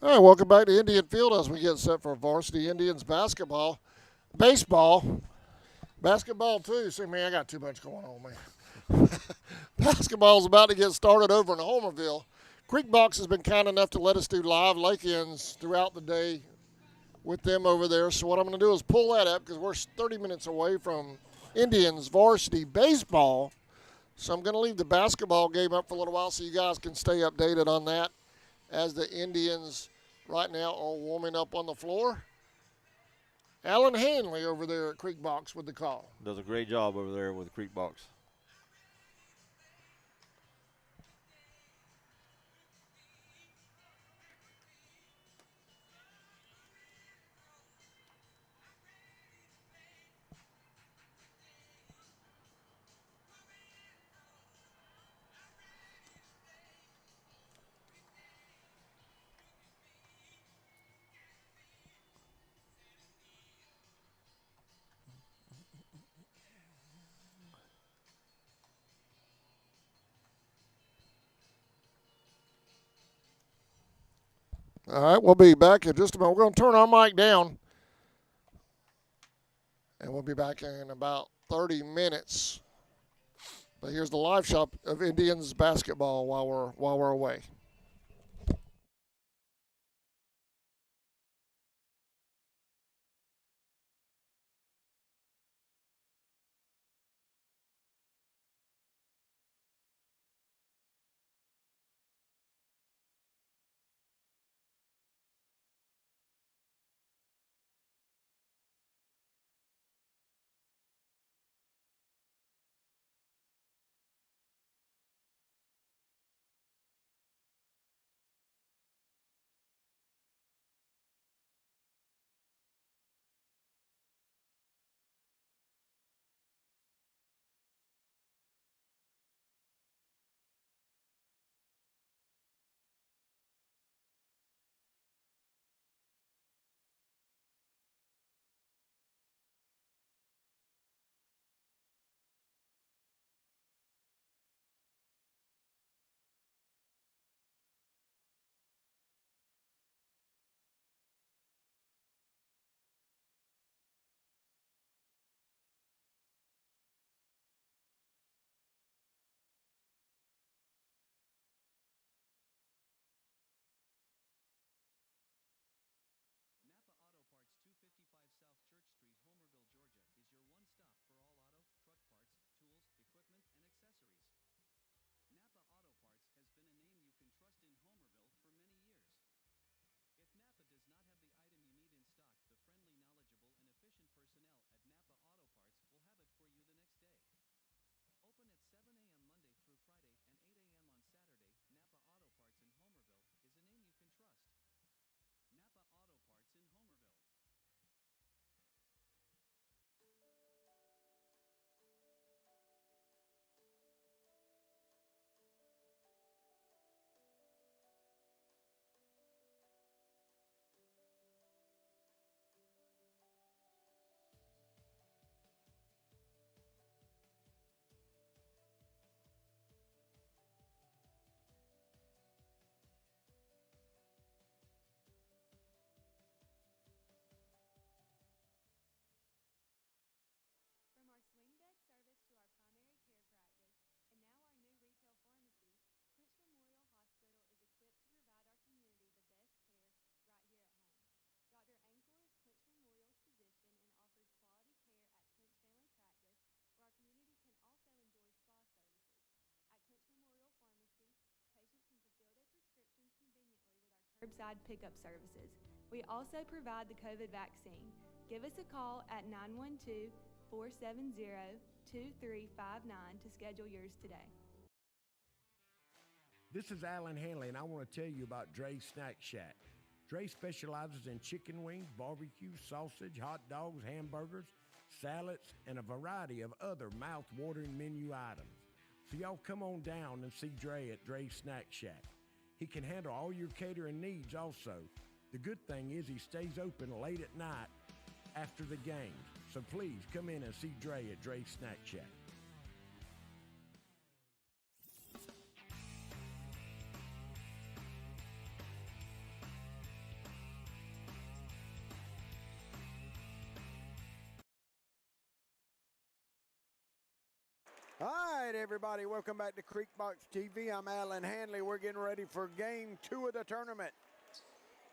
All right, welcome back to Indian Field as we get set for varsity Indians basketball, baseball, basketball too. See, man, I got too much going on, man. Basketball's about to get started over in Homerville. Creekbox has been kind enough to let us do live lake-ins throughout the day with them over there. So what I'm going to do is pull that up because we're 30 minutes away from Indians varsity baseball. So I'm going to leave the basketball game up for a little while so you guys can stay updated on that as the Indians right now are warming up on the floor. Alan Hanley over there at Creekbox with the call. Does a great job over there with Creekbox. All right, we'll be back in just a moment. We're going to turn our mic down, and we'll be back in about 30 minutes. But here's the live shot of Indians basketball while we're away. curbside pickup services. We also provide the COVID vaccine. Give us a call at 912-470-2359 to schedule yours today. This is Alan Hanley, and I want to tell you about Dre's Snack Shack. Dre specializes in chicken wings, barbecue, sausage, hot dogs, hamburgers, salads, and a variety of other mouth-watering menu items. So y'all come on down and see Dre at Dre's Snack Shack. He can handle all your catering needs also. The good thing is he stays open late at night after the games. So please come in and see Dre at Dre's Snack Shack. right, everybody, welcome back to Creekbox TV. I'm Alan Hanley. We're getting ready for game 2 of the tournament.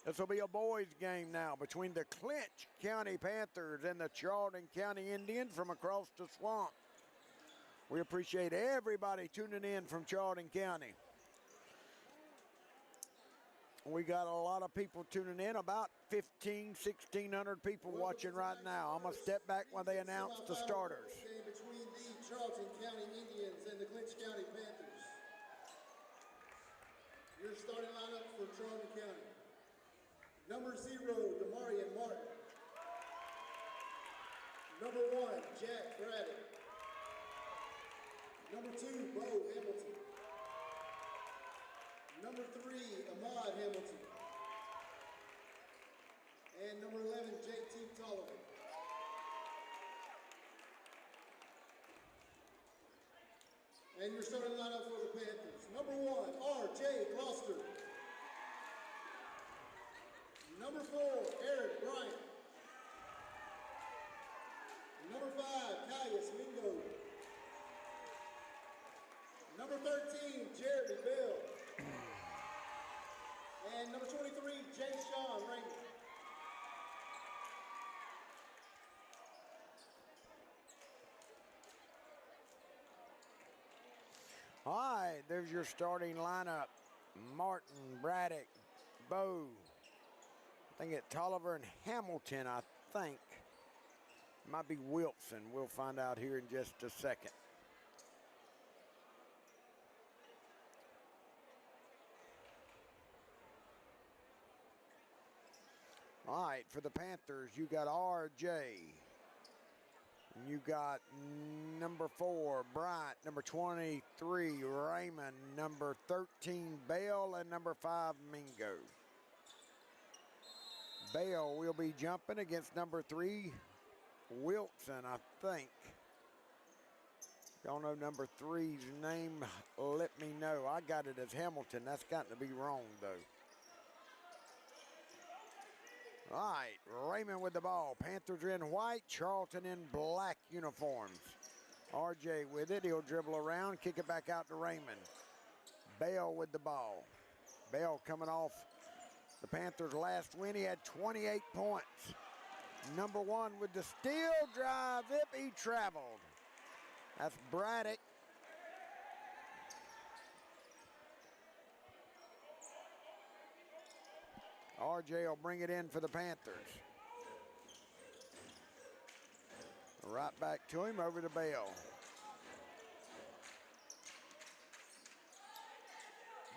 This will be a boys game now between the Clinch County Panthers and the Charlton County Indians from across the swamp. We appreciate everybody tuning in from Charlton County. We got a lot of people tuning in, about 1,600 people watching right now. I'm going to step back when they announce the starters. Between the Charlton County Indians and the Clinch County Panthers. Your starting lineup for Charlton County. Number 0, Bryan Martin. Number 1, Jack Braddock. Number 2, Bo Hamilton. Number 3, Ahmad Hamilton. And number 11, JT Tolliver. And your starting lineup for the Panthers. Number 1, R.J. Gloucester. Number 4, Eric Bryan. Number 5, Caius Mingo. Number 13, Jeremy Bell. And number 23, Jay Sean Raymond. All right, there's your starting lineup. Martin, Braddock, Bo. I think it's Tolliver and Hamilton, I think. Might be Wilson. We'll find out here in just a second. All right, for the Panthers, you got R.J. You got number 4, Bryant, number 23, Raymond, number 13, Bell, and number 5, Mingo. Bell will be jumping against number 3, Wilson, I think. Y'all know number 3's name, let me know. I got it as Hamilton. That's got to be wrong, though. All right, Raymond with the ball. Panthers are in white, Charlton in black uniforms. RJ with it. He'll dribble around, kick it back out to Raymond. Bell with the ball. Bell coming off the Panthers' last win. He had 28 points. Number 1 with the steal drive. Zip, he traveled. That's Braddock. RJ will bring it in for the Panthers. Right back to him, over to Bell.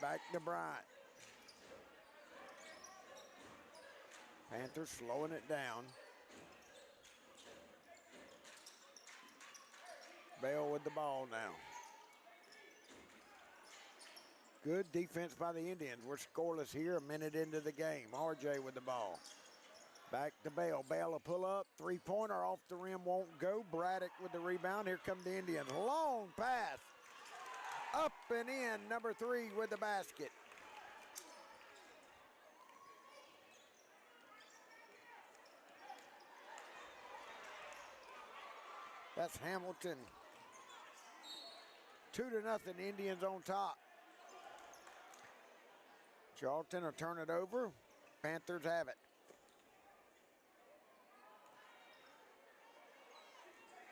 Back to Bryant. Panthers slowing it down. Bell with the ball now. Good defense by the Indians. We're scoreless here, a minute into the game. RJ with the ball. Back to Bell. Bell will pull up. Three-pointer off the rim, won't go. Braddock with the rebound. Here come the Indians. Long pass. Up and in. Number 3 with the basket. That's Hamilton. 2-0, Indians on top. Charlton will turn it over. Panthers have it.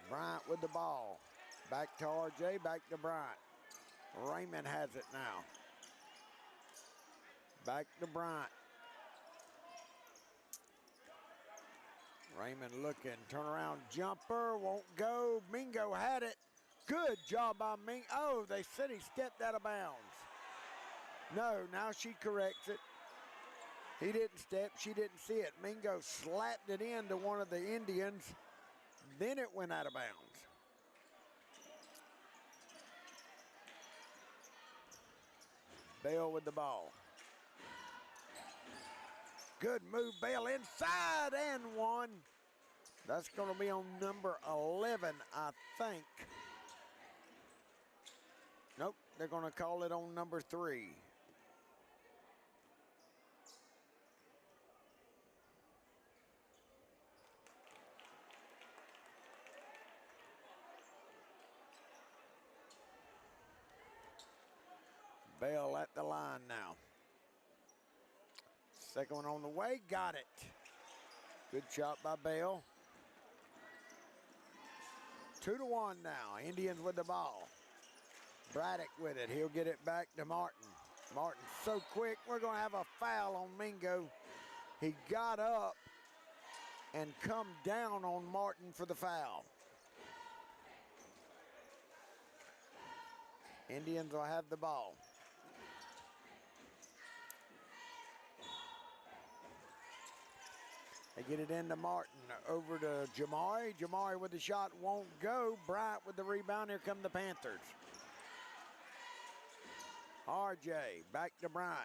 Bryant with the ball. Back to RJ, back to Bryant. Raymond has it now. Back to Bryant. Raymond looking, turn around jumper, won't go. Mingo had it. Good job by Mingo. Oh, they said he stepped out of bounds. No, now she corrects it. He didn't step, she didn't see it. Mingo slapped it into one of the Indians. Then it went out of bounds. Bell with the ball. Good move, Bell inside and one. That's going to be on number 11, I think. Nope, they're going to call it on number 3. Bell at the line now. Second one on the way, got it. Good shot by Bell. 2-1 now, Indians with the ball. Braddock with it, he'll get it back to Martin. Martin so quick, we're gonna have a foul on Mingo. He got up and come down on Martin for the foul. Indians will have the ball. They get it into Martin, over to Jamari. Jamari with the shot, won't go. Bryant with the rebound, here come the Panthers. RJ, back to Bryant.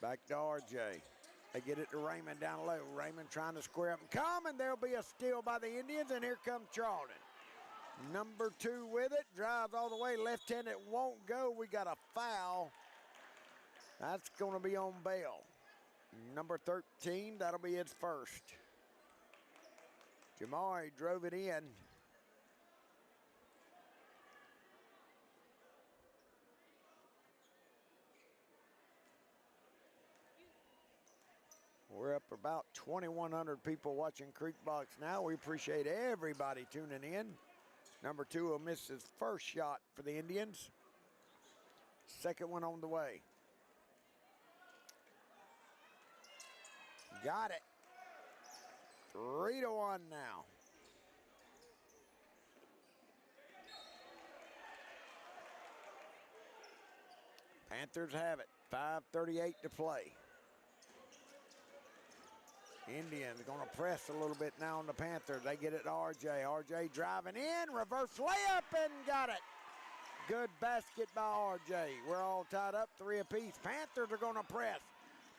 Back to RJ. They get it to Raymond down low. Raymond trying to square up and come, and there'll be a steal by the Indians, and here comes Charlton. Number 2 with it, drives all the way, left-handed, won't go. We got a foul. That's going to be on Bell. Number 13, that'll be his first. Jamari drove it in. We're up about 2,100 people watching Creek Box now. We appreciate everybody tuning in. Number 2 will miss his first shot for the Indians. Second one on the way. Got it. 3-1 now. Panthers have it. 5:38 to play. Indians going to press a little bit now on the Panthers. They get it to RJ. RJ driving in, reverse layup, and got it. Good basket by RJ. We're all tied up, 3 apiece. Panthers are going to press.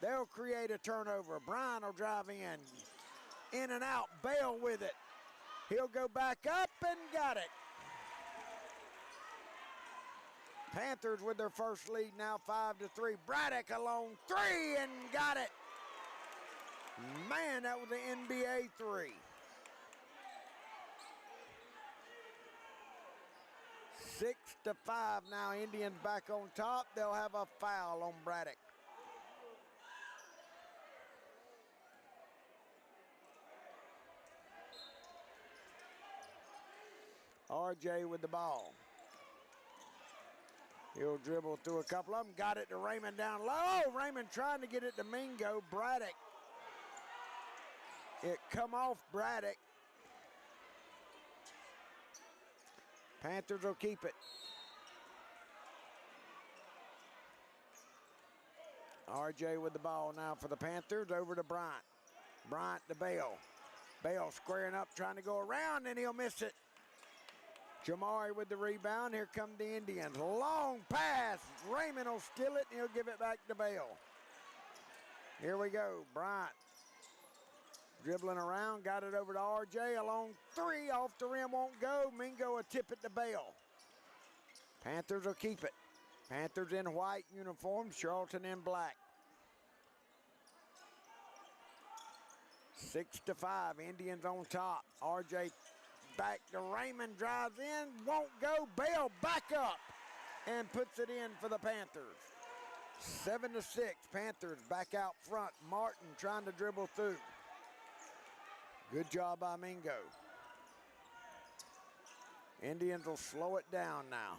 They'll create a turnover. Bryan will drive in and out. Bell with it. He'll go back up and got it. Panthers with their first lead now, 5-3. Braddock alone, 3 and got it. Man, that was the NBA 3. 6-5 now, Indians back on top. They'll have a foul on Braddock. RJ with the ball. He'll dribble through a couple of them. Got it to Raymond down low. Raymond trying to get it to Mingo. Braddock. It come off Braddock. Panthers will keep it. RJ with the ball now for the Panthers. Over to Bryant. Bryant to Bell. Bell squaring up, trying to go around, and he'll miss it. Jamari with the rebound. Here come the Indians. Long pass. Raymond will steal it, and he'll give it back to Bell. Here we go. Bryant dribbling around. Got it over to RJ. A long 3 off the rim. Won't go. Mingo will tip it to Bell. Panthers will keep it. Panthers in white uniforms. Charlton in black. 6-5. Indians on top. RJ back to Raymond, drives in, won't go. Bell back up and puts it in for the Panthers. 7-6, Panthers back out front. Martin trying to dribble through. Good job by Mingo. Indians will slow it down now.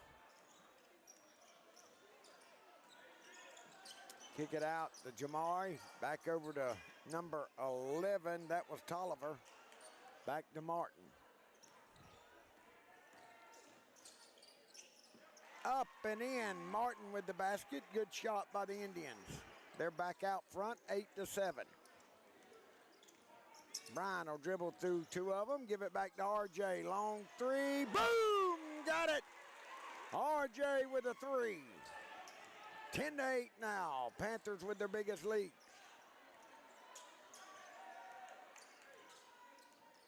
Kick it out to Jamari. Back over to number 11. That was Tolliver. Back to Martin. Up and in. Martin with the basket. Good shot by the Indians. They're back out front, 8-7. Bryan will dribble through 2 of them. Give it back to RJ. Long 3. Boom! Got it. RJ with a 3. 10-8 now. Panthers with their biggest lead.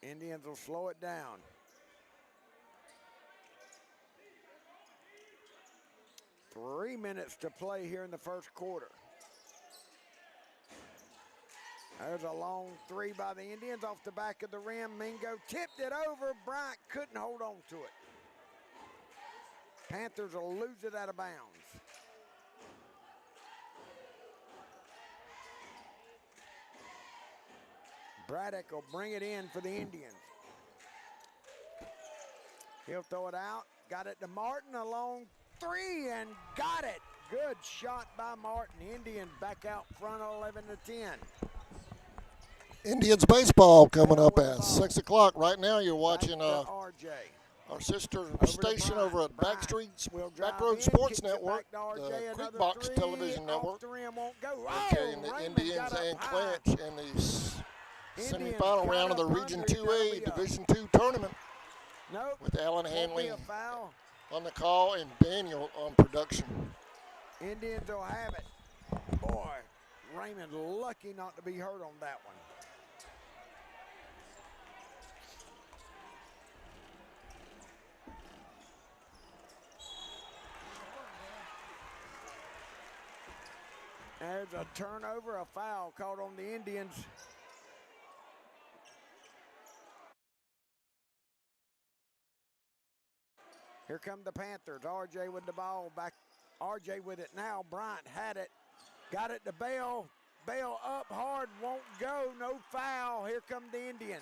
Indians will slow it down. Three minutes to play here in the first quarter. There's a long 3 by the Indians off the back of the rim. Mingo tipped it over. Bryant couldn't hold on to it. Panthers will lose it out of bounds. Braddock will bring it in for the Indians. He'll throw it out. Got it to Martin, a long three, and got it. Good shot by Martin. Indians back out front 11-10. Indians baseball coming up at 6 o'clock. Right now you're watching RJ. our sister to station Bryan. over at Bryan will drive Backroad in, Sports kicks it Network, back to RJ, the another Creekbox three, Television off Network. the rim, won't go. Carrying the Raymond Indians got up and high. Clinch in the Indians semifinal got round of the up Region under, 2A WO. Division II tournament Nope. with Alan Won't Hanley be a foul. on the call and Daniel on production. Indians will have it. Boy, Raymond lucky not to be hurt on that one. There's a turnover, a foul called on the Indians. Here come the Panthers. RJ with the ball back. RJ with it now. Bryant had it. Got it to Bell. Bell up hard. Won't go. No foul. Here come the Indians.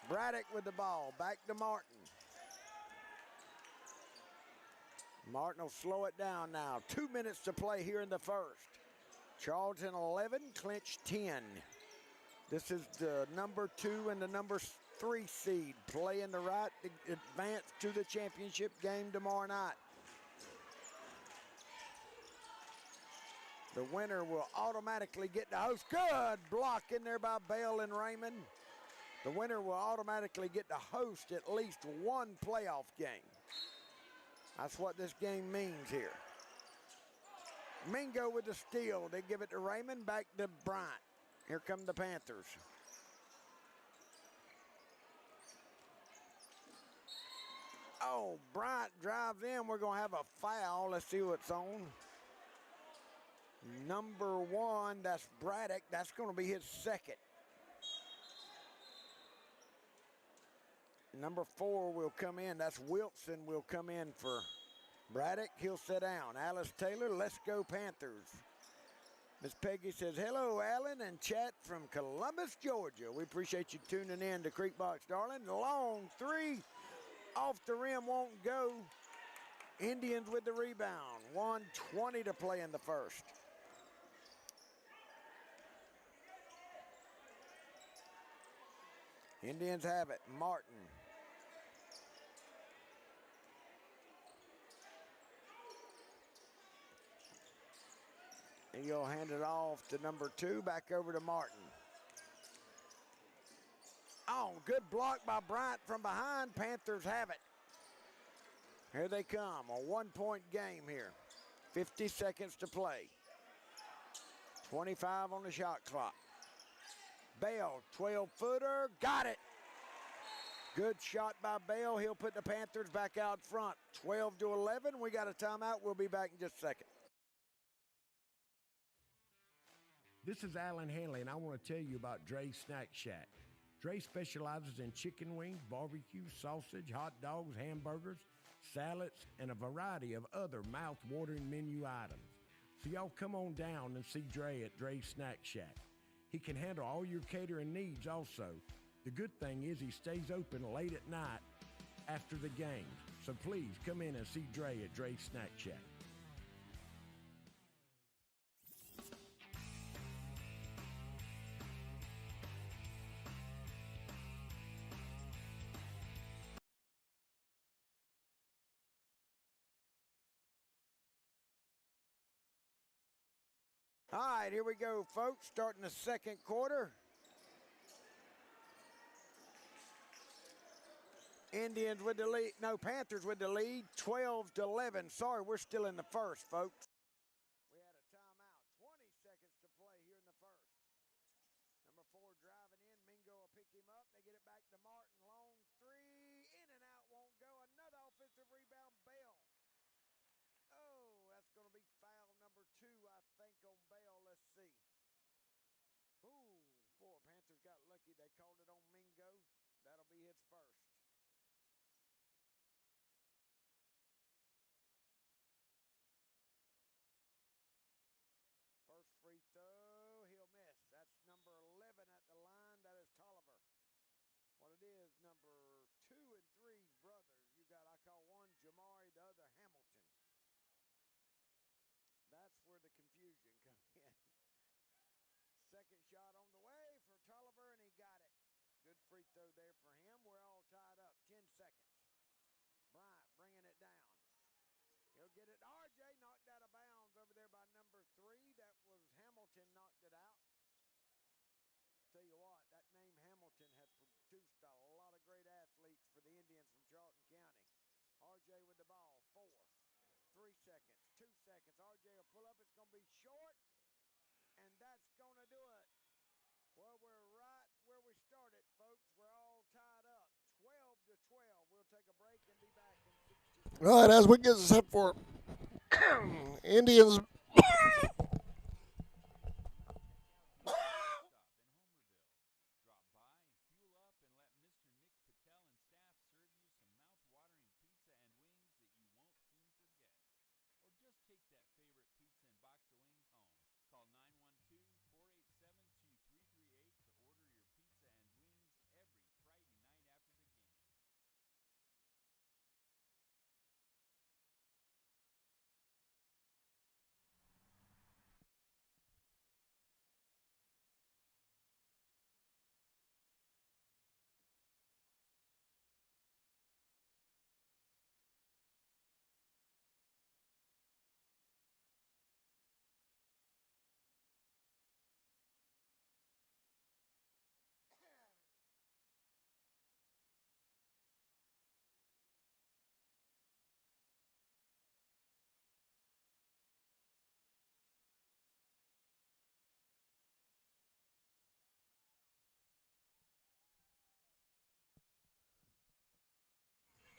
Braddock with the ball. Back to Martin. Martin will slow it down now. 2 minutes to play here in the first. Charlton 11, Clinch 10. This is the number 2 and the number 3 seed playing the right to advance to the championship game tomorrow night. The winner will automatically get the host. Good block in there by Bell and Raymond. The winner will automatically get to host at least one playoff game. That's what this game means here. Mingo with the steal. They give it to Raymond. Back to Bryant. Here come the Panthers. Oh, Bryant drives in. We're going to have a foul. Let's see what's on. Number 1, that's Braddock. That's going to be his second. Number 4 will come in. That's Wilson will come in for Braddock. He'll sit down. Alice Taylor, let's go Panthers. Miss Peggy says, hello, Alan and chat from Columbus, Georgia. We appreciate you tuning in to Creekbox, darling. Long three. Off the rim, won't go. Indians with the rebound. 1:20 to play in the first. Indians have it. Martin. And you'll hand it off to number 2. Back over to Martin. Oh, good block by Bryant from behind. Panthers have it. Here they come. A 1-point game here. 50 seconds to play. 25 on the shot clock. Bell, 12-footer. Got it. Good shot by Bell. He'll put the Panthers back out front. 12-11. We got a timeout. We'll be back in just a second. This is Alan Hanley, and I want to tell you about Dre's Snack Shack. Dre specializes in chicken wings, barbecue, sausage, hot dogs, hamburgers, salads, and a variety of other mouth-watering menu items. So y'all come on down and see Dre at Dre's Snack Shack. He can handle all your catering needs also. The good thing is he stays open late at night after the games. So please come in and see Dre at Dre's Snack Shack. All right, here we go, folks. Starting the second quarter. Indians with the lead. No, Panthers with the lead. 12-11. Sorry, we're still in the first, folks. We had a timeout. 20 seconds to play here in the first. Number 4 driving in. Mingo will pick him up. They get it back to Martin. Long three. In and out. Won't go. Another offensive rebound. Bell. Oh, that's going to be foul number 2, I think, on Bell. Let's see. Ooh, boy, Panthers got lucky. They called it on Mingo. That'll be his first. number 2 and 3's brothers. You got, I call one Jamari, the other Hamilton. That's where the confusion come in. Second shot on the way for Tolliver, and he got it. Good free throw there for him. We're all tied up. 10 seconds. Bryant bringing it down. He'll get it. RJ knocked out of bounds over there by number 3. That was Hamilton knocked it out. Tell you what, that name Hamilton has produced a lot of great athletes for the Indians from Charlton County. RJ with the ball. 4, 3 seconds, 2 seconds. RJ will pull up. It's going to be short, and that's going to do it. Well, we're right where we started, folks. We're all tied up. 12-12. We'll take a break and be back in 60 seconds. All right, as we get set for Indians.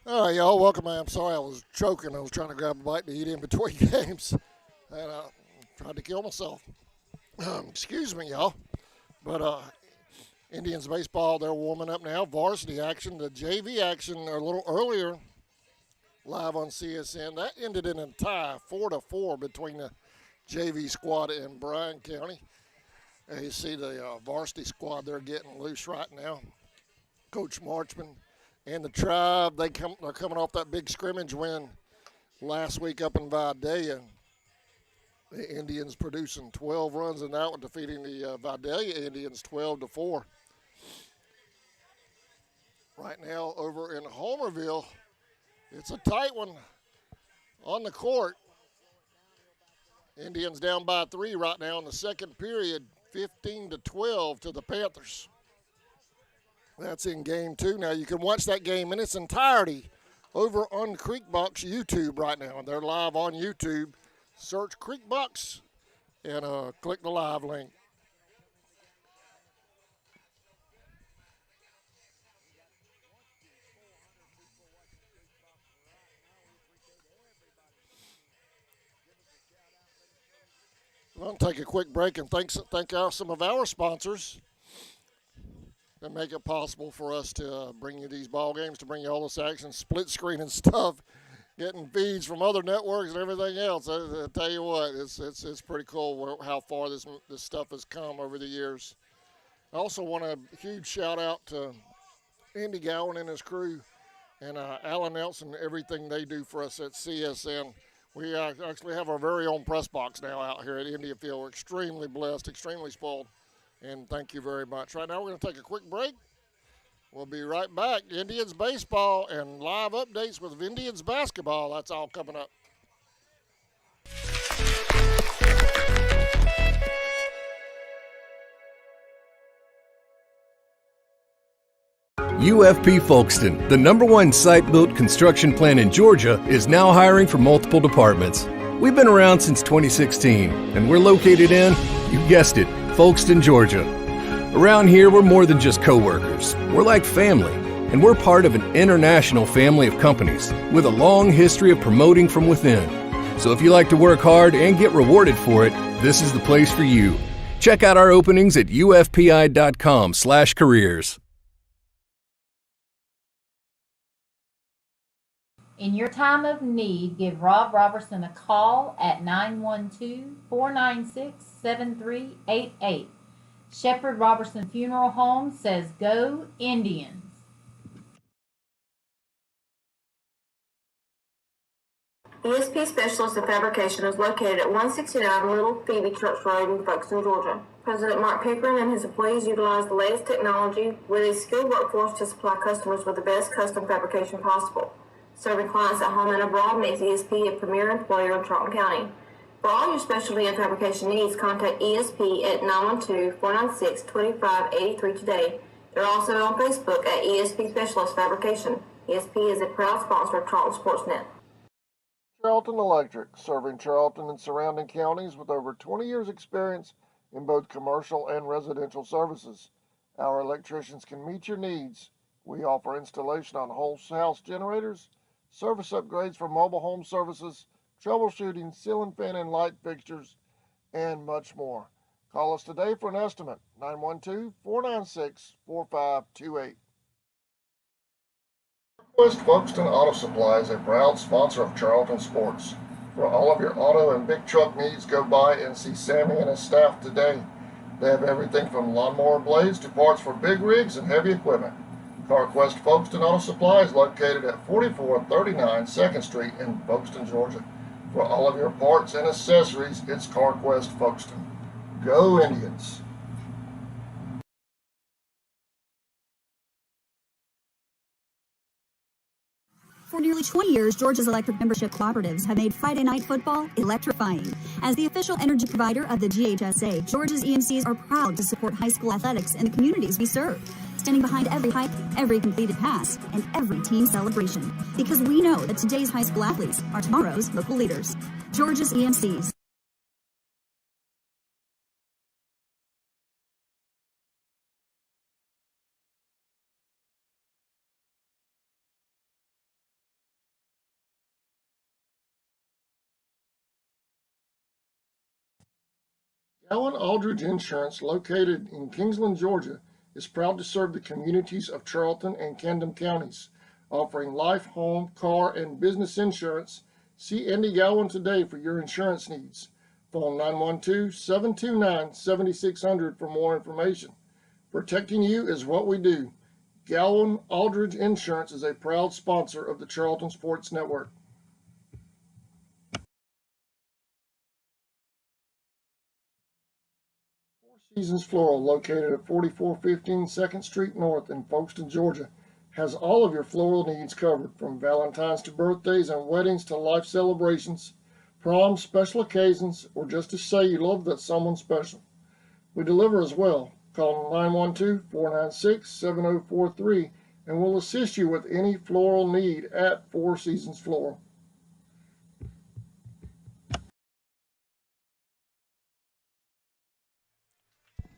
All right, y'all, welcome. I'm sorry I was choking. I was trying to grab a bite to eat in between games, and tried to kill myself. Excuse me, y'all. But Indians baseball, they're warming up now. Varsity action, the JV action a little earlier, live on CSN. That ended in a tie, 4-4 between the JV squad and Bryan County. You see the varsity squad, they're getting loose right now. Coach Marchman and the Tribe, they're coming off that big scrimmage win last week up in Vidalia. The Indians producing 12 runs in that one, defeating the Vidalia Indians 12-4. Right now over in Homerville, it's a tight one on the court. Indians down by 3 right now in the second period, 15-12 to the Panthers. That's in game 2. Now you can watch that game in its entirety over on Creekbox YouTube right now. They're live on YouTube. Search Creekbox and click the live link. I'm going to take a quick break and thank some of our sponsors that make it possible for us to bring you these ball games, to bring you all this action, split screen and stuff, getting feeds from other networks and everything else. I tell you what, it's pretty cool how far this stuff has come over the years. I also want a huge shout out to Andy Gowan and his crew and Alan Nelson, everything they do for us at CSN. We actually have our very own press box now out here at India Field. We're extremely blessed, extremely spoiled, and thank you very much. Right now we're going to take a quick break. We'll be right back. Indians baseball and live updates with Indians basketball. That's all coming up. UFP Folkston, the #1 site-built construction plant in Georgia, is now hiring for multiple departments. We've been around since 2016, and we're located in, you guessed it, Folkston, Georgia. Around here, we're more than just co-workers. We're like family, and we're part of an international family of companies with a long history of promoting from within. So if you like to work hard and get rewarded for it, this is the place for you. Check out our openings at ufpi.com/careers. In your time of need, give Rob Robertson a call at 912-496-7388. Shepherd Robertson Funeral Home says, "Go Indians." ESP Specialist in Fabrication is located at 169 Little Phoebe Church Road in Folkestone, Georgia. President Mark Pickering and his employees utilize the latest technology with a skilled workforce to supply customers with the best custom fabrication possible. Serving clients at home and abroad makes ESP a premier employer in Charlton County. For all your specialty and fabrication needs, contact ESP at 912-496-2583 today. They're also on Facebook at ESP Specialist Fabrication. ESP is a proud sponsor of Charlton Sportsnet. Charlton Electric, serving Charlton and surrounding counties with over 20 years experience in both commercial and residential services. Our electricians can meet your needs. We offer installation on whole house generators, service upgrades for mobile home services, troubleshooting, ceiling fan and light fixtures, and much more. Call us today for an estimate, 912-496-4528. West Folkestone Auto Supply is a proud sponsor of Charlton Sports. For all of your auto and big truck needs, go by and see Sammy and his staff today. They have everything from lawnmower blades to parts for big rigs and heavy equipment. CarQuest Folkestone Auto Supply is located at 4439 2nd Street in Folkestone, Georgia. For all of your parts and accessories, it's CarQuest Folkestone. Go Indians! For nearly 20 years, Georgia's electric membership cooperatives have made Friday night football electrifying. As the official energy provider of the GHSA, Georgia's EMCs are proud to support high school athletics in the communities we serve, standing behind every hike, every completed pass, and every team celebration. Because we know that today's high school athletes are tomorrow's local leaders. Georgia's EMCs. Allen Aldridge Insurance, located in Kingsland, Georgia, is proud to serve the communities of Charlton and Camden counties, offering life, home, car, and business insurance. See Andy Gowan today for your insurance needs. Phone 912-729-7600 for more information. Protecting you is what we do. Gowan Aldridge Insurance is a proud sponsor of the Charlton Sports Network. Seasons Floral, located at 4415 2nd Street North in Folkestone, Georgia, has all of your floral needs covered, from Valentine's to birthdays and weddings to life celebrations, proms, special occasions, or just to say you love that someone special. We deliver as well. Call 912-496-7043 and we'll assist you with any floral need at Four Seasons Floral.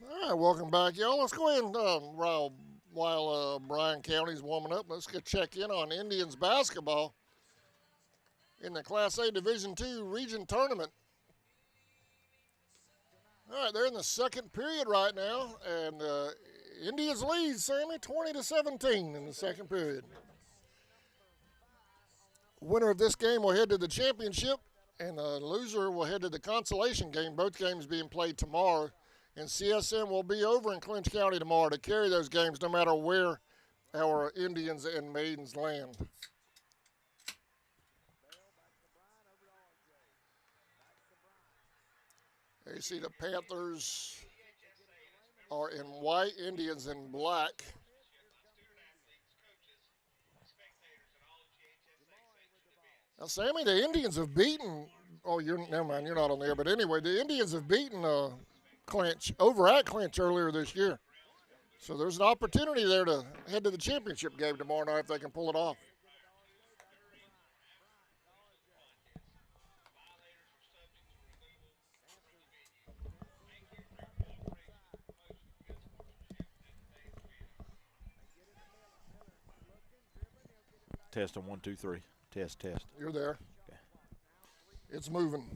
All right, welcome back, y'all. Let's go ahead and while Bryan County's warming up, let's get check in on Indians basketball in the Class A Division II Region Tournament. All right, they're in the second period right now, and Indians lead, Sammy, 20-17 in the second period. Winner of this game will head to the championship, and the loser will head to the consolation game. Both games being played tomorrow. And CSM will be over in Clinch County tomorrow to carry those games no matter where our Indians and Maidens land. There you see the Panthers are in white, Indians in black. Now, Sammy, the Indians have beaten, never mind, you're not on there, but anyway, the Indians have beaten Clinch over at Clinch earlier this year. So there's an opportunity there to head to the championship game tomorrow night if they can pull it off. Test on 1, 2, 3. Test. You're there. Okay. It's moving.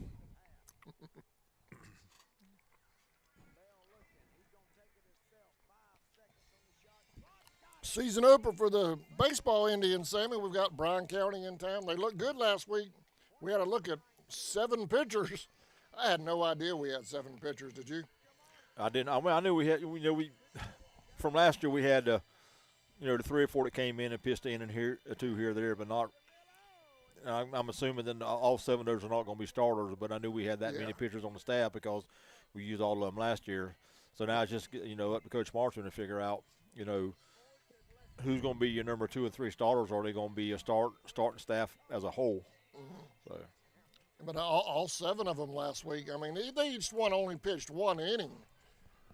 Season opener for the baseball Indians, Sammy. We've got Bryan County in town. They looked good last week. We had a look at 7 pitchers. I had no idea we had 7 pitchers. Did you? I didn't. I knew we had. We from last year we had the 3 or 4 that came in and pitched in and here, 2 here or there, but not. I'm assuming that all 7 of those are not going to be starters, but I knew we had that many pitchers on the staff because we used all of them last year. So now it's just, up to Coach Marshall to figure out, who's going to be your number 2 and 3 starters, or are they going to be a starting staff as a whole? So. But all 7 of them last week, I mean, they each one only pitched 1 inning.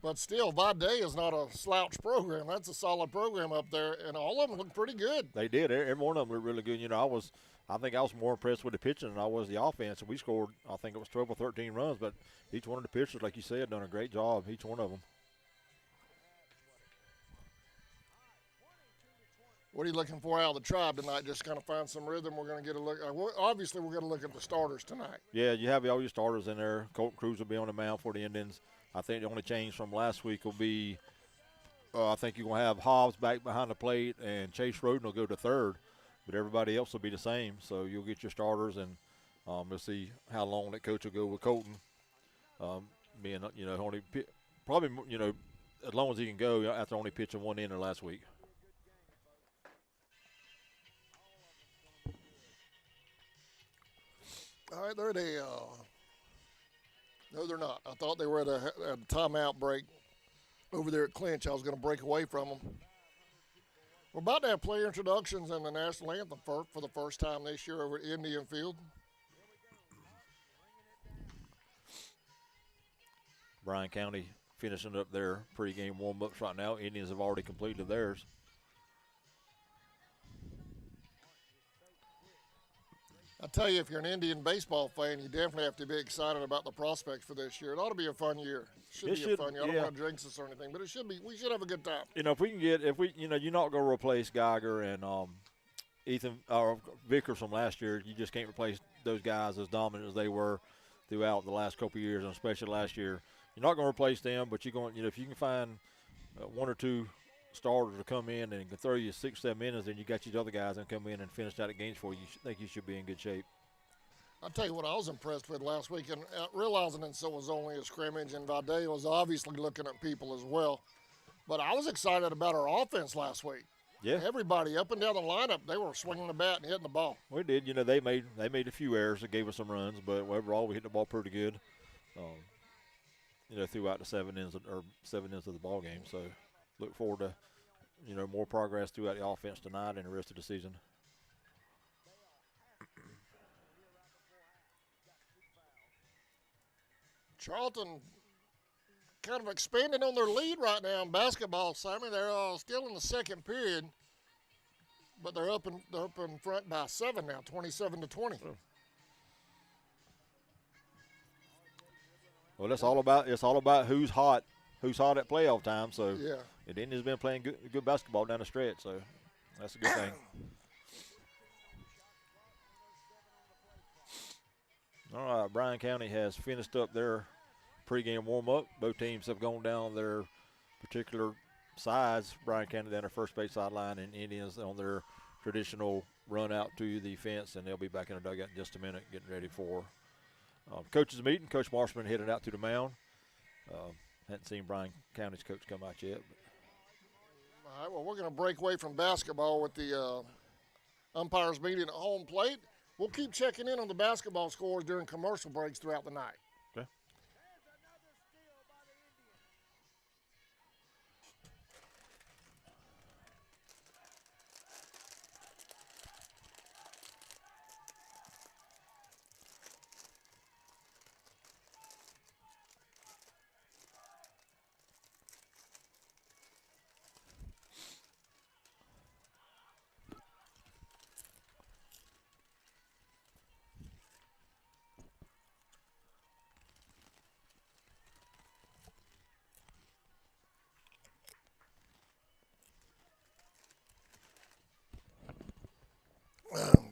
But still, Vade is not a slouch program. That's a solid program up there, and all of them look pretty good. They did. Every one of them looked really good. I think I was more impressed with the pitching than I was the offense. And we scored, I think it was 12 or 13 runs, but each one of the pitchers, like you said, done a great job, each one of them. What are you looking for out of the Tribe tonight? Just kind of find some rhythm. We're going to get a look. Obviously, we're going to look at the starters tonight. Yeah, you have all your starters in there. Colton Cruz will be on the mound for the Indians. I think the only change from last week will be I think you're going to have Hobbs back behind the plate, and Chase Roden will go to third. But everybody else will be the same. So you'll get your starters, and we'll see how long that coach will go with Colton. Being, only probably, as long as he can go after only pitching 1 inning last week. All right, they're no, they're not. I thought they were at a timeout break over there at Clinch. I was going to break away from them. We're about to have player introductions and the national anthem for the first time this year over at Indian Field. Bryan County finishing up their pregame warm-ups right now. Indians have already completed theirs. I tell you, if you're an Indian baseball fan, you definitely have to be excited about the prospects for this year. It ought to be a fun year. It should be a fun year. I don't want to jinx us or anything, but it should be. We should have a good time. You're not going to replace Geiger and Ethan or Vickers from last year. You just can't replace those guys as dominant as they were throughout the last couple of years, and especially last year. You're not going to replace them, but you're going. If you can find 1 or 2 starters to come in and can throw you 6-7 innings, then you got these other guys that come in and finish out the games for you. You think you should be in good shape. I'll tell you what I was impressed with last week, and realizing it was only a scrimmage, and Vade was obviously looking at people as well. But I was excited about our offense last week. Yeah. Everybody up and down the lineup, they were swinging the bat and hitting the ball. We did. They made a few errors that gave us some runs, but overall we hit the ball pretty good. Throughout the 7 innings of the ball game. So look forward to, more progress throughout the offense tonight and the rest of the season. Charlton kind of expanding on their lead right now in basketball, Simon. They're still in the second period, but they're up in front by 7 now, 27-20. Well, it's all about who's hot at playoff time. So yeah, the Indians been playing good basketball down the stretch. So that's a good thing. All right, Bryan County has finished up their pregame warm-up. Both teams have gone down their particular sides. Bryan County down their first base sideline, and Indians on their traditional run out to the fence, and they'll be back in the dugout in just a minute, getting ready for coaches meeting. Coach Marshman headed out to the mound. Hadn't seen Bryan County's coach come out yet. All right, well, we're going to break away from basketball with the umpires meeting at home plate. We'll keep checking in on the basketball scores during commercial breaks throughout the night. Okay.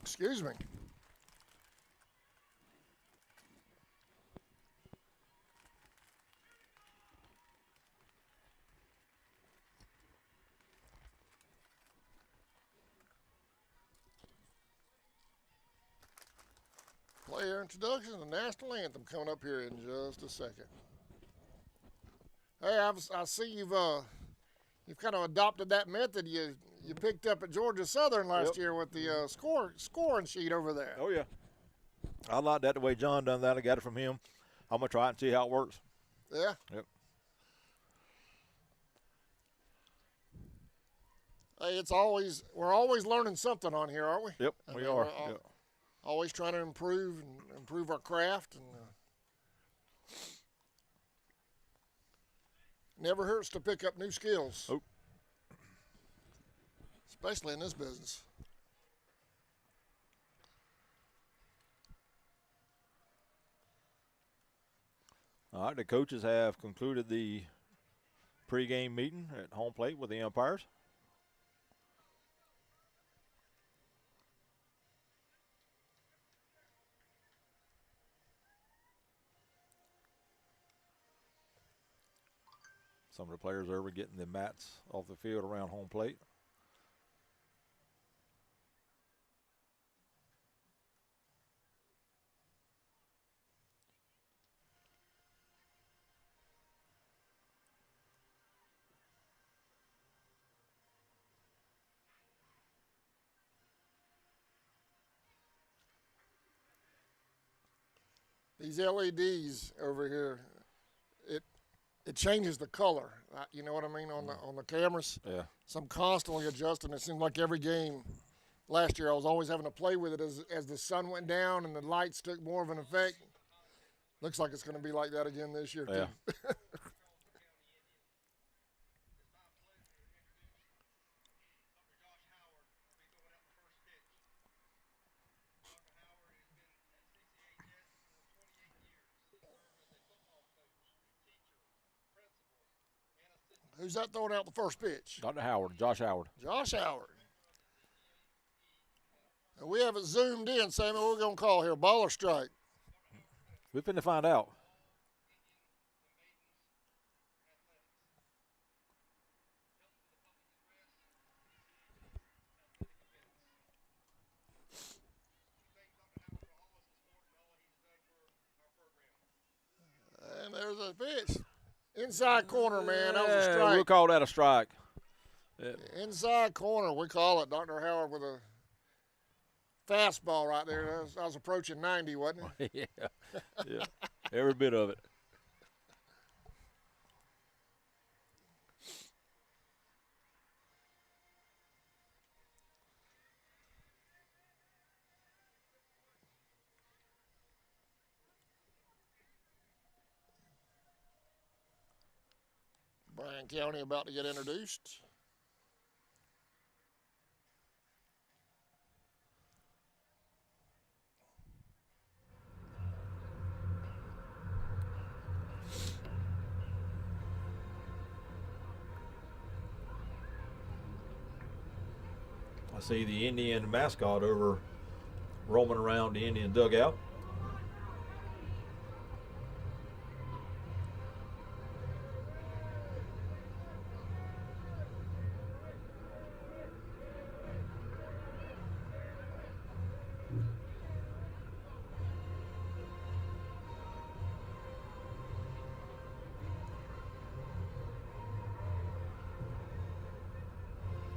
Excuse me. Player introduction and the national anthem coming up here in just a second. Hey, I see you've kind of adopted that method. You you picked up at Georgia Southern last year with the scoring sheet over there. Oh, yeah. I like that the way John done that. I got it from him. I'm going to try it and see how it works. Yeah? Yep. Hey, we're always learning something on here, aren't we? Yep, we are. Yep. Always trying to improve our craft, and never hurts to pick up new skills. Oh. Especially in this business. All right, the coaches have concluded the pregame meeting at home plate with the umpires. Some of the players are getting the mats off the field around home plate. These LEDs over here, it changes the color. You know what I mean on the cameras. Yeah. So I'm constantly adjusting. It seems like every game. Last year I was always having to play with it as the sun went down and the lights took more of an effect. Looks like it's going to be like that again this year too. Who's that throwing out the first pitch? Dr. Howard, Josh Howard. Josh Howard. And we have it zoomed in, Sammy. What we're going to call here, ball or strike? We're finna find out. And there's a pitch. Inside corner, man. That was a strike. We'll call that a strike. Inside corner, we call it. Dr. Howard with a fastball right there. I was approaching 90, wasn't it? Yeah. Every bit of it. Bryan County about to get introduced. I see the Indian mascot over roaming around the Indian dugout.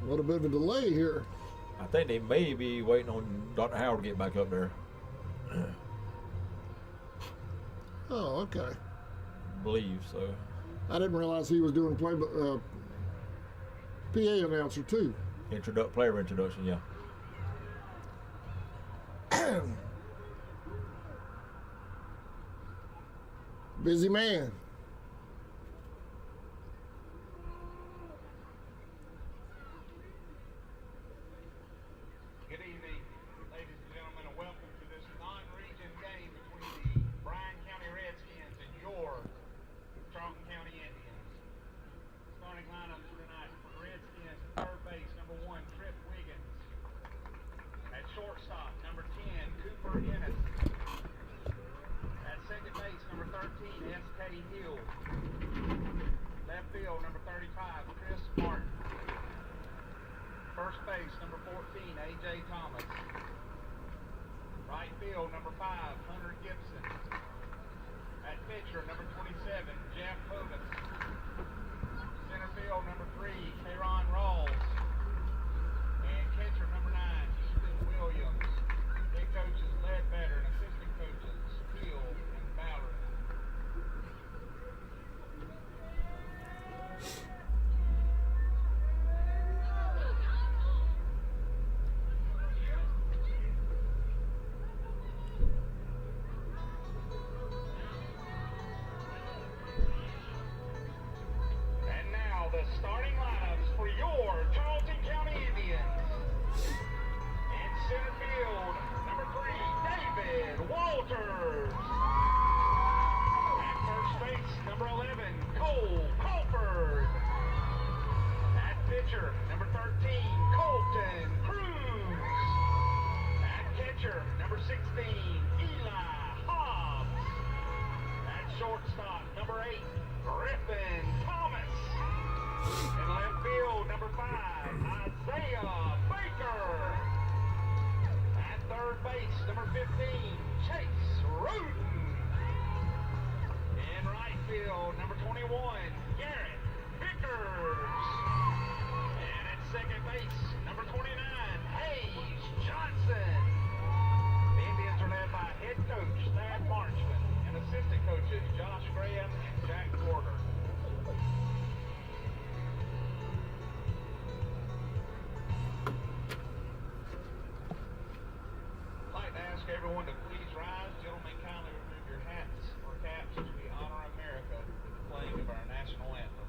A little bit of a delay here. I think they may be waiting on Dr. Howard to get back up there. Oh, okay. Believe so. I didn't realize he was doing PA announcer too. Player introduction, yeah. Busy man. Good evening, ladies and gentlemen, and welcome to this non-region game between the Bryan County Redskins and your Charlton County Indians. Starting lineups for tonight for the Redskins at third base, number 1, Trip Wiggins. At shortstop, number 10, Cooper Ennis. At second base, number 13, S.K. Hill. Left field, number 35, Chris Martin. First base, number 14, A.J. Thomas. Right field, number 5, Hunter Gibson. At pitcher, number 27, Jeff Hovis. Center field, number 3, Kayron Rawls. shortstop, number 8, Griffin Thomas. In left field, number 5, Isaiah Baker. At third base, number 15, Chase Roden. In right field, number 21, Garrett Vickers. And at second base, number 29, Hayes Johnson. The Indians are led by head coach Thad Marchman and assistant coaches Josh Graham and Jack Porter. I'd like to ask everyone to please rise. Gentlemen, kindly remove your hats or caps as we honor America with the playing of our national anthem.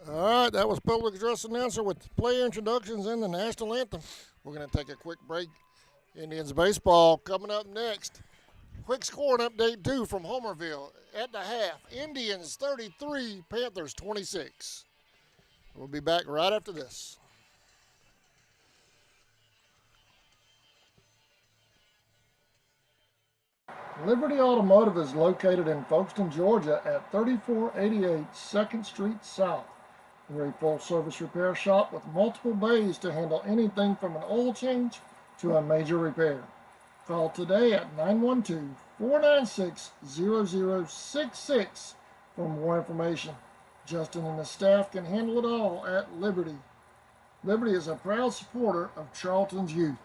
All right, that was public address announcer with player introductions and the national anthem. We're going to take a quick break. Indians baseball coming up next. Quick scoring update too from Homerville at the half. Indians 33, Panthers 26. We'll be back right after this. Liberty Automotive is located in Folkestone, Georgia at 3488 2nd Street South. We're a full-service repair shop with multiple bays to handle anything from an oil change to a major repair. Call today at 912-496-0066 for more information. Justin and his staff can handle it all at Liberty. Liberty is a proud supporter of Charlton's youth.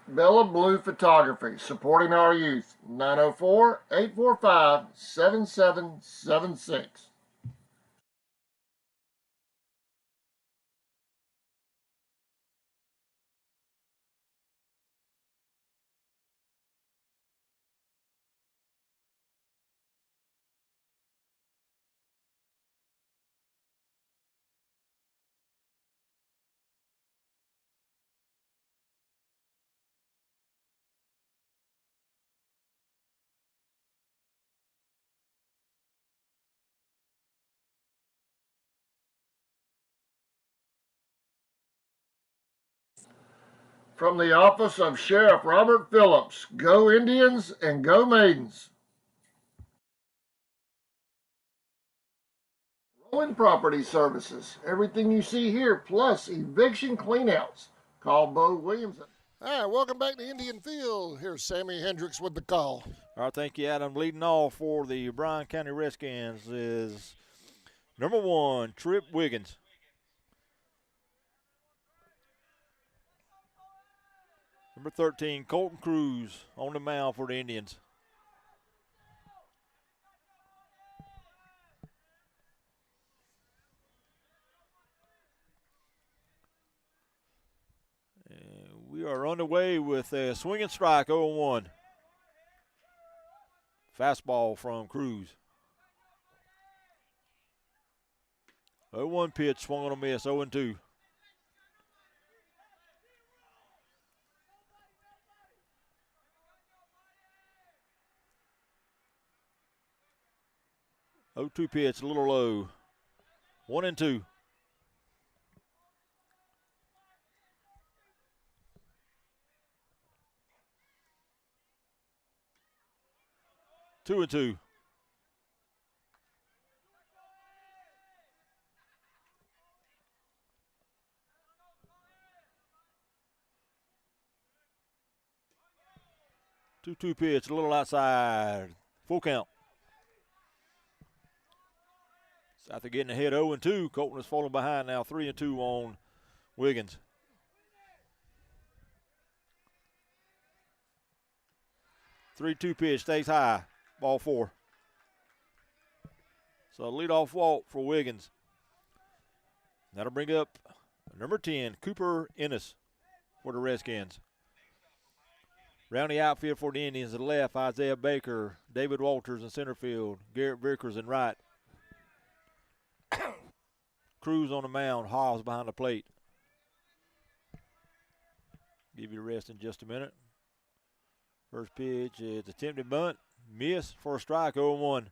Bella Blue Photography, supporting our youth. 904-845-7776. From the office of Sheriff Robert Phillips, go Indians and go Maidens. Rolling Property Services, everything you see here, plus eviction cleanouts. Call Bo Williamson. All right, welcome back to Indian Field. Here's Sammy Hendricks with the call. All right, thank you, Adam. Leading off for the Bryan County Redskins is number 1, Trip Wiggins. Number 13, Colton Cruz on the mound for the Indians. And we are underway with a swinging strike, 0-1. Fastball from Cruz. 0-1 pitch, swung on a miss, 0-2. Oh, 2 pitch, a little low. 1-2. 2-2. Two pitch, a little outside. Full count. After getting ahead 0-2, Colton is falling behind now 3-2 on Wiggins. Three-two pitch, stays high. Ball 4. So leadoff walk for Wiggins. That'll bring up number 10, Cooper Ennis for the Redskins. Round the outfield for the Indians, to the left, Isaiah Baker, David Walters in center field, Garrett Vickers in right. Cruz on the mound, Hobbs behind the plate. Give you the rest in just a minute. First pitch is attempted bunt, miss for a strike, 0-1.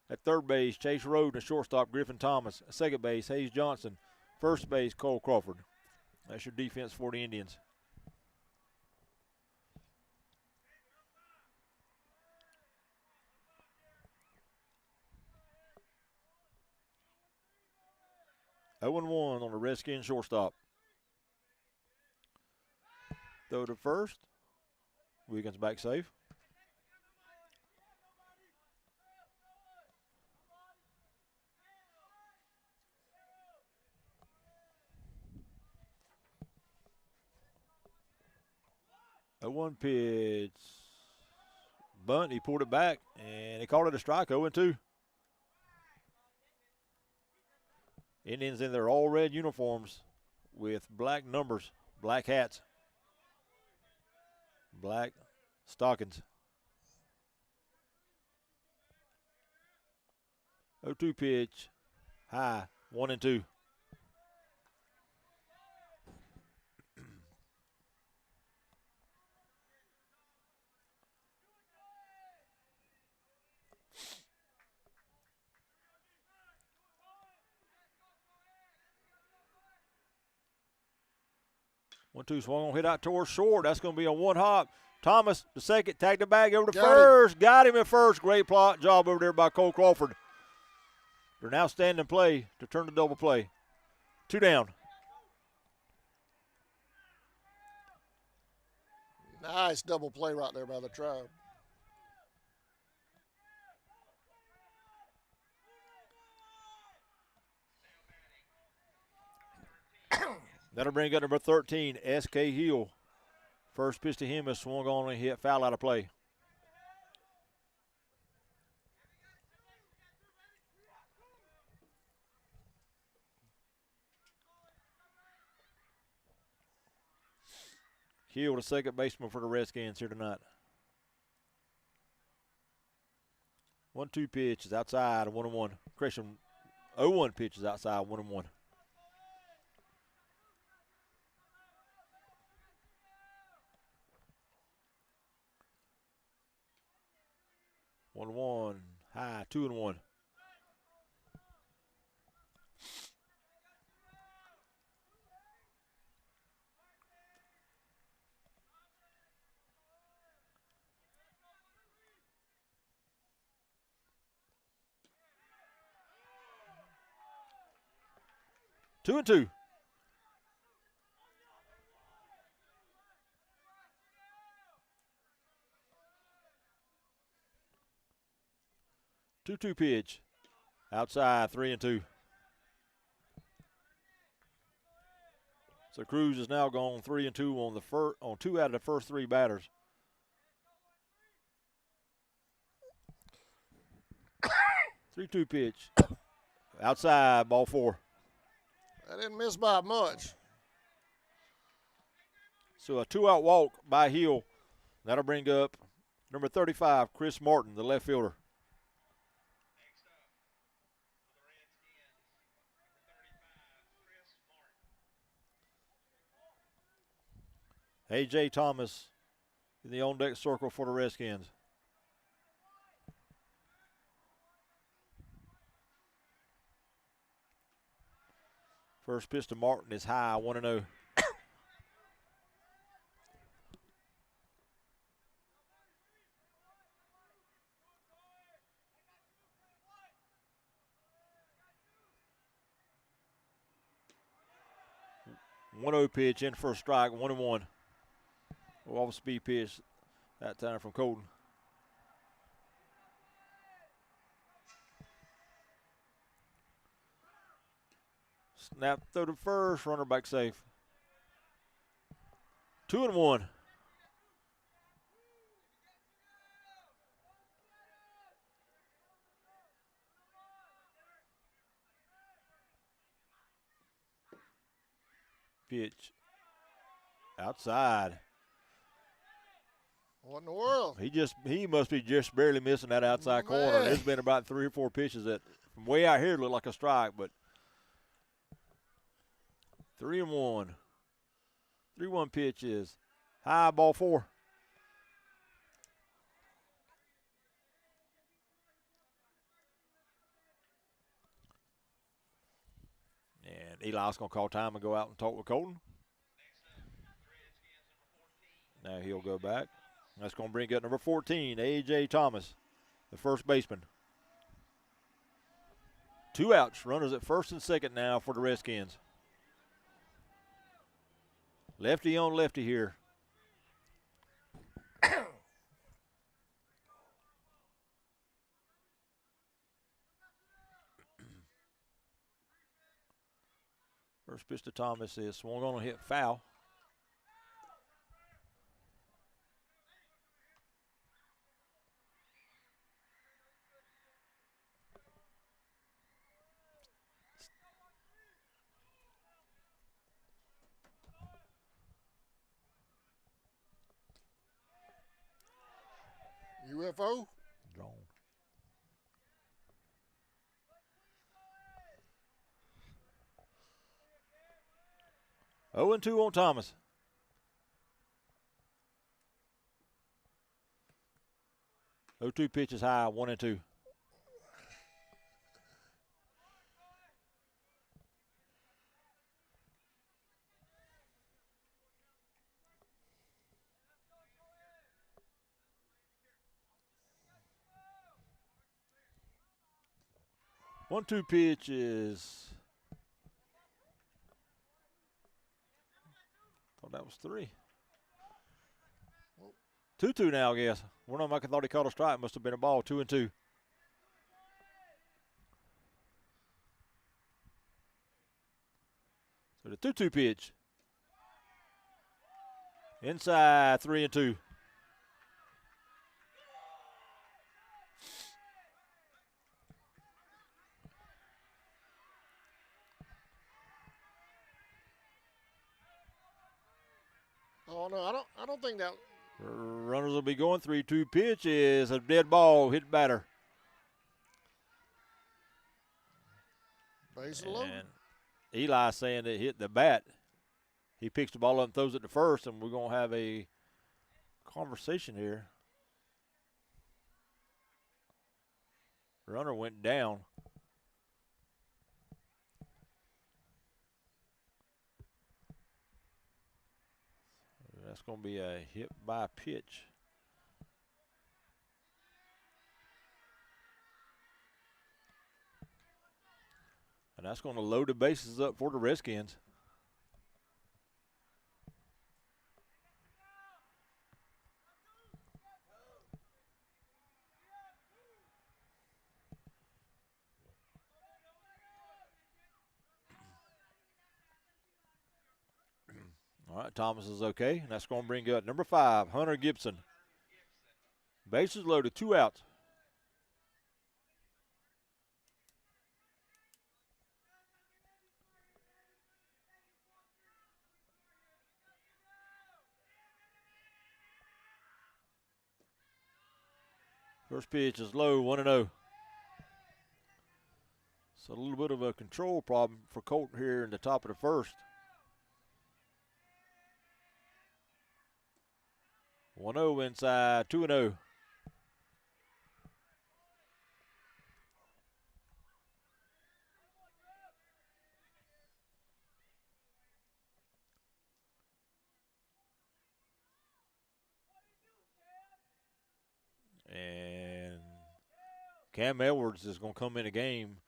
At third base, Chase Road and shortstop Griffin Thomas. At second base, Hayes Johnson. First base, Cole Crawford. That's your defense for the Indians. Oh and 1 on the Redskins shortstop. Throw to first. Wiggins back safe. A 1 pitch. Bunt, he pulled it back, and he called it a strike, 0-2. Indians in their all red uniforms with black numbers, black hats, black stockings. 0-2 pitch, high, 1-2. One-two swung on, hit out towards short. That's going to be a one hop. Thomas, the second, tagged the bag over to first. Got him at first. Great plot job over there by Cole Crawford. They're now standing play to turn the double play. 2 down. Nice double play right there by the Tribe. That'll bring up number 13, S.K. Hill. First pitch to him is swung on and hit foul out of play. Hill, the second baseman for the Redskins here tonight. 1-2 pitch is outside, 1-1. Correction, 0-1 pitch is outside, 1-1. One, high, 2-1. Two and two. Two pitch. Outside, 3-2. So Cruz is now gone 3-2 on 2 out of the first 3 batters. Three-two pitch. Outside, ball 4. I didn't miss by much. So a 2-out walk by Hill. That'll bring up number 35, Chris Martin, the left fielder. A.J. Thomas in the on-deck circle for the Redskins. First pitch to Martin is high, 1-0. 1-0 pitch in for a strike, 1-1. Off speed pitch that time from Colton. Snap through the first, runner back safe. 2-1. Pitch outside. What in the world? He must be just barely missing that outside corner. Man. There's been about 3 or 4 pitches that from way out here look like a strike, but 3-1. 3-1 pitch is high, ball 4. And Eli's going to call time and go out and talk with Colton. Now he'll go back. That's going to bring up number 14, A.J. Thomas, the first baseman. 2 outs, runners at first and second now for the Redskins. Lefty on lefty here. First pitch to Thomas is swung on and hit foul. UFO? Gone. Oh, and 2 on Thomas. Oh, 2 pitches high, 1-2. One-two pitch is. Thought that was 3. 2-2 now, I guess. One of them I thought he caught a strike. Must have been a ball. 2-2. So the 2-2 pitch. Inside 3-2. Oh no, I don't think that. Runners will be going. 3-2 pitch is a dead ball. Hit batter. Base loaded. And Eli saying that hit the bat. He picks the ball up and throws it to first, and we're going to have a conversation here. Runner went down. That's going to be a hit by pitch. And that's going to load the bases up for the Redskins. All right, Thomas is okay, and that's going to bring up number 5, Hunter Gibson. Bases loaded, 2 outs. First pitch is low, 1-0. So a little bit of a control problem for Colton here in the top of the first. 1-0 inside, 2-0. And Cam Edwards is going to come in the game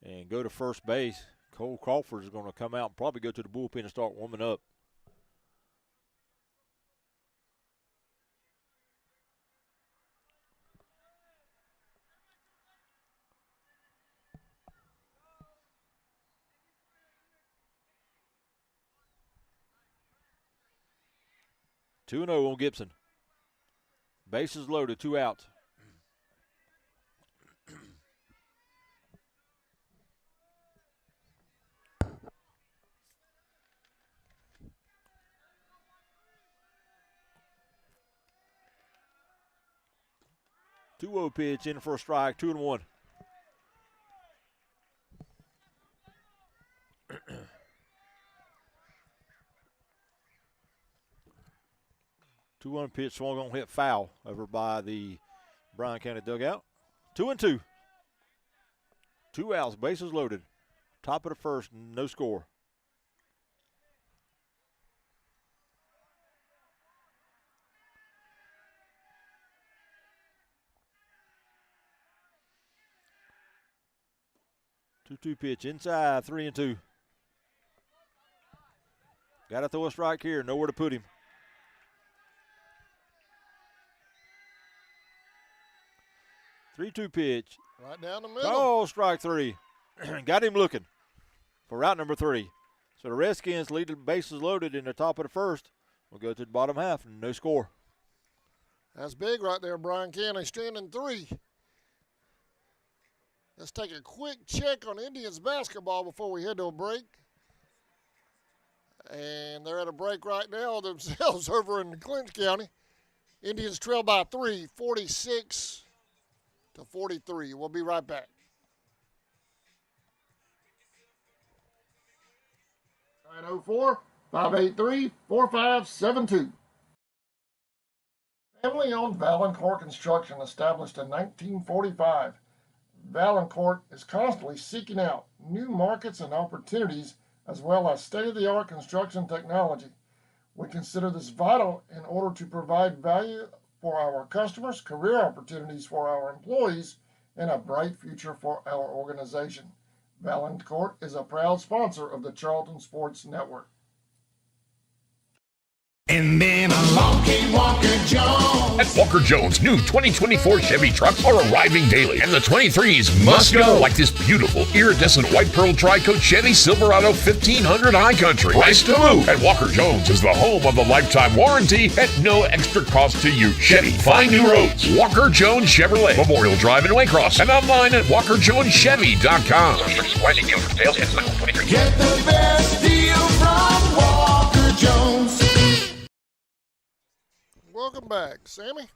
and go to first base. Cole Crawford is going to come out and probably go to the bullpen and start warming up. Two and 0 on Gibson. Bases loaded, 2 outs. Two 0 pitch in for a strike, 2-1. Two 1 pitch swung on, hit foul over by the Bryan County dugout. 2-2. 2 outs, bases loaded. Top of the first, no score. Two pitch inside, 3-2. Got to throw a strike here, nowhere to put him. 3-2 pitch. Right down the middle. Oh, strike 3. Got him looking for route number 3. So the Redskins lead the bases loaded in the top of the first. We'll go to the bottom half, no score. That's big right there, Bryan County, standing 3. Let's take a quick check on Indians basketball before we head to a break. And they're at a break right now themselves over in Clinch County. Indians trail by 3, 46-43. We'll be right back. 904-583-4572. Family-owned Valancourt Construction, established in 1945. Valancourt is constantly seeking out new markets and opportunities, as well as state-of-the-art construction technology. We consider this vital in order to provide value for our customers, career opportunities for our employees, and a bright future for our organization. Valancourt is a proud sponsor of the Charlton Sports Network. And then along came Walker Jones. At Walker Jones, new 2024 Chevy trucks are arriving daily, and the 23s must go. Like this beautiful iridescent white pearl tri-coat Chevy Silverado 1500 High Country. Price to move. And Walker Jones is the home of the lifetime warranty at no extra cost to you. Chevy, find new roads. Walker Jones Chevrolet, Memorial Drive in Waycross, and online at WalkerJonesChevy.com. Get the best deal from Walker Jones. Welcome back, Sammy.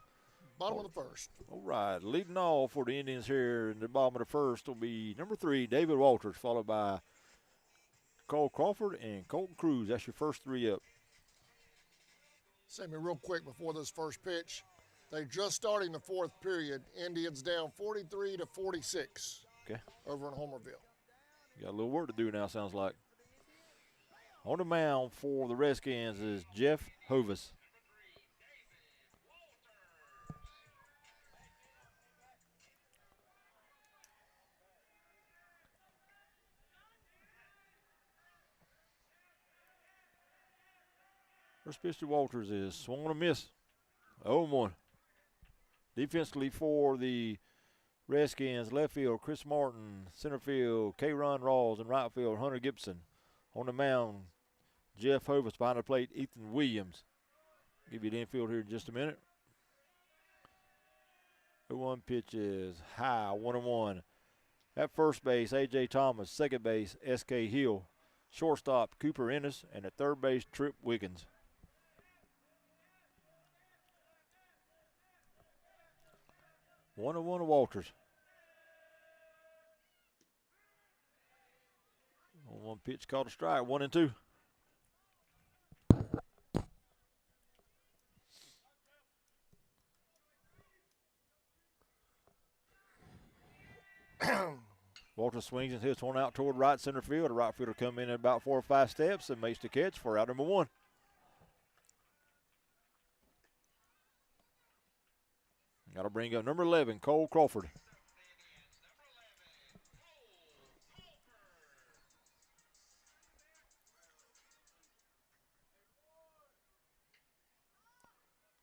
Bottom of the first. All right, leading off for the Indians here in the bottom of the first will be number 3, David Walters, followed by Cole Crawford and Colton Cruz. That's your first 3 up. Sammy, real quick before this first pitch, they're just starting the fourth period. Indians down 43-46. Okay. Over in Homerville. You got a little work to do now, sounds like. On the mound for the Redskins is Jeff Hovis. First pitch to Walters is swung on a miss. 0-1. Defensively for the Redskins, left field, Chris Martin. Center field, K-Ron Rawls. And right field, Hunter Gibson. On the mound, Jeff Hovis. Behind the plate, Ethan Williams. Give you the infield here in just a minute. 0-1 pitch is high, 1-1. At first base, A.J. Thomas. Second base, S.K. Hill. Shortstop, Cooper Ennis. And at third base, Trip Wiggins. 1-1 to Walters. 1 pitch called a strike, 1-2. Walters swings and hits one out toward right center field. The right fielder come in at about 4 or 5 steps and makes the catch for out number 1. Got to bring up number 11, Cole Crawford.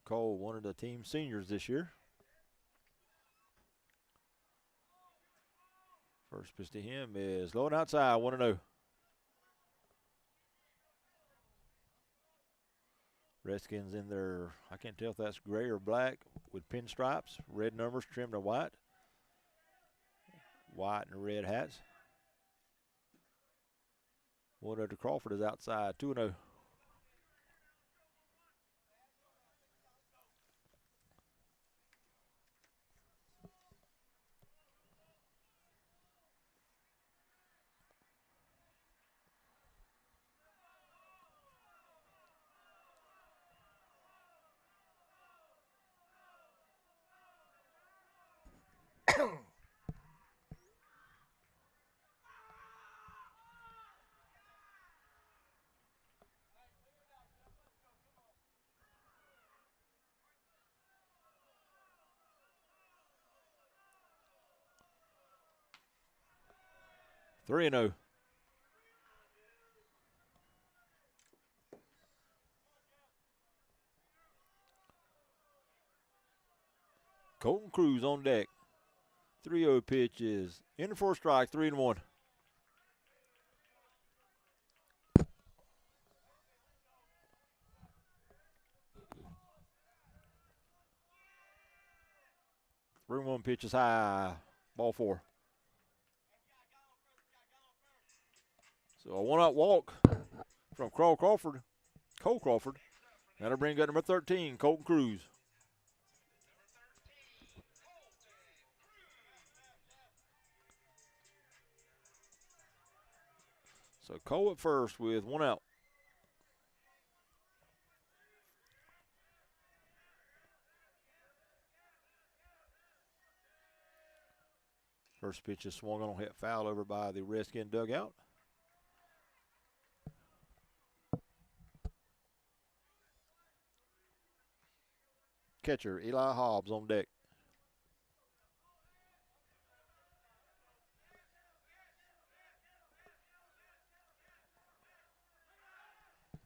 Cole, one of the team seniors this year. First pitch to him is low and outside, 1-0. Redskins in their, I can't tell if that's gray or black, with pinstripes, red numbers trimmed to white. White and red hats. 1-0 to Crawford is outside, 2-0. Three and 0. Colton Cruz on deck. 3-0 pitch is in for a strike, 3-1. Room 1 pitch is high, ball 4. So a 1-out walk from Cole Crawford. That'll bring up number 13, Colton Cruz. So Cole at first with 1 out. First pitch is swung on, hit foul over by the Redskin dugout. Catcher Eli Hobbs on deck.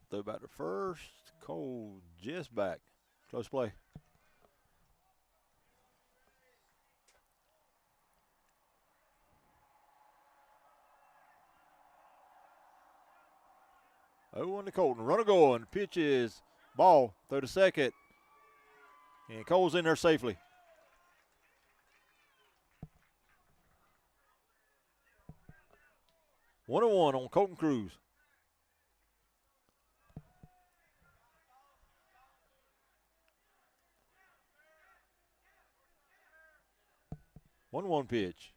Throw back to first. Cole just back. Close play. Oh, on to Colton. Runner going. Pitch is ball. Throw to second. And Cole's in there safely. One and one on Colton Cruz. One pitch.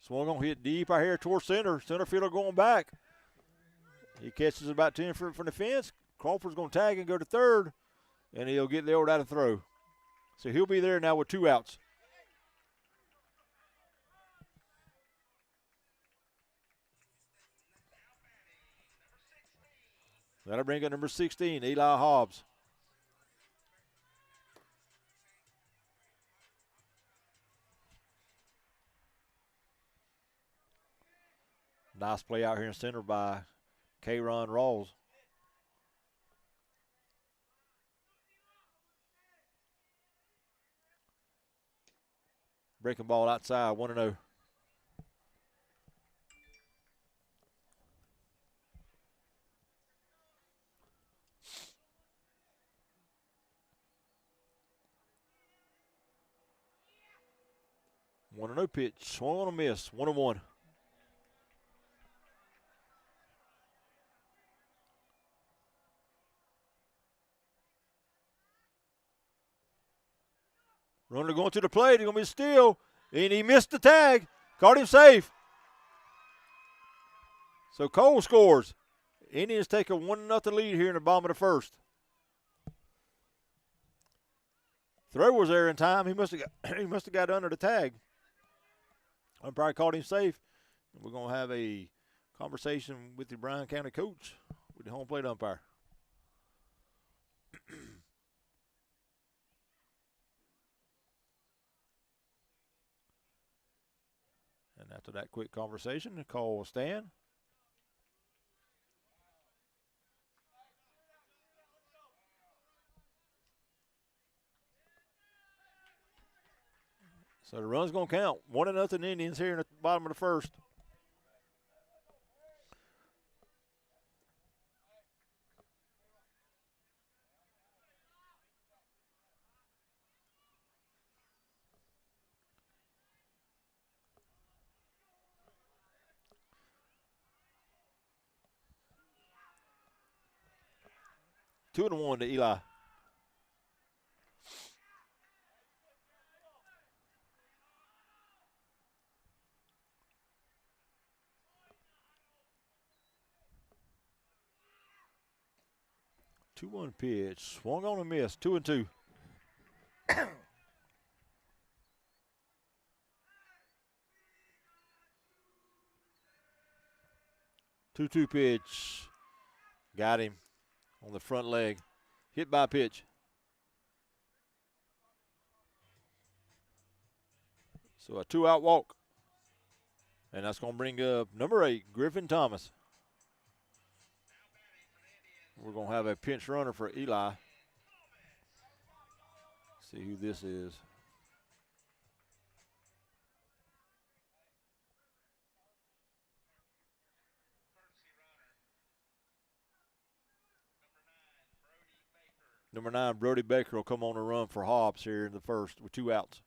Swung on, hit deep out here towards center. Center fielder going back. He catches about 10 feet from the fence. Crawford's going to tag and go to third, and he'll get Leod out of throw. So he'll be there now with 2 outs. That'll bring up number 16, Eli Hobbs. Nice play out here in center by K-Ron Rawls. Breaking ball outside, 1-0. One and 0 pitch, swung on a miss, 1-1. Runner going to the plate. He's going to be a steal. And he missed the tag. Caught him safe. So Cole scores. Indians take a 1-0 lead here in the bottom of the first. Throw was there in time. He must have got under the tag. Umpire caught him safe. We're going to have a conversation with the Bryan County coach with the home plate umpire. And after that quick conversation, the call will stand. So the run's going to count. 1-0 Indians here in the bottom of the first. Two and 1 to Eli. Two-one pitch, swung on and missed. 2-2. 2-2 pitch, got him on the front leg. Hit by pitch. So a 2-out walk. And that's going to bring up number 8, Griffin Thomas. We're going to have a pinch runner for Eli. See who this is. Number 9, Brody Baker will come on the run for Hobbs here in the first with 2 outs.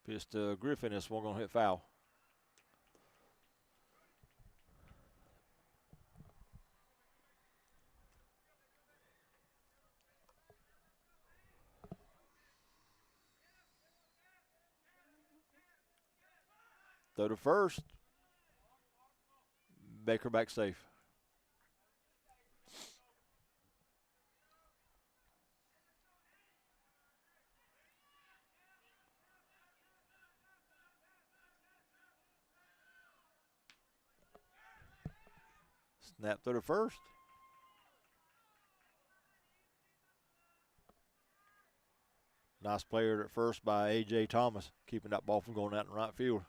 Pitch to Griffin. This one going to hit foul. Throw to first. Baker back safe. Snap through to first. Nice player at first by A.J. Thomas, keeping that ball from going out in right field.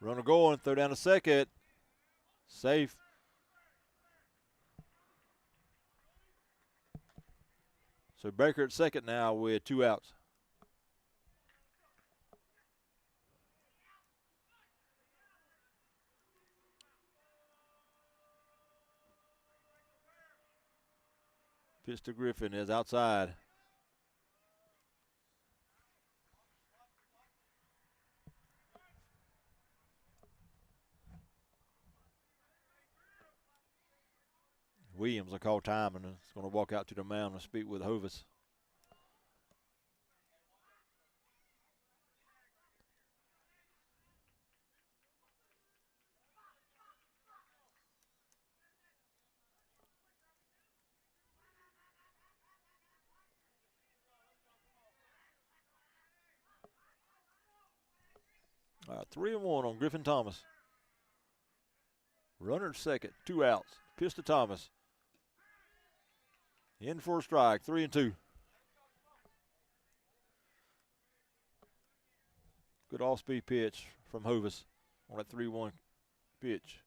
Runner going, throw down to second. Safe. So Baker at second now with 2 outs. Pitch to Griffin is outside. Williams will call time and is going to walk out to the mound and speak with Hovis. All right, 3-1 on Griffin Thomas. Runner at second, 2 outs. Pitch to Thomas. In for a strike, 3-2. Good off-speed pitch from Hovis on that 3-1 pitch.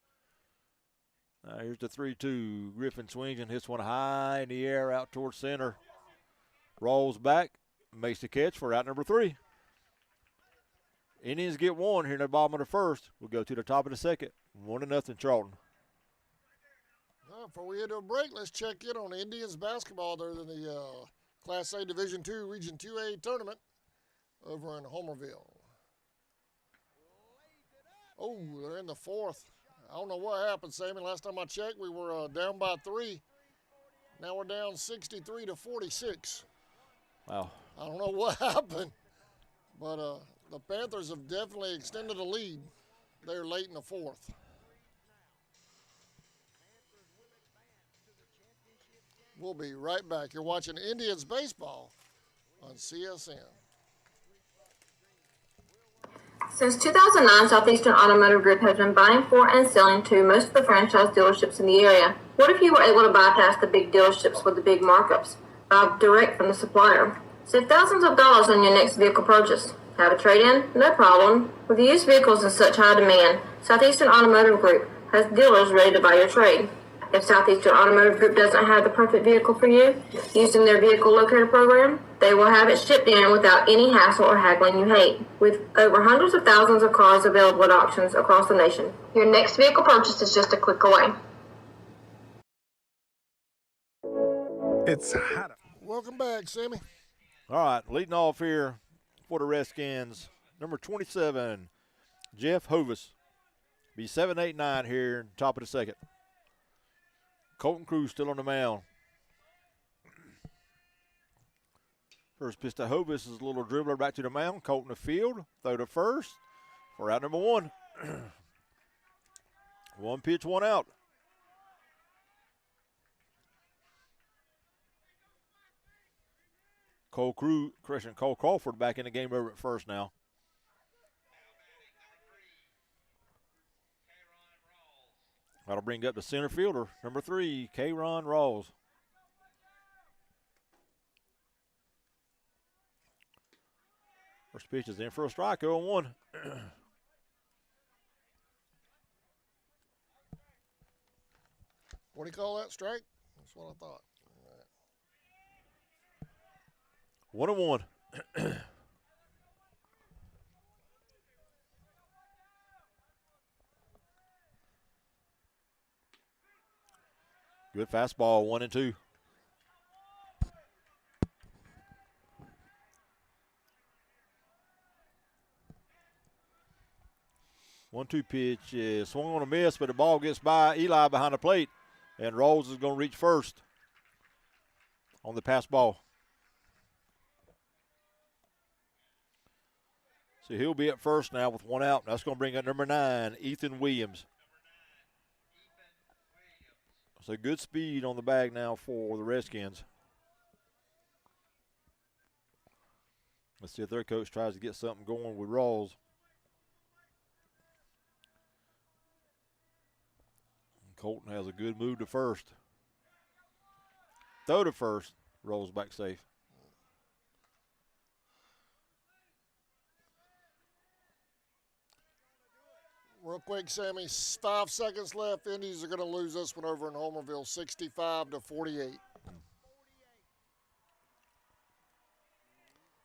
Now here's the 3-2. Griffin swings and hits one high in the air out towards center. Rolls back, makes the catch for out number 3. Indians get 1 here in the bottom of the first. We'll go to the top of the second. 1-0 Charlton. Before we head to a break, let's check in on Indians basketball. They're in the Class A Division II Region 2A tournament over in Homerville. Oh, they're in the 4th. I don't know what happened, Sammy. Last time I checked, we were down by 3. Now we're down 63-46. Wow. I don't know what happened, but the Panthers have definitely extended the lead. They're late in the 4th. We'll be right back. You're watching Indians baseball on CSN. Since 2009, Southeastern Automotive Group has been buying for and selling to most of the franchise dealerships in the area. What if you were able to bypass the big dealerships with the big markups? Buy direct from the supplier. Save thousands of dollars on your next vehicle purchase. Have a trade-in? No problem. With used vehicles in such high demand, Southeastern Automotive Group has dealers ready to buy your trade. If Southeastern Automotive Group doesn't have the perfect vehicle for you, using their vehicle locator program, they will have it shipped in without any hassle or haggling you hate. With over hundreds of thousands of cars available at auctions across the nation, your next vehicle purchase is just a click away. It's hot. Welcome back, Sammy. All right, leading off here for the Redskins, number 27, Jeff Hovis. Be 7-8-9 here, top of the second. Colton Cruz still on the mound. First pitch to Hovis is a little dribbler back to the mound. Colton the field. Throw to first for out number one. One pitch, one out. Cole Crawford back in the game over at first now. That'll bring up the center fielder, number 3, K-Ron Rawls. First pitch is in for a strike, 0-1. What do you call that, strike? That's what I thought. 1-1. Good fastball, 1-2. One-two pitch is swung on a miss, but the ball gets by Eli behind the plate, and Rawls is going to reach first on the pass ball. So he'll be at first now with one out. That's going to bring up number 9, Ethan Williams. So good speed on the bag now for the Redskins. Let's see if their coach tries to get something going with Rawls. Colton has a good move to first. Throw to first. Rolls back safe. Real quick, Sammy, 5 seconds left. Indians are going to lose this one over in Homerville, 65-48.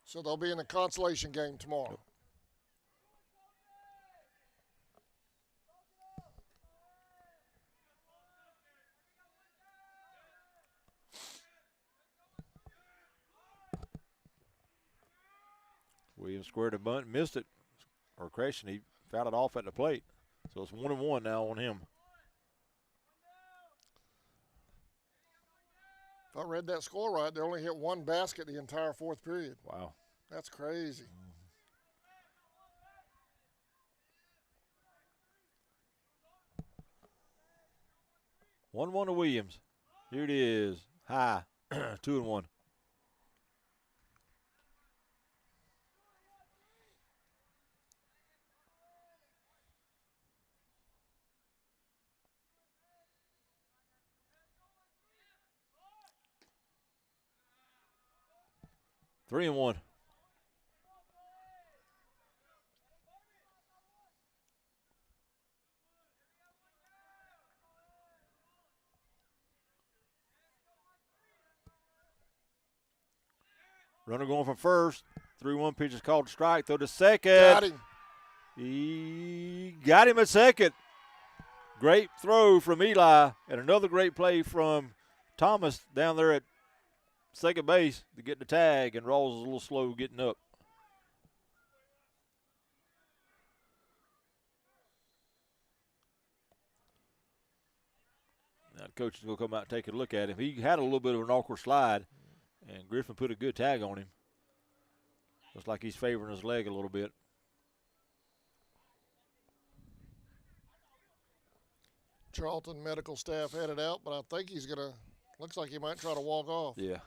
So they'll be in the consolation game tomorrow. Williams squared a bunt, missed it, or crashing. He fouled it off at the plate. So it's 1-1 now on him. If I read that score right, they only hit one basket the entire fourth period. Wow. That's crazy. 1-1 to Williams. Here it is. High. 2-1. Three and 1. Runner going from first. 3-1 pitch is called strike. Throw to second. Got him. He got him at second. Great throw from Eli, and another great play from Thomas down there at second base to get the tag, and Rawls is a little slow getting up. Now the coach is going to come out and take a look at him. He had a little bit of an awkward slide, and Griffin put a good tag on him. Looks like he's favoring his leg a little bit. Charlton medical staff headed out, but I think he's going to, looks like he might try to walk off. Yeah.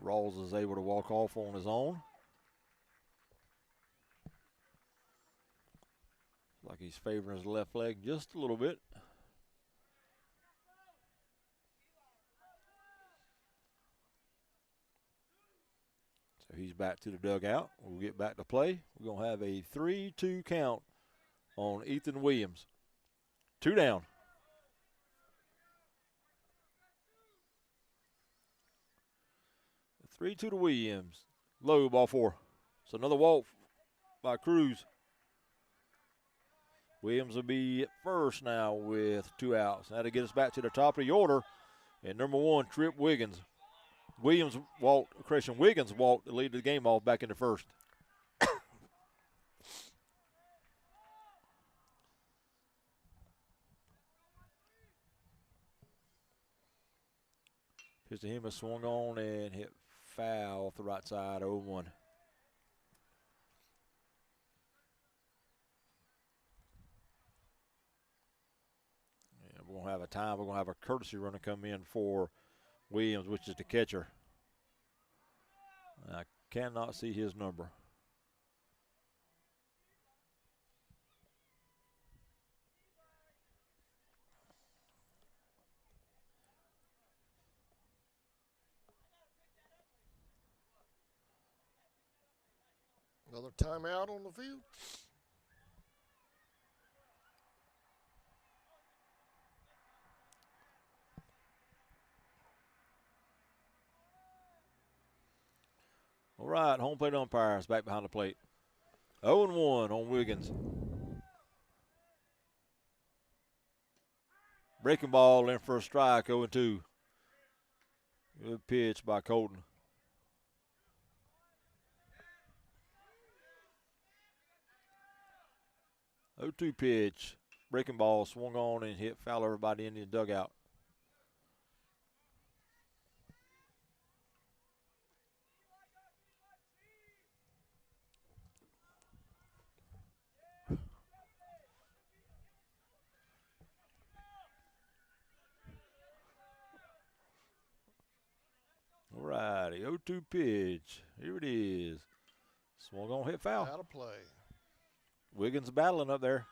Rawls is able to walk off on his own. Like he's favoring his left leg just a little bit. So he's back to the dugout. We'll get back to play. We're going to have a 3-2 count on Ethan Williams. 2 down. The 3-2 to Williams. Low, ball 4. So another walk by Cruz. Williams will be at first now with 2 outs. That'll get us back to the top of the order. And number 1, Trip Wiggins. Wiggins walked to lead the game off back in the first. Pitch to him, swung on and hit foul off the right side, 0-1. We're going to have a time. We're going to have a courtesy runner come in for Williams, which is the catcher. I cannot see his number. Another timeout on the field. All right, home plate umpires back behind the plate. 0-1 on Wiggins. Breaking ball in for a strike, 0-2. Good pitch by Colton. 0-2 pitch. Breaking ball swung on and hit foul everybody in the dugout. All righty, 0-2 pitch. Here it is. Swung on, hit foul. Out of play. Wiggins battling up there.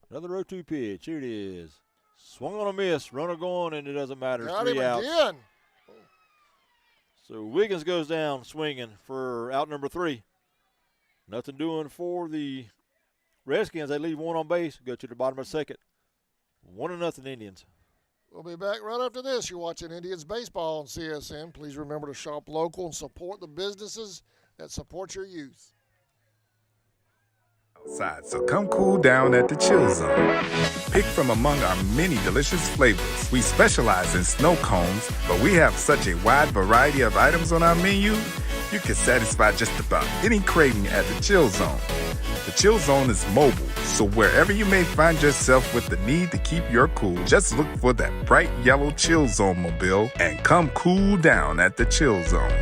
Another 0-2 pitch. Here it is. Swung on a miss. Runner going, and it doesn't matter. Got 3 him outs. again. So Wiggins goes down swinging for out number 3. Nothing doing for the Redskins. They leave 1 on base. Go to the bottom of the second. 1-0 Indians. We'll be back right after this. You're watching Indians baseball on CSN. Please remember to shop local and support the businesses that support your youth. Outside, so come cool down at the Chill Zone. Pick from among our many delicious flavors. We specialize in snow cones, but we have such a wide variety of items on our menu, you can satisfy just about any craving at the Chill Zone. The Chill Zone is mobile, so wherever you may find yourself with the need to keep your cool, just look for that bright yellow Chill Zone mobile and come cool down at the Chill Zone.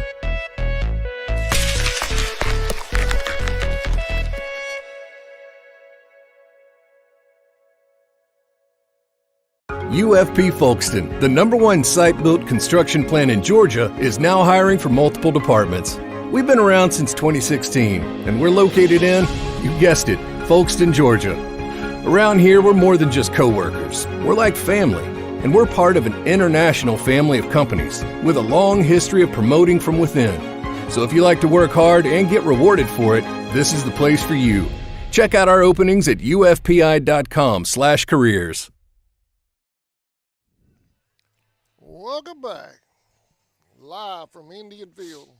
UFP Folkestone, the #1 site-built construction plant in Georgia, is now hiring for multiple departments. We've been around since 2016, and we're located in, you guessed it, Folkestone, Georgia. Around here, we're more than just co-workers. We're like family, and we're part of an international family of companies with a long history of promoting from within. So if you like to work hard and get rewarded for it, this is the place for you. Check out our openings at ufpi.com/careers. Welcome back. Live from Indian Field.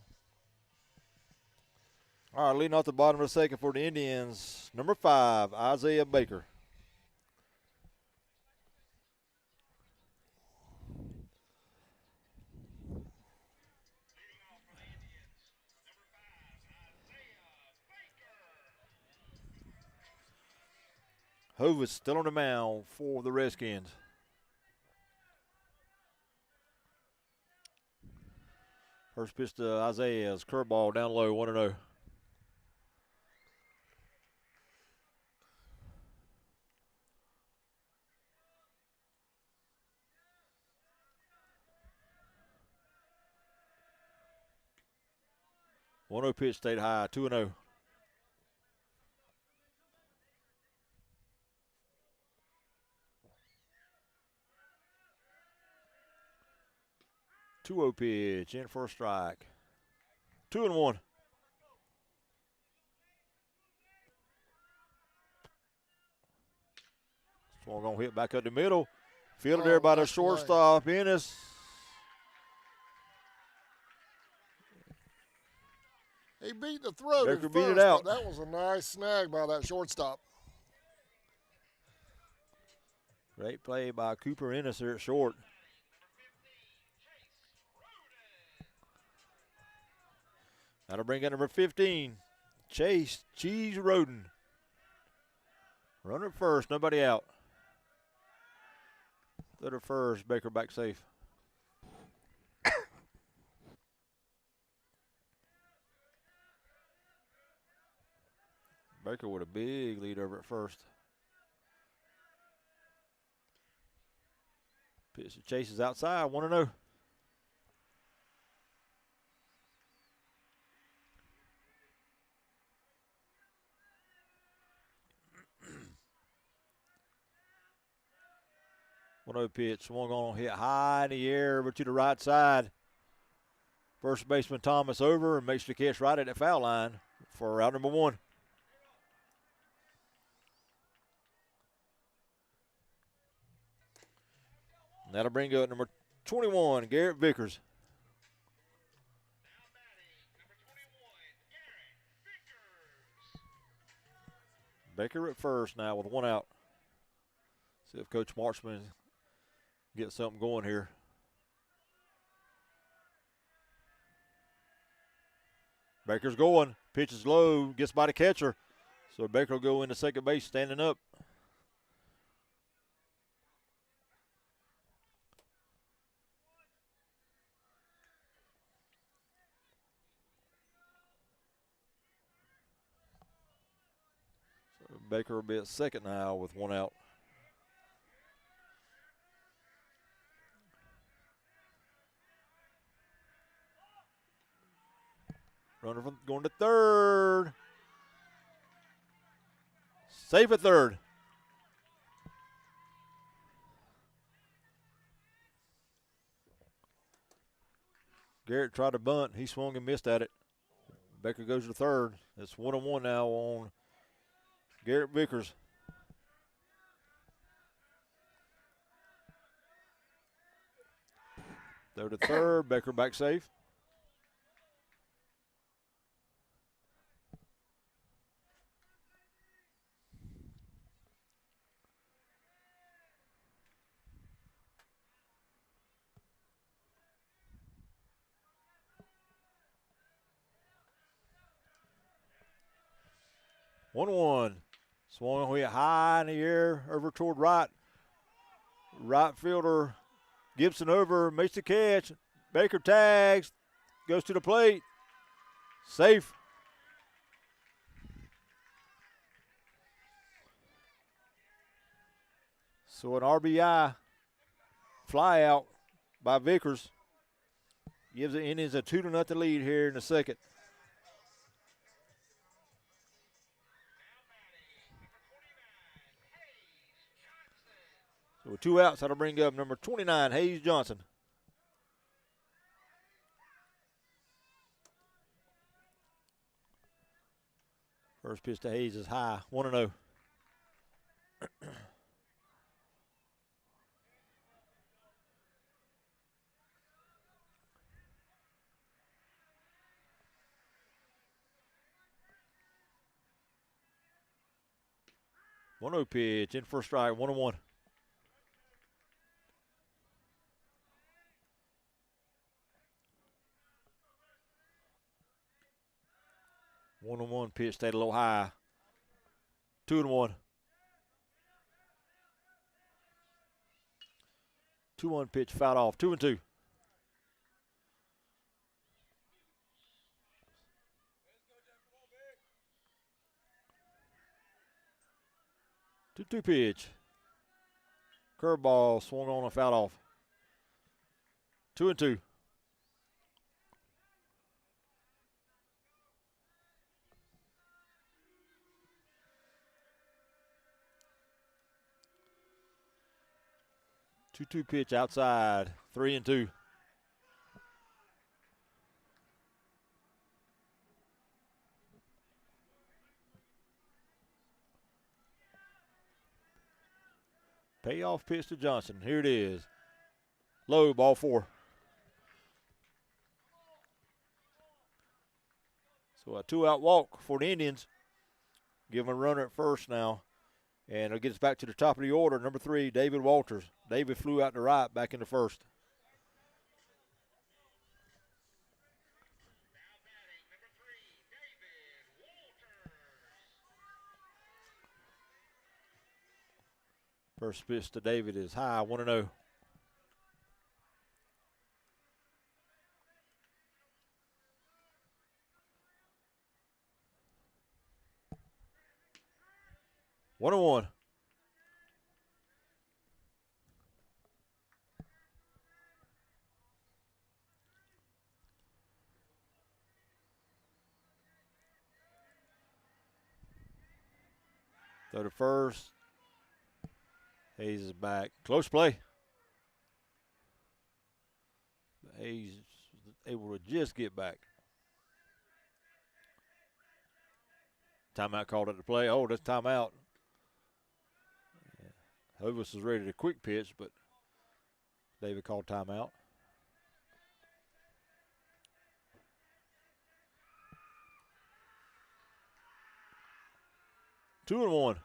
All right, leading off the bottom of the second for the Indians, number 5, Isaiah Baker. Hove is still on the mound for the Redskins. First pitch to Isaiah is curveball down low, 1-0. One 0 pitch stayed high, 2-0. Two 0 pitch in for a strike. 2-1. Swung on, hit back up the middle. Fielded there by the shortstop, Ennis. He beat the throw. Baker first, beat it out. That was a nice snag by that shortstop. Great play by Cooper Ennis there at short. That'll bring in number 15, Chase Cheese Roden. Runner at first, nobody out. Third at first, Baker back safe. Baker with a big lead over at first. Pitch to Chase is outside, 1-0. One-0 pitch, swung on, hit high in the air over to the right side. First baseman Thomas over and makes the catch right at the foul line for out number 1. And that'll bring up number 21, Garrett Vickers. Baker at first now with 1 out. See if Coach Marchman gets something going here. Baker's going. Pitch is low. Gets by the catcher. So Baker will go into second base standing up. So Baker will be at second now with 1 out. Runner from going to third. Safe at third. Garrett tried to bunt. He swung and missed at it. Baker goes to third. It's 1-1 now on Garrett Vickers. Throw to third. Baker back safe. One. Swung hit high in the air over toward right. Right fielder Gibson over, makes the catch. Baker tags, goes to the plate. Safe. So an RBI fly out by Vickers gives the Indians a 2-0 lead here in the second. So with 2 outs, that'll bring up number 29, Hayes Johnson. First pitch to Hayes is high, 1-0. One 0 pitch in for a strike, 1-1. One pitch stayed a little high. 2-1. 2-1 pitch fouled off. 2-2. 2-2 pitch. Curveball swung on and fouled off. 2-2. Two pitch outside. 3-2. Payoff pitch to Johnson. Here it is. Low, ball 4. So a 2-out walk for the Indians. Give them a runner at first now. And it gets back to the top of the order. Number 3, David Walters. David flew out to right back in the first. First pitch to David is high, 1-0. One and one. Throw to first. Hayes is back. Close play. Hayes was able to just get back. Timeout called at the play. Oh, that's timeout. Hovis was ready to quick pitch, but David called timeout. Two and one.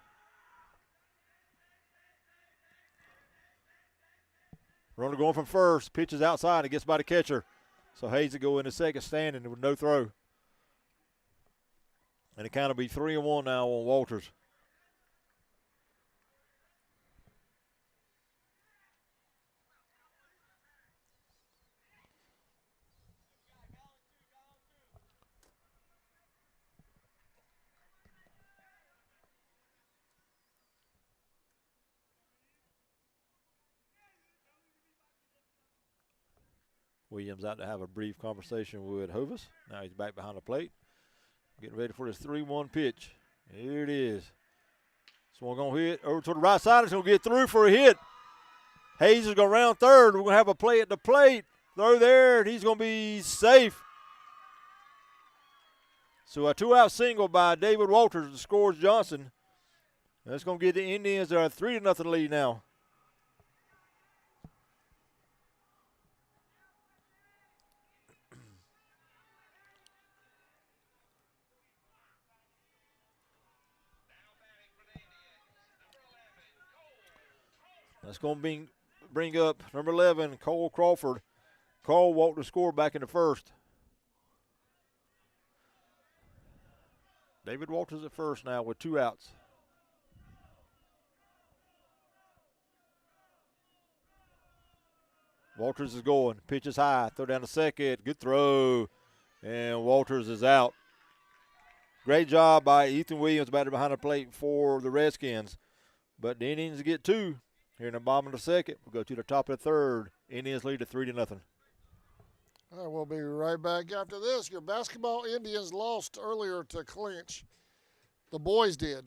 Runner going from first. Pitches outside and gets by the catcher. So Hayes will go in the second standing with no throw. And it kind of be 3-1 now on Walters. Williams out to have a brief conversation with Hovis. Now he's back behind the plate. Getting ready for this 3-1 pitch. Here it is. Swung on hit over to the right side. It's going to get through for a hit. Hayes is going to round third. We're going to have a play at the plate. Throw there, and he's going to be safe. So a 2-out single by David Walters that scores Johnson. That's going to give the Indians a 3-0 lead now. That's going to bring up number 11, Cole Crawford. Cole walked the score back in the first. David Walters at first now with 2 outs. Walters is going. Pitch is high. Throw down to second. Good throw. And Walters is out. Great job by Ethan Williams, batter behind the plate for the Redskins. But the Indians get 2. Here in the bottom of the second, we'll go to the top of the third. Indians lead at 3-0. All right, we'll be right back after this. Your basketball Indians lost earlier to Clinch. The boys did.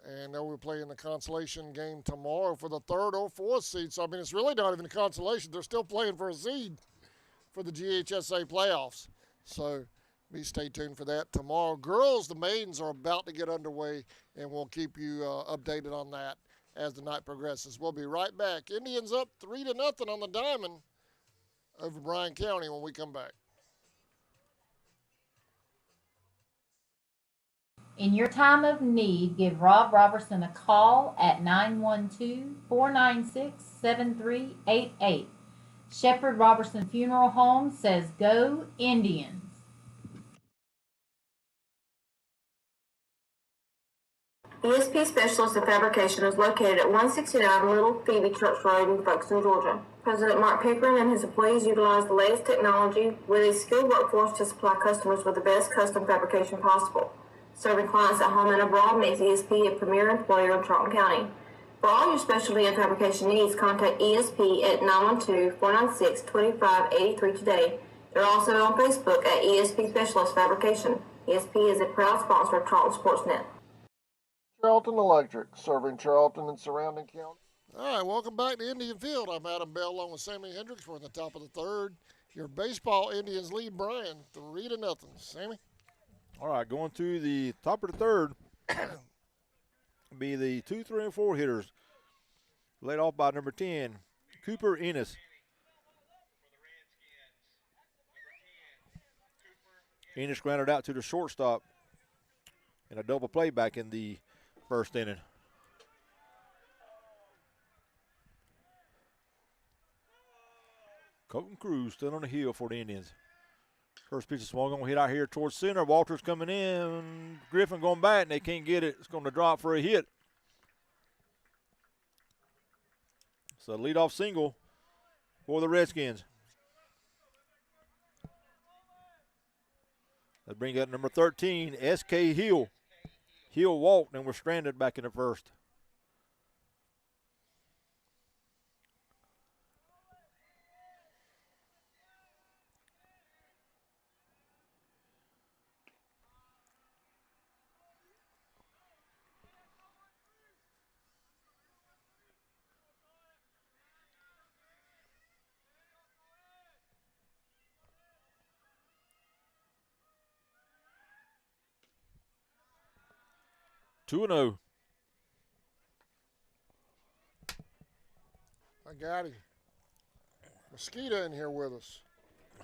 And now we're playing the consolation game tomorrow for the 3rd or 4th seed. So, I mean, it's really not even a consolation. They're still playing for a seed for the GHSA playoffs. So, stay tuned for that tomorrow. Girls, the maidens are about to get underway, and we'll keep you updated on that as the night progresses. We'll be right back. Indians up 3-0 on the diamond over Bryan County when we come back. In your time of need, give Rob Robertson a call at 912-496-7388. Shepherd Robertson Funeral Home says go Indians. ESP Specialist in Fabrication is located at 169 Little Phoebe Church Road in Folkestone, Georgia. President Mark Pickering and his employees utilize the latest technology with a skilled workforce to supply customers with the best custom fabrication possible. Serving clients at home and abroad makes ESP a premier employer in Charlton County. For all your specialty and fabrication needs, contact ESP at 912-496-2583 today. They're also on Facebook at ESP Specialist Fabrication. ESP is a proud sponsor of Charlton Sportsnet. Charlton Electric, serving Charlton and surrounding county. All right, welcome back to Indian Field. I'm Adam Bell along with Sammy Hendricks. We're in the top of the third. Your baseball Indians lead Bryan 3-0. Sammy? All right, going to the top of the third be the 2, 3, and 4 hitters. Led off by number 10, Cooper Ennis. Ennis grounded out to the shortstop in a double play back in the first inning. Colton Cruz still on the hill for the Indians. First pitch is swung on, hit out here towards center. Walters coming in. Griffin going back, and they can't get it. It's going to drop for a hit. So leadoff single for the Redskins. That brings up number 13, S.K. Hill. Hill walked and was stranded back in the first. Two and 0. I got him. Mosquito in here with us.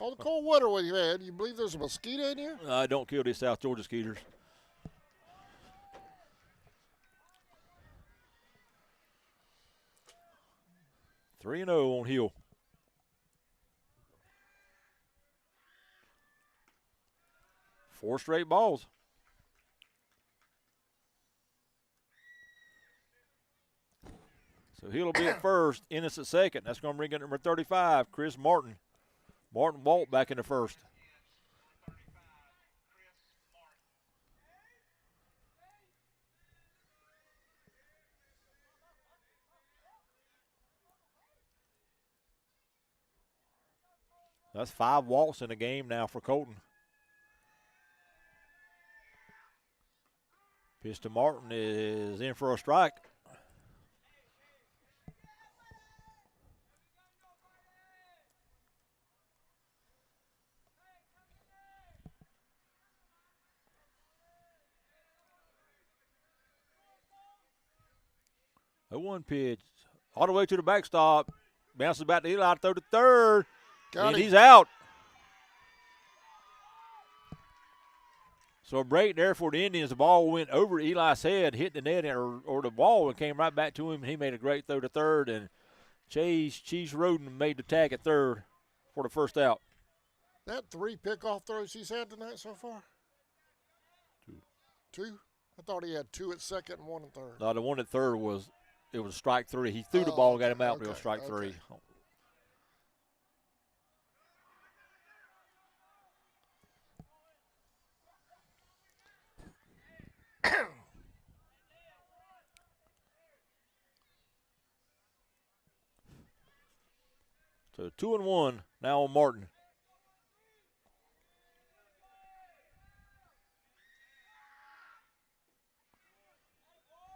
All the cold weather we've had, you believe there's a mosquito in here? Don't kill these South Georgia Skeeters. Three and 0 on Hill. Four straight balls. So Hill will be at first, Ennis at second. That's going to bring in number 35, Chris Martin. Martin Walt back in the first. That's 5 walks in the game now for Colton. Pitch to Martin is in for a strike. A 1 pitch, all the way to the backstop. Bounces back to Eli, throw to third. And he's out. So a break there for the Indians. The ball went over Eli's head, hit the net, or the ball, and came right back to him. He made a great throw to third, and Cheese Roden made the tag at third for the first out. That 3 pickoff throws he's had tonight so far? 2? I thought he had 2 at second and 1 at third. No, the one at third was strike 3. He threw the ball, got him out, but it was strike 3. So 2 and 1 now on Martin.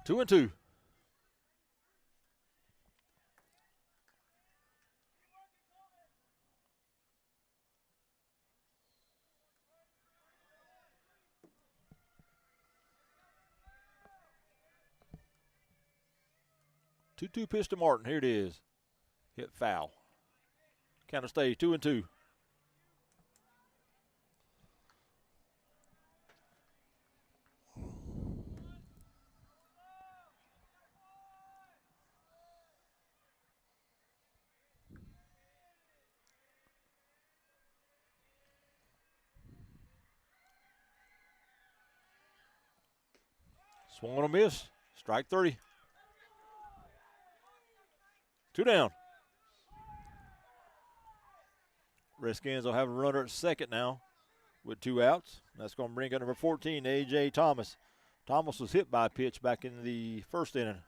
Two and 2. Two pitch to Martin. Here it is. Hit foul. Count of stay 2 and 2. Swung on a miss. Strike 3. 2 down. Redskins will have a runner at second now. with 2 outs. That's going to bring up number 14, A.J. Thomas. Thomas was hit by a pitch back in the first inning.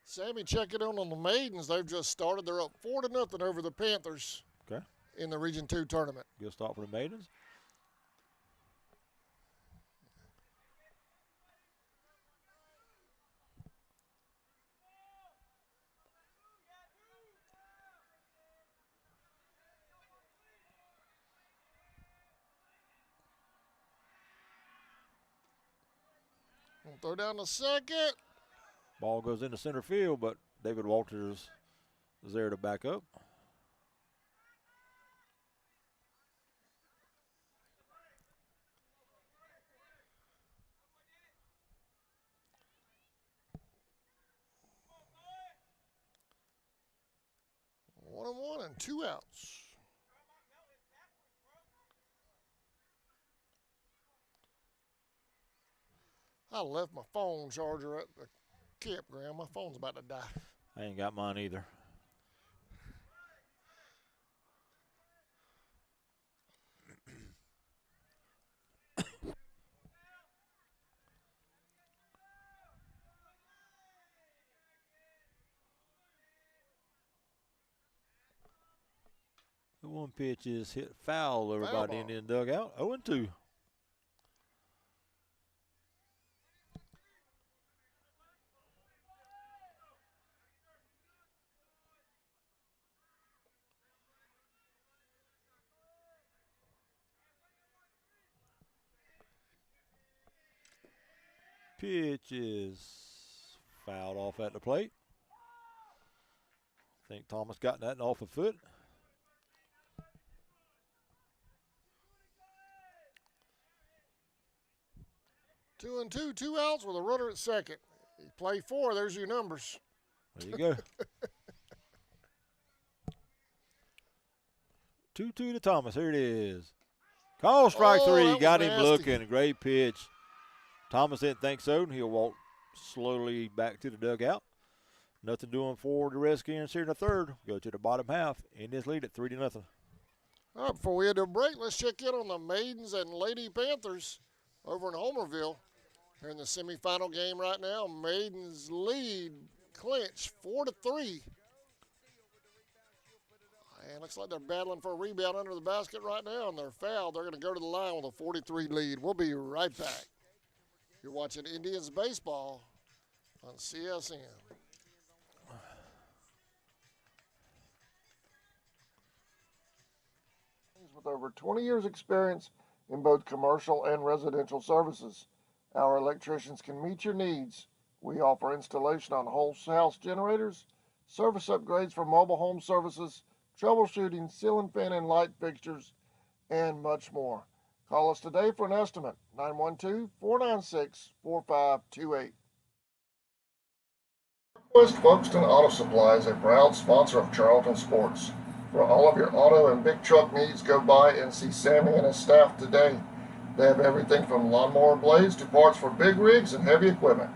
Sammy, check it on the Maidens. They've just started. They're up 4-0 over the Panthers. Okay. In the Region 2 tournament. Good start for the Maidens. We'll throw down the second. Ball goes into center field, but David Walters is there to back up. One and one and 2 outs. I left my phone charger at the campground. My phone's about to die. I ain't got mine either. The one pitch is hit foul over by the Indian dugout. 0-2. Pitch is fouled off at the plate. I think Thomas got that off a foot. Two and two, 2 outs with a runner at second. You play 4, there's your numbers. There you go. 2-2 to Thomas. Here it is. Call strike 3. Got him nasty. looking. Great pitch. Thomas didn't think so, and he'll walk slowly back to the dugout. Nothing doing for the Redskins here in the third. Go to the bottom half. Indians lead at 3-0. All right, before we head to a break, let's check in on the Maidens and Lady Panthers over in Homerville. They're in the semifinal game right now. Maidens lead Clinch 4-3. And looks like they're battling for a rebound under the basket right now, and they're fouled. They're going to go to the line with a 43 lead. We'll be right back. You're watching Indians baseball on CSN. With over 20 years experience in both commercial and residential services, our electricians can meet your needs. We offer installation on whole house generators, service upgrades for mobile home services, troubleshooting, ceiling fan and light fixtures, and much more. Call us today for an estimate, 912-496-4528. West Folkestone Auto Supply is a proud sponsor of Charlton Sports. For all of your auto and big truck needs, go by and see Sammy and his staff today. They have everything from lawnmower blades to parts for big rigs and heavy equipment.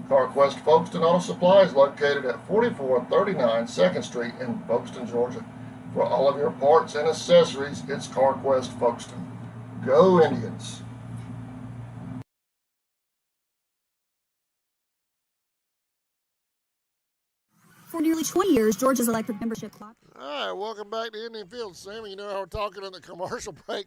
CarQuest Folkestone Auto Supply is located at 4439 2nd Street in Folkestone, Georgia. For all of your parts and accessories, it's CarQuest Folkestone. Go Indians! For nearly 20 years, Georgia's electric membership club. All right, welcome back to Indian Field. Sammy, you know how we're talking in the commercial break.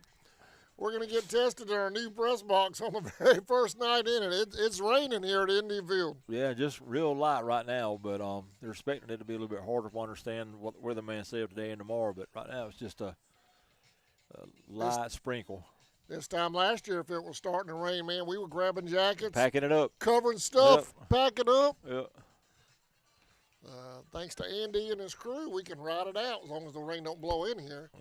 We're going to get tested in our new press box on the very first night in it. It's raining here at Indian Field. Yeah, just real light right now, but they're expecting it to be a little bit harder to understand what weatherman said today and tomorrow. But right now it's just a light sprinkle. This time last year, if it was starting to rain, man, we were grabbing jackets. Packing it up. Covering stuff, packing up. Yep. Thanks to Andy and his crew, we can ride it out as long as the rain don't blow in here.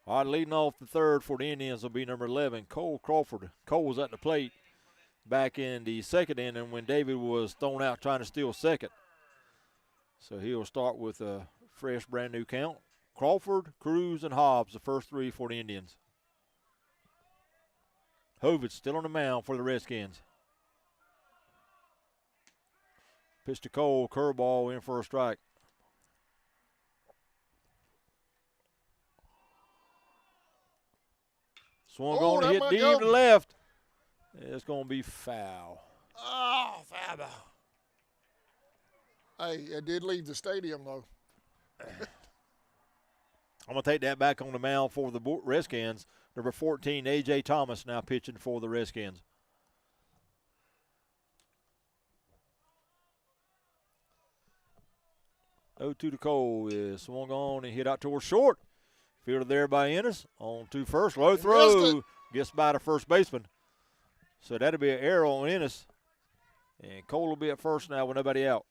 All right, leading off the third for the Indians will be number 11, Cole Crawford. Cole was at the plate. back in the second inning when David was thrown out trying to steal second. So he'll start with a fresh, brand new count. Crawford, Cruz, and Hobbs, the first three for the Indians. Hovitz still on the mound for the Redskins. Pitch to Cole, curveball in for a strike. Swung on to hit deep to left. It's going to be foul. Oh, foul ball. Hey, it did leave the stadium, though. I'm going to take that back on the mound for the Redskins. Number 14, A.J. Thomas, now pitching for the Redskins. 0-2 to Cole is swung on and hit out towards short. Fielded there by Ennis. On to first. Low throw. Gets by the first baseman. So that'll be an error on Ennis. And Cole will be at first now with nobody out.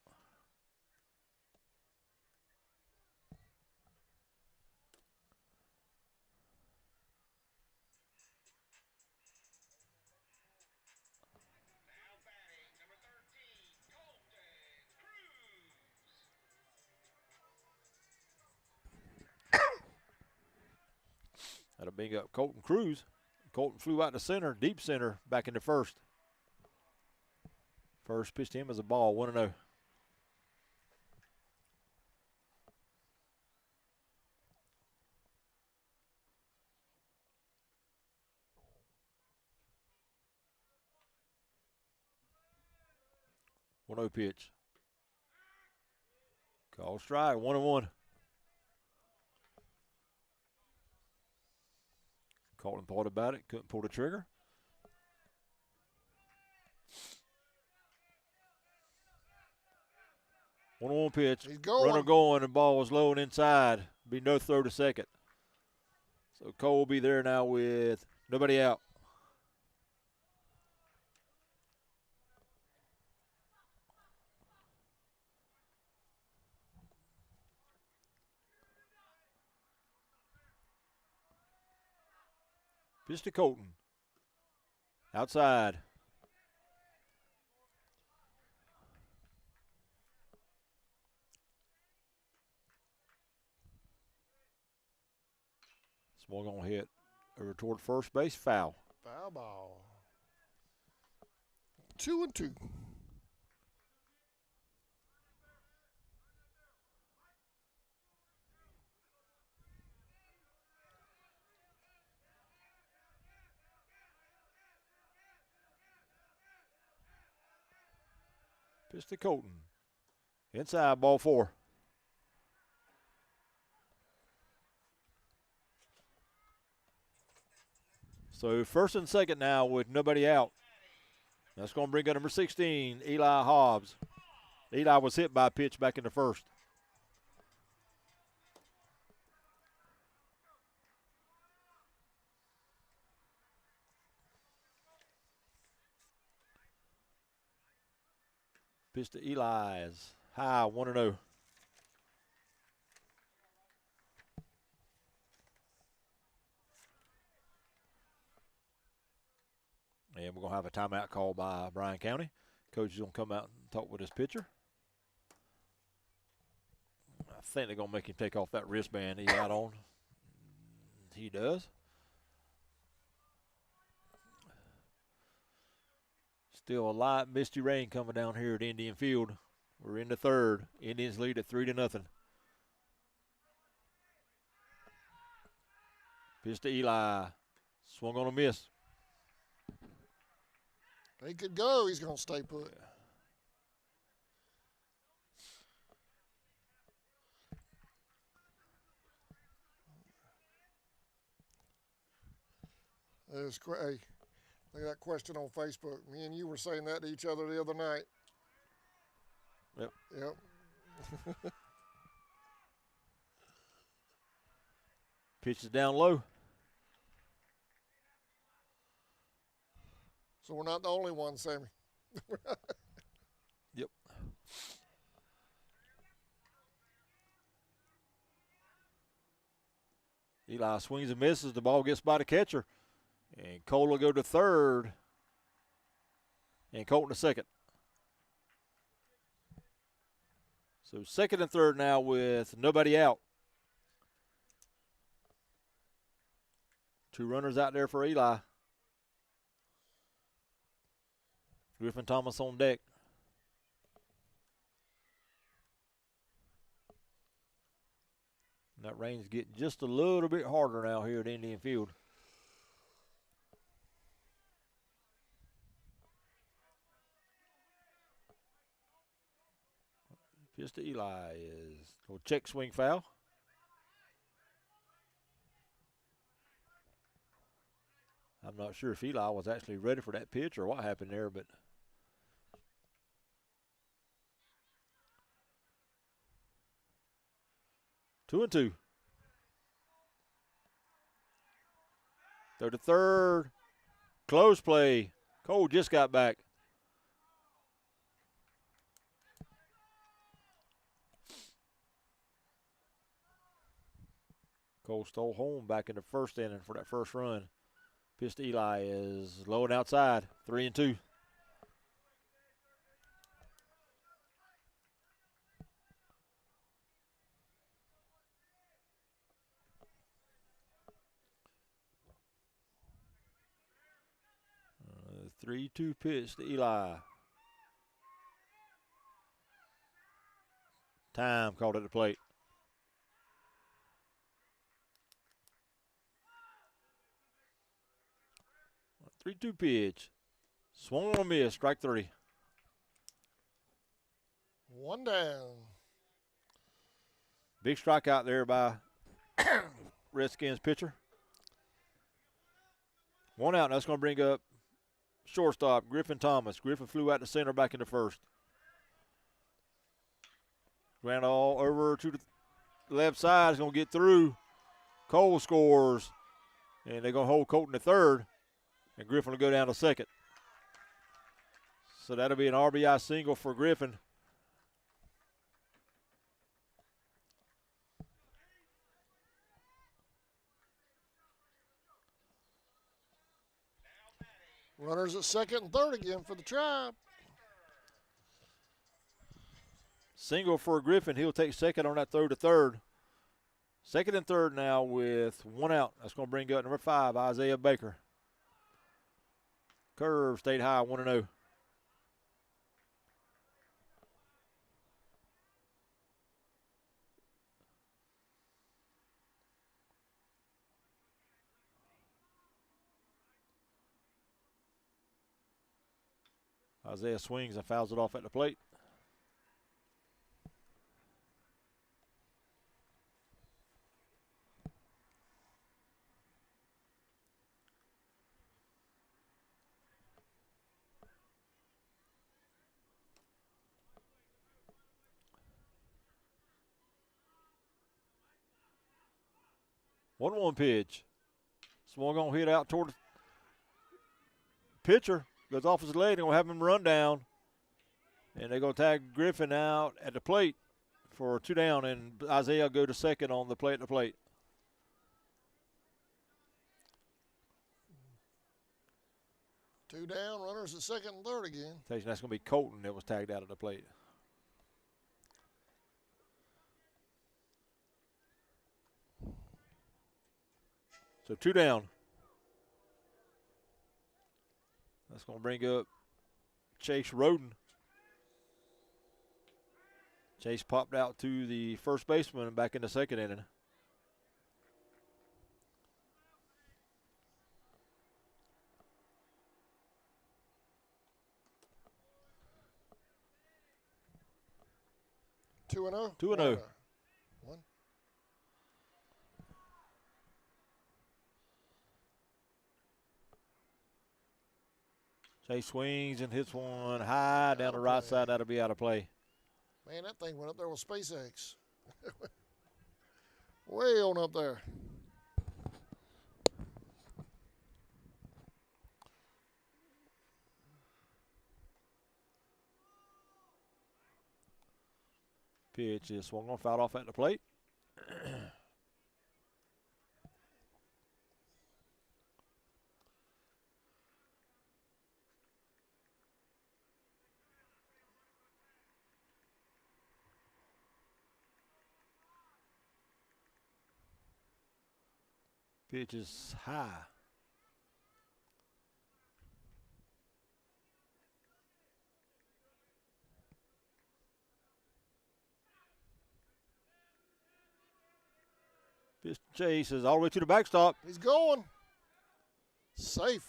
That'll bring up Colton Cruz. Colton flew out to center, deep center, back into first. First pitch to him as a ball, 1-0. One-0 pitch. Call strike, 1-1. Colton thought about it, couldn't pull the trigger. One-on-one pitch. He's going. Runner going, and ball was low and inside. Be no throw to second. So Cole will be there now with nobody out. Pitch to Colton. Outside. Swung on hit over toward first base. Foul. Foul ball. 2-2. Pitch to Colton. Inside, ball 4. So first and second now with nobody out. That's going to bring up number 16, Eli Hobbs. Eli was hit by a pitch back in the first. Pitch to Eli is high, 1-0. And we're going to have a timeout call by Bryan County. Coach is going to come out and talk with his pitcher. I think they're going to make him take off that wristband he got on. He does. Still a light, misty rain coming down here at Indian Field. We're in the third. Indians lead at 3-0. Pitch to Eli. Swung on a miss. He could go. He's going to stay put. Hey, look at that question on Facebook. Me and you were saying that to each other the other night. Yep. Pitch is down low. So we're not the only ones, Sammy. Yep. Eli swings and misses. The ball gets by the catcher. And Cole will go to third. And Colton the second. So second and third now with nobody out. 2 runners out there for Eli. Griffin Thomas on deck. And that rain's getting just a little bit harder now here at Indian Field. Pitch to Eli is a check swing foul. I'm not sure if Eli was actually ready for that pitch or what happened there, but 2-2. Third to third. Close play. Cole just got back. Cole stole home back in the first inning for that first run. Pitch to Eli is low and outside. 3-2. The 3-2 pitch to Eli. Time called at the plate. 3-2 pitch. Swung on a miss. Strike 3. 1 down. Big strikeout there by Redskins pitcher. 1 out. That's going to bring up shortstop Griffin Thomas. Griffin flew out to center back in the first. Ground all over to the left side. Is going to get through. Cole scores. And they're going to hold Colton to third. And Griffin will go down to second. So that'll be an RBI single for Griffin. Runners at second and third again for the Tribe. Single for Griffin. He'll take second on that throw to third. Second and third now with 1 out. That's going to bring up number 5, Isaiah Baker. Curve stayed high, 1-0. Isaiah swings and fouls it off at the plate. One pitch. Swung on, hit out toward the pitcher. Goes off his leg. They're going to have him run down. And they're going to tag Griffin out at the plate for 2 down. And Isaiah will go to second on the plate at the plate. Two down, runners at second and third again. That's going to be Colton that was tagged out at the plate. So 2 down. That's going to bring up Chase Roden. Chase popped out to the first baseman back in the second inning. Two and 0. 2-0. One. Chase swings and hits one high down the right side. That'll be out of play. Man, that thing went up there with SpaceX. Way on up there. Pitch is swung on, fouled off at the plate. Pitch is high. Pitch chase is all the way to the backstop. He's going. Safe.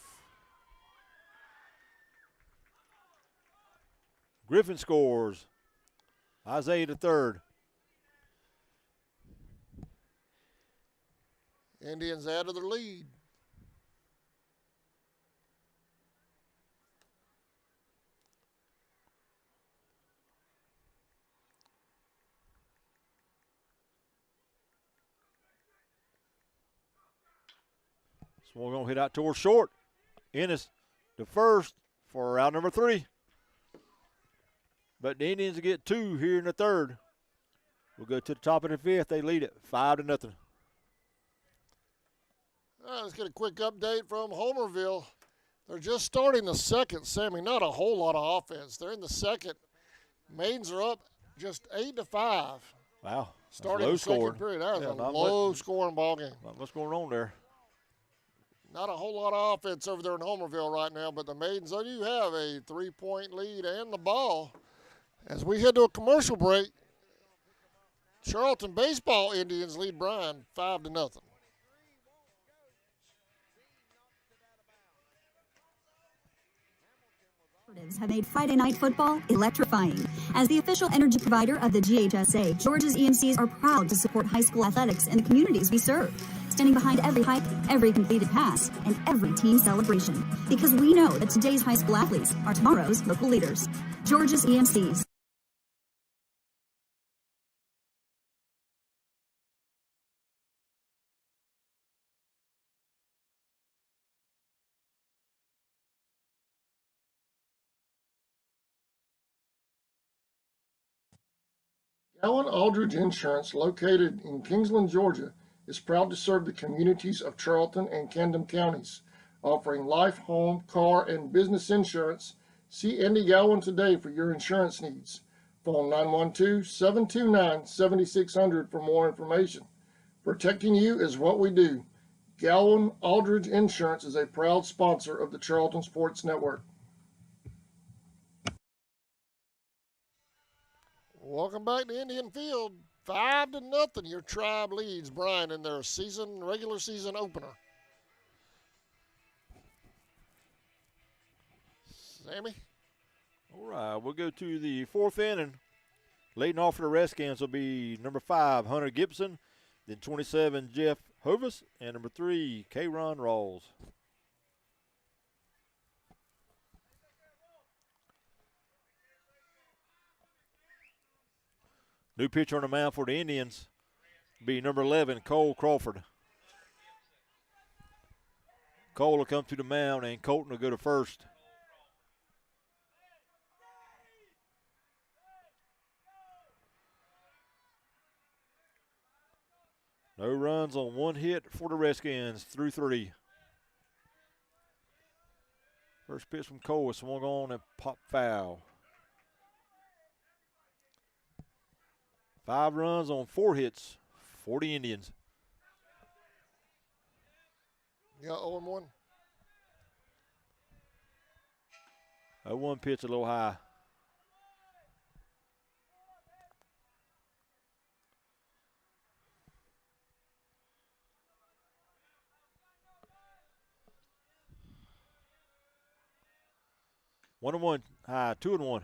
Griffin scores. Isaiah to third. Indians add to their lead. Swung on, hit out towards short. Ennis the first for out number 3. But the Indians get 2 here in the third. We'll go to the top of the 5th. They lead it 5-0. All right, let's get a quick update from Homerville. They're just starting the second, Sammy. Not a whole lot of offense. They're in the second. Maidens are up just 8-5. Wow. Starting low the second scoring. period. That was Yeah, a not low-scoring ball game. Not much going on there. Not a whole lot of offense over there in Homerville right now, but the Maidens do have a 3-point lead and the ball. As we head to a commercial break, Charlton baseball Indians lead Bryan 5-0. Have made Friday night football electrifying. As the official energy provider of the GHSA, Georgia's EMCs are proud to support high school athletics in the communities we serve, standing behind every hike, every completed pass, and every team celebration. Because we know that today's high school athletes are tomorrow's local leaders. Georgia's EMCs. Allen Aldridge Insurance, located in Kingsland, Georgia, is proud to serve the communities of Charlton and Camden counties, offering life, home, car, and business insurance. See Andy Gowan today for your insurance needs. Phone 912-729-7600 for more information. Protecting you is what we do. Gowan Aldridge Insurance is a proud sponsor of the Charlton Sports Network. Welcome back to Indian Field. 5-0. Your Tribe leads Bryan in their regular season opener. Sammy? All right, we'll go to the 4th inning. Leading off for the Redskins will be number 5, Hunter Gibson, then 27, Jeff Hovis, and number 3, K-Ron Rawls. New pitcher on the mound for the Indians be number 11, Cole Crawford. Cole will come to the mound, and Colton will go to first. No runs on 1 hit for the Redskins through 3. First pitch from Cole is swung on and popped foul. 5 runs on 4 hits for the Indians. You got 0-1? 0-1 pitch a little high. One and one high, 2-1.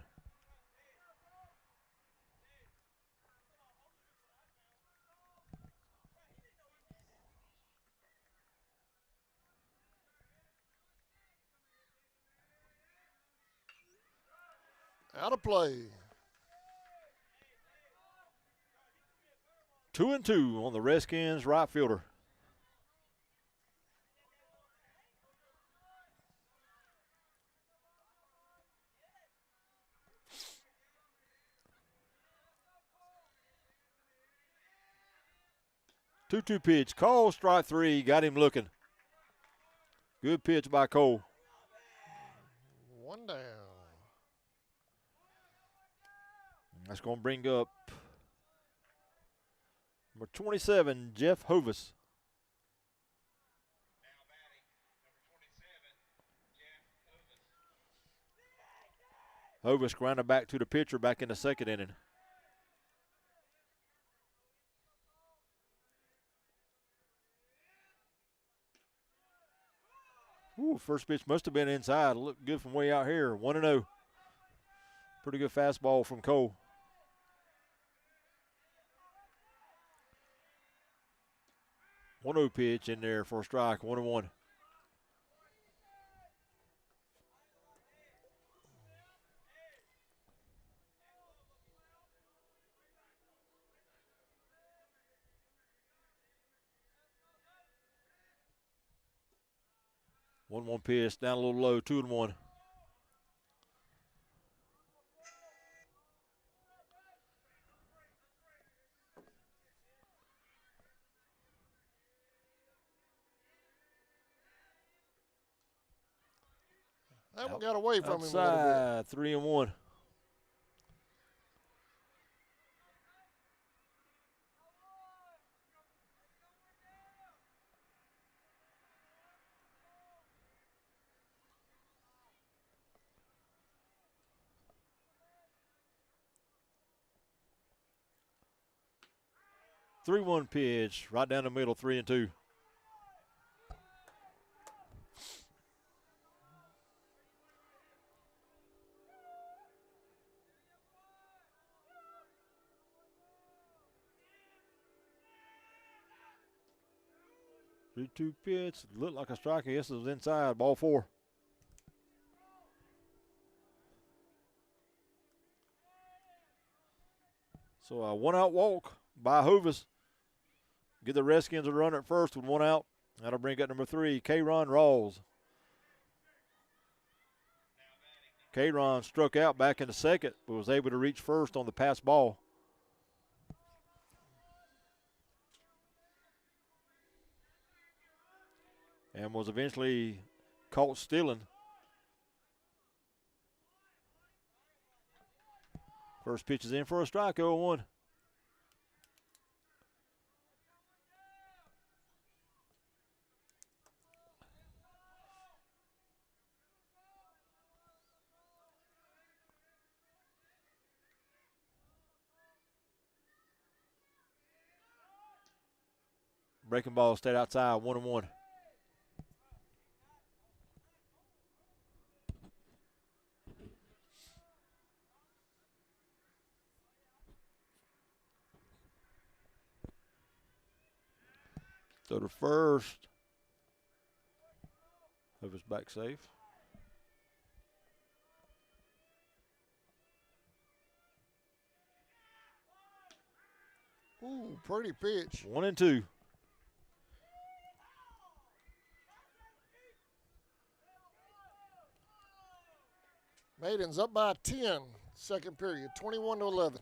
Out of play. 2-2 on the Redskins right fielder. Two pitch. Cole, strike 3. Got him looking. Good pitch by Cole. 1 down. That's going to bring up number 27, Jeff Hovis. Hovis grounded back to the pitcher back in the second inning. Ooh, first pitch must have been inside. Looked good from way out here. 1-0. Pretty good fastball from Cole. One-0 pitch in there for a strike. 1-1. One pitch down a little low. 2-1. That one got away from him a little Outside, 3-1. Three-one pitch, right down the middle, 3-2. Three-two pitch, looked like a strike. I guess it was inside. Ball 4. So a one-out walk by Hovis. Get the Redskins a run at first with 1 out. That'll bring up number 3, K-Ron Rawls. K-Ron struck out back in the second, but was able to reach first on the pass ball. And was eventually caught stealing. First pitch is in for a strike, 0-1. Breaking ball stayed outside, 1-1. So the first. Hovis back safe. Ooh, pretty pitch. 1-2. Maidens up by 10, second period, 21-11.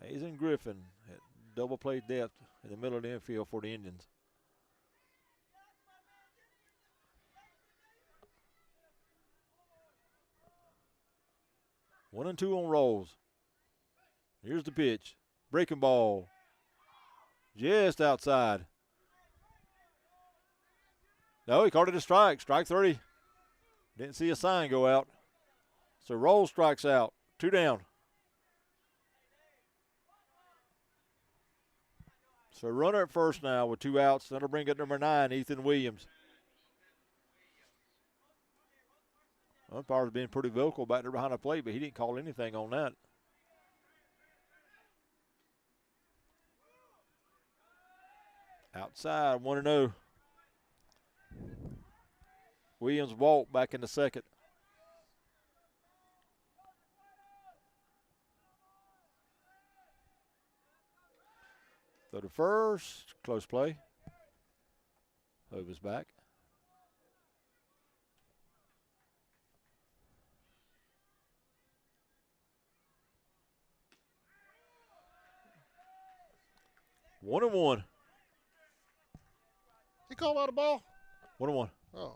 Hayes and Griffin at double play depth in the middle of the infield for the Indians. One and two on rolls. Here's the pitch. Breaking ball. Just outside. No, he called it a strike. Strike 3. Didn't see a sign go out. So Rolls strikes out. 2 down. So runner at first now with 2 outs. That'll bring up number 9, Ethan Williams. Umpire's been pretty vocal back there behind the plate, but he didn't call anything on that. Outside, 1-0. Williams walked back in the second. Throw to first, close play. Hovis back. One and one. He called out a ball? 1-1. Oh.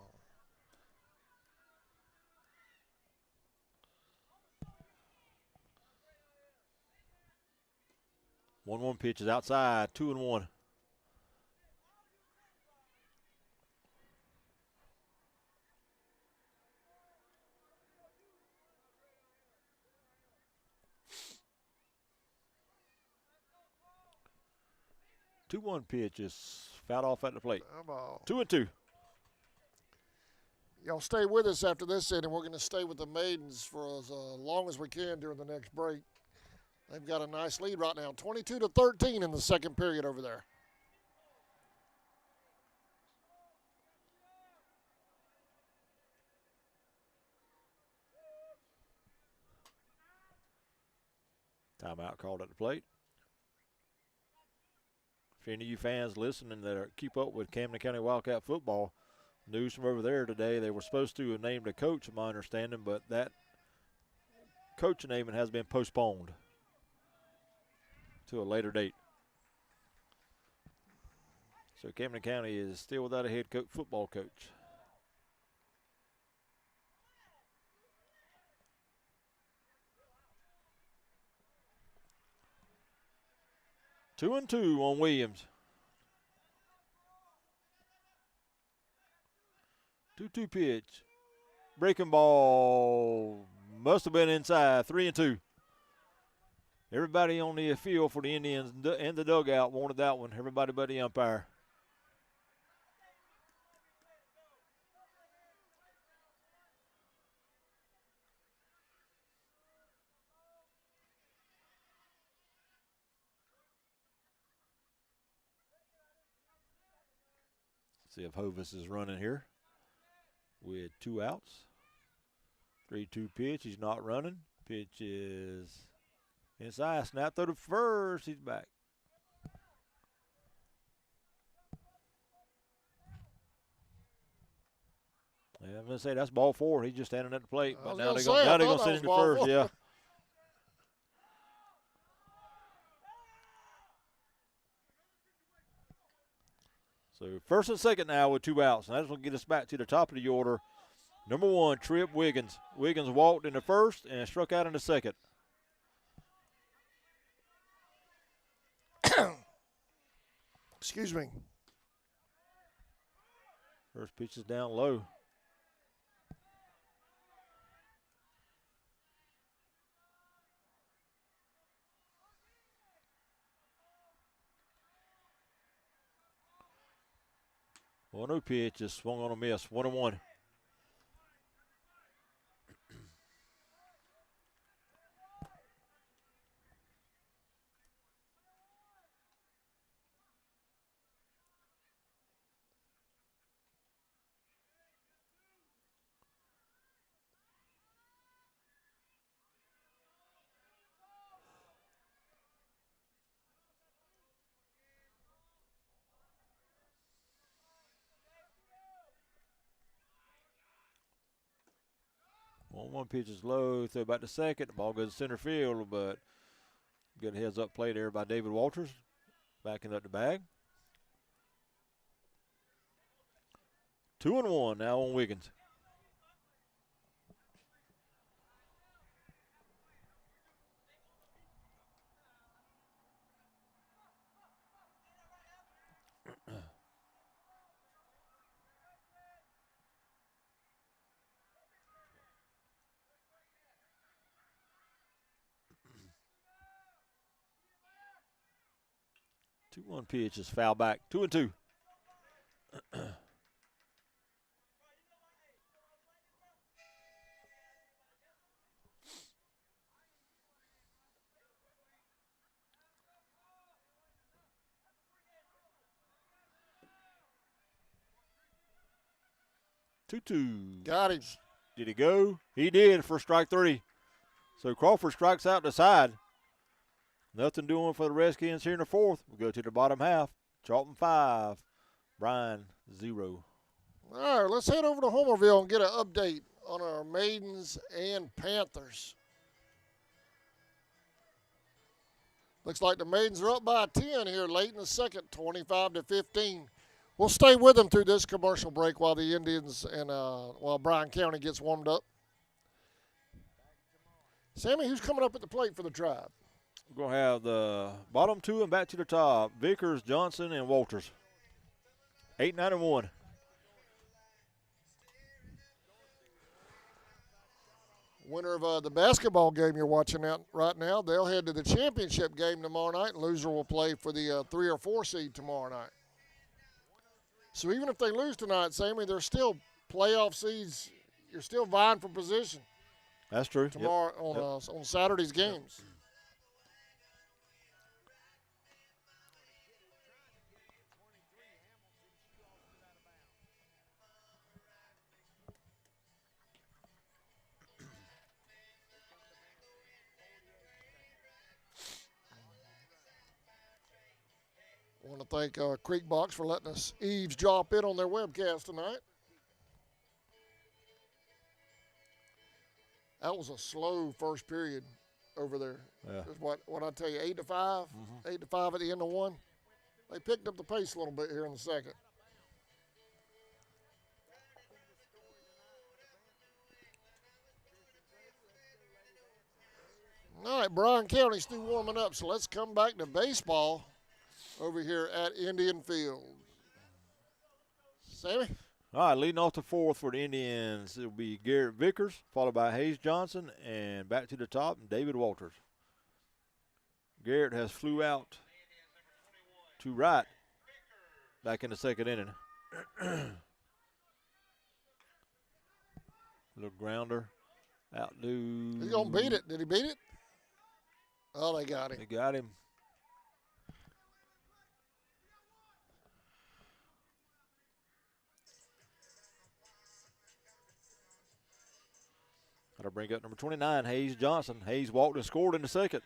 One pitch is outside. 2-1. 2-1 pitch is fouled off at the plate. Come on. 2-2. Y'all stay with us after this inning. We're going to stay with the Maidens for as long as we can during the next break. They've got a nice lead right now, 22-13 in the second period over there. Timeout called at the plate. If any of you fans listening that keep up with Camden County Wildcat football, news from over there today, they were supposed to have named a coach, in my understanding, but that coach naming has been postponed to a later date. So Camden County is still without a head football coach. Two and two on Williams. 2-2 pitch. Breaking ball must have been inside. 3-2. Everybody on the field for the Indians and the dugout wanted that one. Everybody but the umpire. See if Hovis is running here with 2 outs. 3-2 pitch. He's not running. Pitch is inside. Snap through the first. He's back. Yeah, I'm going to say that's ball 4. He's just standing at the plate. But now they're going to send him to first. Yeah. So first and second now with 2 outs. And that's going to get us back to the top of the order. Number 1, Tripp Wiggins. Wiggins walked in the first and struck out in the second. Excuse me. First pitch is down low. Well, no pitch, just swung on a miss. 1-1. One pitch is low, throw back to second. The ball goes to center field, but good heads up play there by David Walters, backing up the bag. 2-1 now on Wiggins. Two-one pitch is foul back. 2-2. Got him. Did he go? He did for strike 3. So Crawford strikes out the side. Nothing doing for the Redskins here in the fourth. We go to the bottom half. Charlton 5, Bryan 0. All right, let's head over to Homerville and get an update on our Maidens and Panthers. Looks like the Maidens are up by 10 here late in the second, 25-15. We'll stay with them through this commercial break while the Indians and while Bryan County gets warmed up. Sammy, who's coming up at the plate for the Tribe? We're going to have the bottom 2 and back to the top. Vickers, Johnson, and Walters. 8, 9, and 1. Winner of the basketball game you're watching out right now, they'll head to the championship game tomorrow night, and loser will play for the 3 or 4 seed tomorrow night. So even if they lose tonight, Sammy, they're still playoff seeds. You're still vying for position. That's true. Tomorrow on Saturday's games. I want to thank Creek Box for letting us eavesdrop in on their webcast tonight. That was a slow first period over there. Yeah. Just what I tell you, 8 to 5, 8 to 5 at the end of one. They picked up the pace a little bit here in the second. All right, Bryan County's through warming up, so let's come back to baseball over here at Indian Field. Sammy? All right, leading off the fourth for the Indians, it'll be Garrett Vickers, followed by Hayes Johnson, and back to the top, David Walters. Garrett has flew out to right back in the second inning. Little grounder, outdo. He's going to beat it. Did he beat it? Oh, they got him. They got him. Got to bring up number 29, Hayes Johnson. Hayes walked and scored in the second.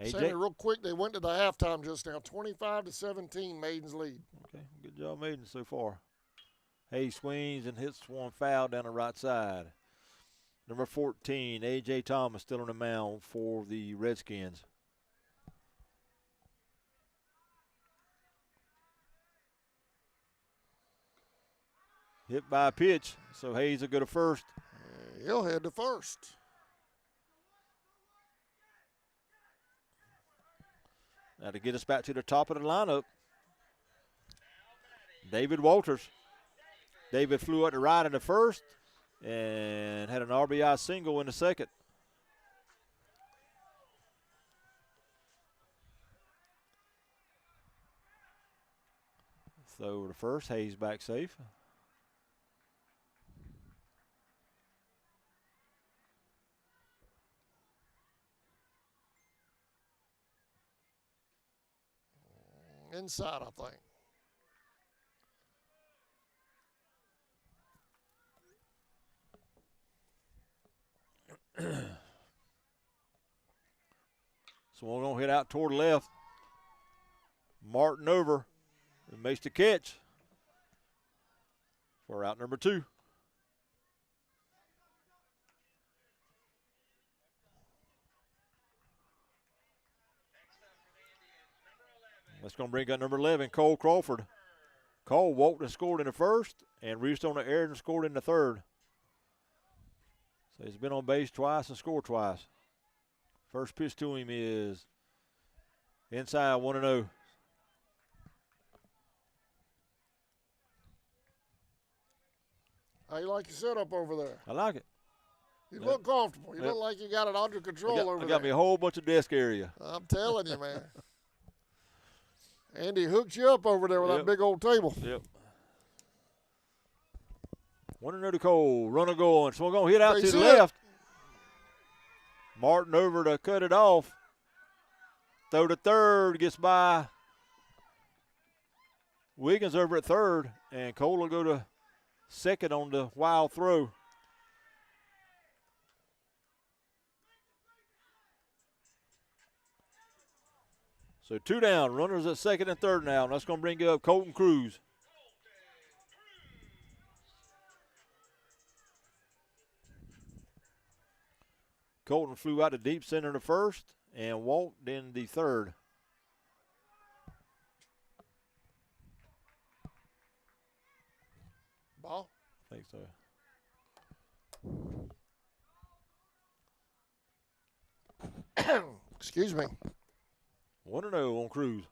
Sammy, real quick, they went to the halftime just now. 25-17, Maiden's lead. Okay, good job, Maiden, so far. Hayes swings and hits one foul down the right side. Number 14, A.J. Thomas, still on the mound for the Redskins. Hit by a pitch, so Hayes will go to first. He'll head to first. Now to get us back to the top of the lineup, David Walters. David flew out to right in the first and had an RBI single in the second. So the first, Hayes back safe. Inside, I think. So we're going to hit out toward the left. Martin over and makes the catch for out number 2. That's going to bring up number 11, Cole Crawford. Cole walked and scored in the first and reached on the air and scored in the third. So he's been on base twice and scored twice. First pitch to him is inside 1-0. How you like your setup over there? I like it. You look comfortable. You look like you got it under control over there. I got me a whole bunch of desk area. I'm telling you, man. Andy hooked you up over there with that big old table. Yep. 1-0 to Cole. Runner going. So we're going to hit out to the left. Martin over to cut it off. Throw to third. Gets by Wiggins over at third. And Cole will go to second on the wild throw. So 2 down. Runners at second and third now. And that's going to bring up Colton Cruz. Colton flew out to deep center in the first and walked in the third. Ball? I think so. Excuse me. 1-0 on Cruz.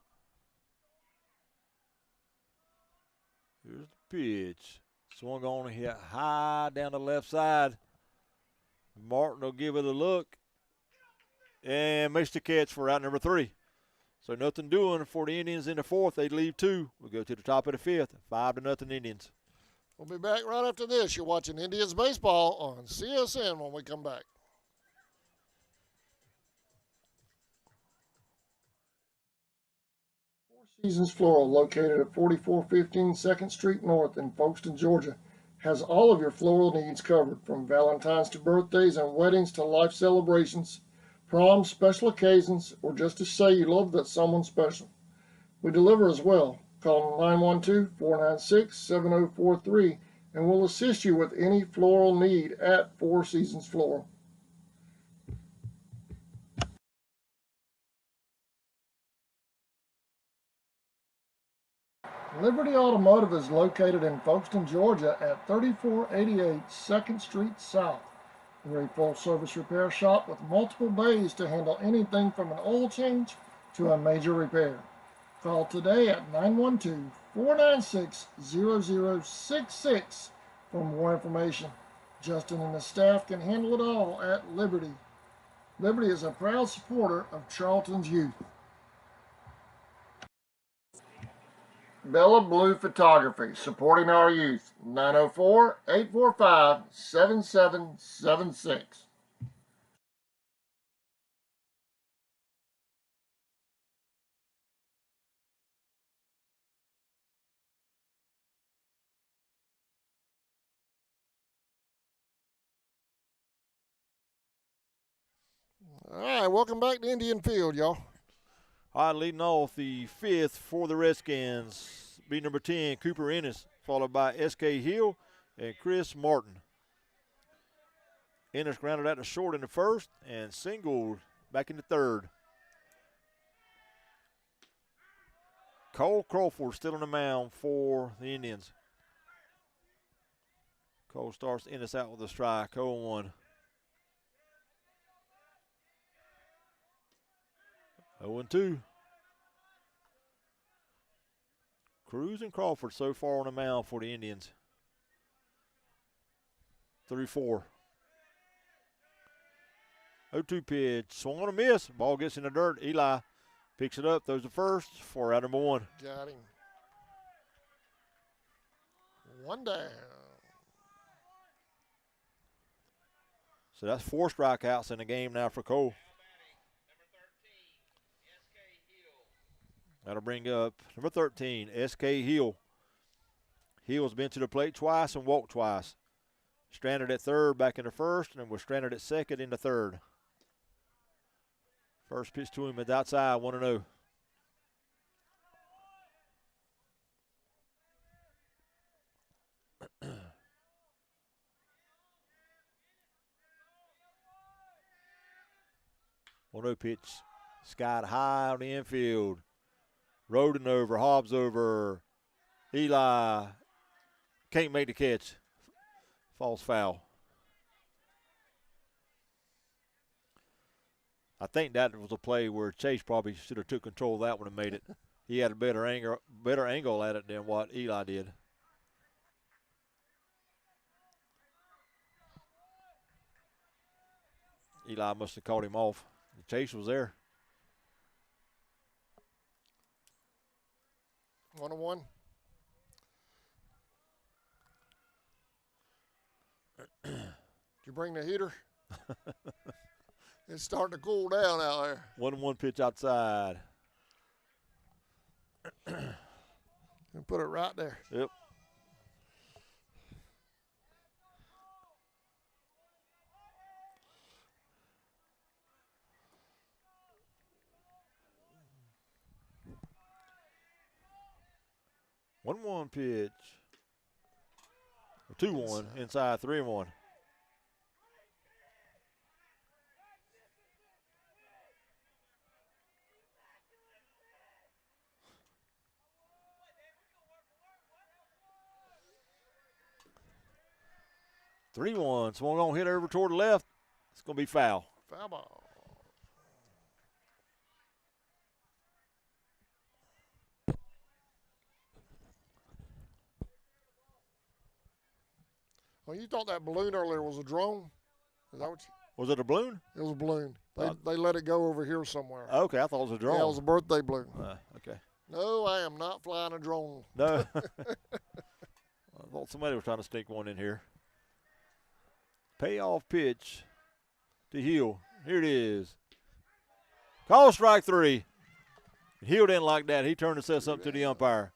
pitch. Swung on and hit high down the left side. Martin will give it a look and makes the catch for out number 3. So nothing doing for the Indians in the 4th. They leave 2. We'll go to the top of the 5th. 5-0 Indians. We'll be back right after this. You're watching Indians baseball on CSN when we come back. Four Seasons Floral, located at 4415 2nd Street North in Folkestone, Georgia, has all of your floral needs covered, from Valentine's to birthdays and weddings to life celebrations, proms, special occasions, or just to say you love that someone special. We deliver as well. Call 912-496-7043 and we'll assist you with any floral need at Four Seasons Floral. Liberty Automotive is located in Folkestone, Georgia at 3488 2nd Street South. We're a full-service repair shop with multiple bays to handle anything from an oil change to a major repair. Call today at 912-496-0066 for more information. Justin and his staff can handle it all at Liberty. Liberty is a proud supporter of Charlton's youth. Bella Blue Photography, supporting our youth. 904-845-7776. All right, welcome back to Indian Field, y'all. All right, leading off the 5th for the Redskins, be number 10, Cooper Ennis, followed by S.K. Hill and Chris Martin. Ennis grounded out to short in the 1st and singled back in the 3rd. Cole Crawford still on the mound for the Indians. Cole starts Ennis out with a strike, 0-1. 0-2. Cruz and Crawford so far on the mound for the Indians. 3-4. 0-2 pitch. Swung on a miss. Ball gets in the dirt. Eli picks it up. Throws the first for out number 1. Got him. 1 down. So that's 4 strikeouts in the game now for Cole. That'll bring up number 13, S.K. Hill. Hill's been to the plate twice and walked twice. Stranded at 3rd back in the 1st and was stranded at 2nd in the 3rd. First pitch to him is outside, 1-0. Pitch. Skied high on the infield. Roden over, Hobbs over. Eli can't make the catch. False foul. I think that was a play where Chase probably should have took control of that one and made it. He had a better angle at it than what Eli did. Eli must have caught him off. Chase was there. 1-1. Did you bring the heater? It's starting to cool down out there. 1-1 pitch outside. And put it right there. Yep. One pitch. 2-1 inside 3-1. Swung on, hit over toward the left. It's going to be foul. Foul ball. Well, you thought that balloon earlier was a drone? Is that what you? Was it a balloon? It was a balloon. They let it go over here somewhere. Okay, I thought it was a drone. Yeah, it was a birthday balloon. Okay. No, I am not flying a drone. No. I thought somebody was trying to sneak one in here. Payoff pitch to Hill. Here it is. Call strike 3. Hill didn't like that. He turned and said something to the umpire.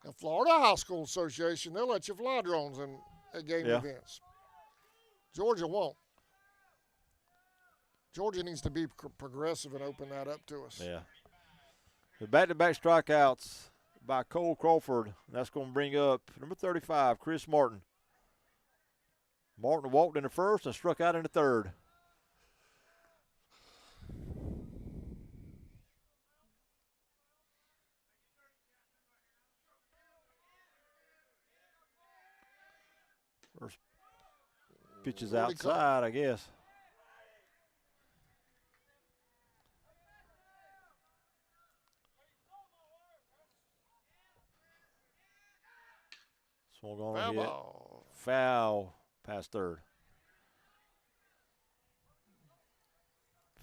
The Florida High School Association, they'll let you fly drones at game events. Georgia won't. Georgia needs to be progressive and open that up to us. Yeah. The back-to-back strikeouts by Cole Crawford. That's going to bring up number 35, Chris Martin. Martin walked in the first and struck out in the third. First pitch is outside, I guess. Swung on a hit. Foul past third.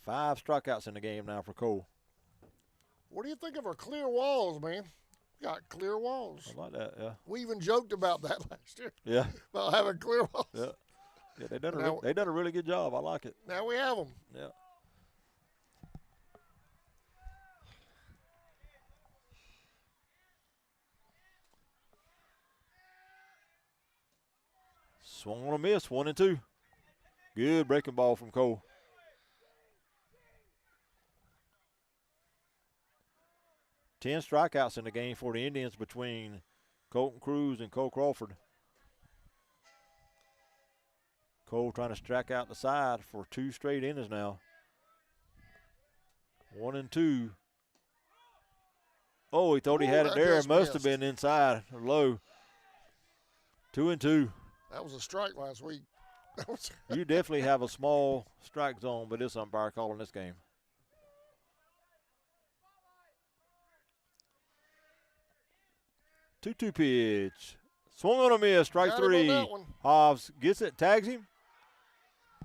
5 strikeouts in the game now for Cole. What do you think of our clear walls, man? We got clear walls. I like that, yeah. We even joked about that last year. Yeah. About having clear walls. Yeah. Yeah, they done a really good job. I like it. Now we have them. Yeah. Swung on a miss, 1-2. Good breaking ball from Cole. Ten strikeouts in the game for the Indians between Colton Cruz and Cole Crawford. Cole trying to strike out the side for 2 straight innings now. 1-2. Oh, he thought he had it there. It must have been inside or low. 2-2. That was a strike last week. You definitely have a small strike zone, but this umpire calling this game. Two-two pitch. Swung on a miss. Strike 3. Hobbs gets it, tags him.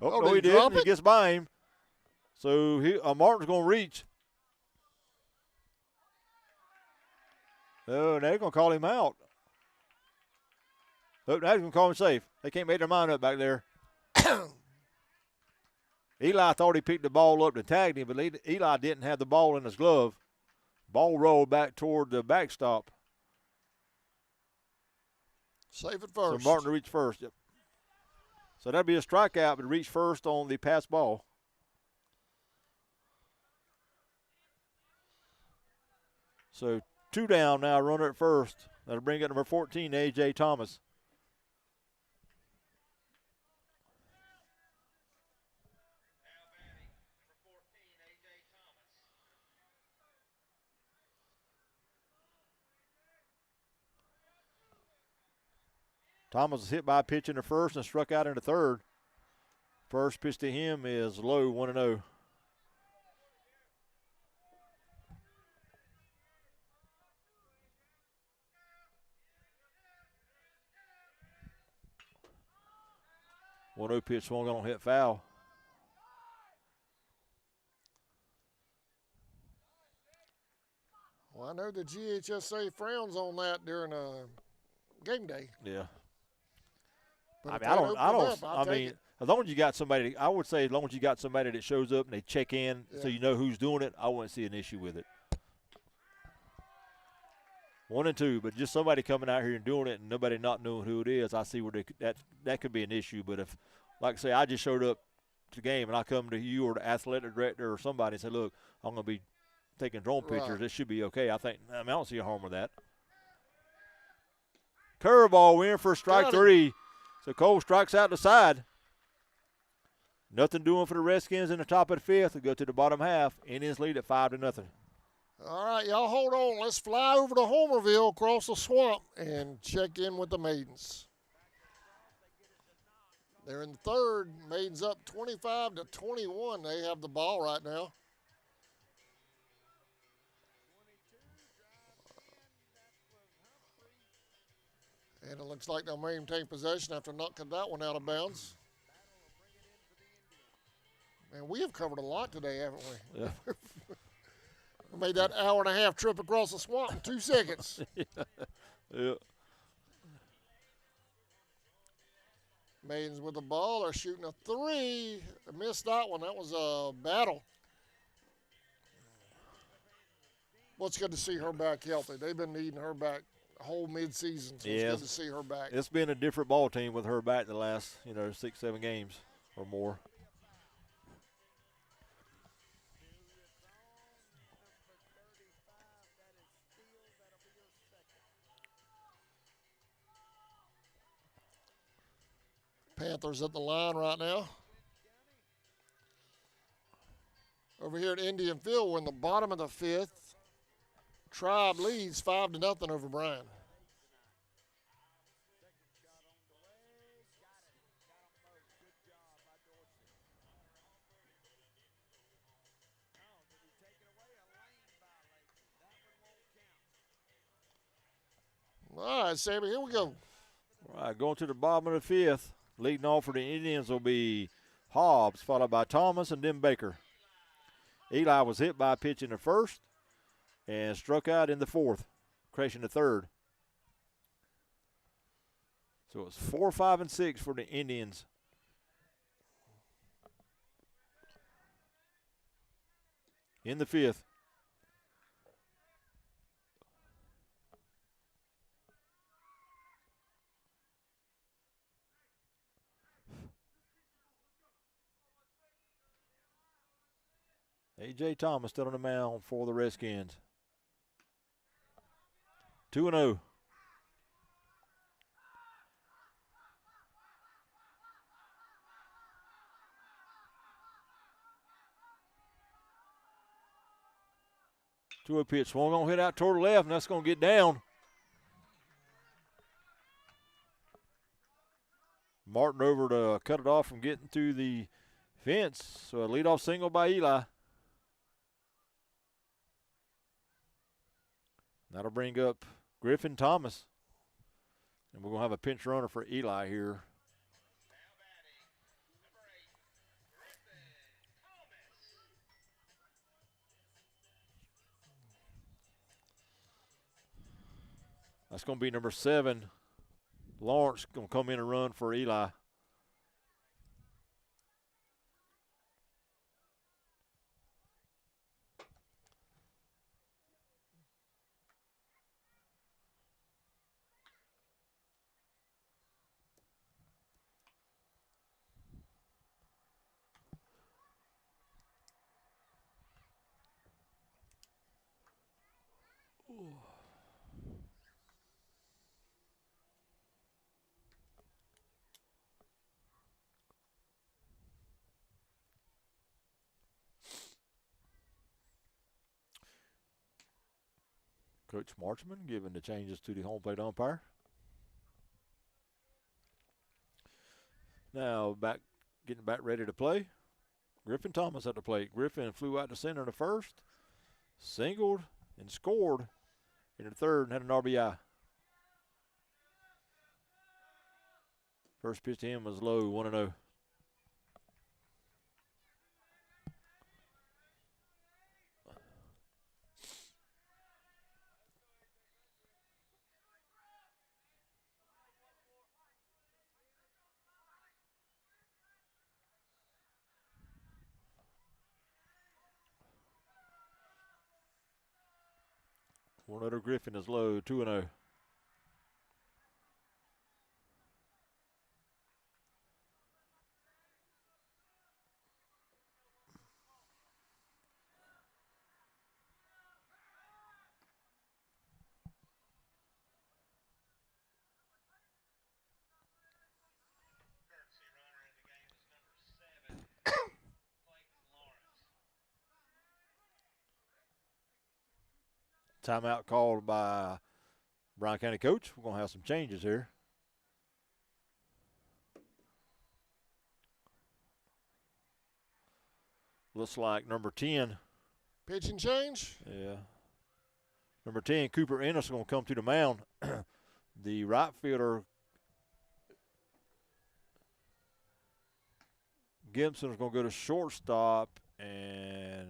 Oh, no, he didn't. He gets by him. So Martin's going to reach. Oh, they're going to call him out. Oh, now he's going to call him safe. They can't make their mind up back there. Eli thought he picked the ball up to tag him, but Eli didn't have the ball in his glove. Ball rolled back toward the backstop. Safe at first. So Martin to reach first. Yep. So that'd be a strikeout, but reach first on the pass ball. So 2 down now, runner at first. That'll bring up number 14, A.J. Thomas. Thomas was hit by a pitch in the first and struck out in the third. First pitch to him is low, 1-0. Pitch swung on, hit foul. Well, I know the GHSA frowns on that during game day. Yeah. But I mean, as long as you got somebody, I would say as long as you got somebody that shows up and they check in so you know who's doing it, I wouldn't see an issue with it. 1-2, but just somebody coming out here and doing it and nobody not knowing who it is, I see where that could be an issue. But if, like I say, I just showed up to the game and I come to you or the athletic director or somebody and say, look, I'm going to be taking drone pictures, it should be okay. I don't see a harm with that. Curveball, we're in for strike 3. So Cole strikes out the side. Nothing doing for the Redskins in the top of the 5th. We go to the bottom half. Indians lead at 5-0. All right, y'all hold on. Let's fly over to Homerville across the swamp and check in with the Maidens. They're in the third. Maidens up 25-21. They have the ball right now. And it looks like they'll maintain possession after knocking that one out of bounds. Man, we have covered a lot today, haven't we? Yeah. We made that hour-and-a-half trip across the swamp in 2 seconds. Yeah. Maidens with the ball are shooting a 3. Missed that one. That was a battle. Well, it's good to see her back healthy. They've been needing her back the whole midseason, so it's good to see her back. It's been a different ball team with her back the last, 6, 7 games or more. Panthers at the line right now. Over here at Indian Field, we're in the bottom of the 5th. Tribe leads 5-0 over Bryan. All right, Sammy, here we go. All right, going to the bottom of the 5th. Leading off for the Indians will be Hobbs, followed by Thomas and then Baker. Eli was hit by a pitch in the 1st and struck out in the 4th, crashing the 3rd. So it's 4, 5, and 6 for the Indians. In the 5th. A.J. Thomas still on the mound for the Redskins. 2-0. Two-0 pitch. Swung on, hit out toward the left, and that's going to get down. Martin over to cut it off from getting to the fence. So a leadoff single by Eli. That'll bring up Griffin Thomas. And we're going to have a pinch runner for Eli here. That's going to be number 7. Lawrence going to come in and run for Eli. Coach Marchman giving the changes to the home plate umpire. Now getting back ready to play. Griffin Thomas at the plate. Griffin flew out to center in the 1st, singled and scored in the 3rd and had an RBI. First pitch to him was low, 1-0. One-hitter Griffin is low, 2-0. Timeout called by Bryan County coach. We're going to have some changes here. Looks like number 10. Pitching change? Yeah. Number 10, Cooper Ennis, is going to come to the mound. The right fielder, Gibson's going to go to shortstop, and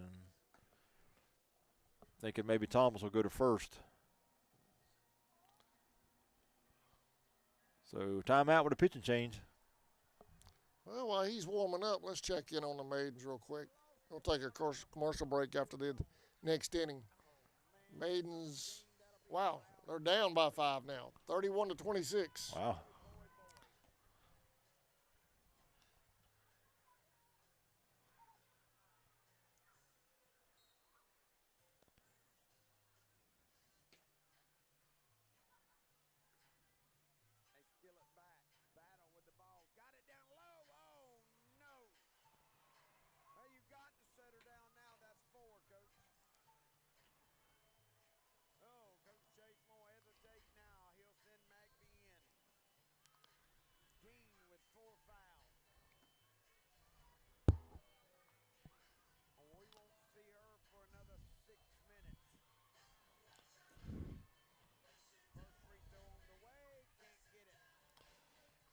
thinking maybe Thomas will go to first. So timeout with a pitching change. Well, while he's warming up, let's check in on the Maidens real quick. We'll take a commercial break after the next inning. Maidens, wow, they're down by 5 now, 31-26. Wow.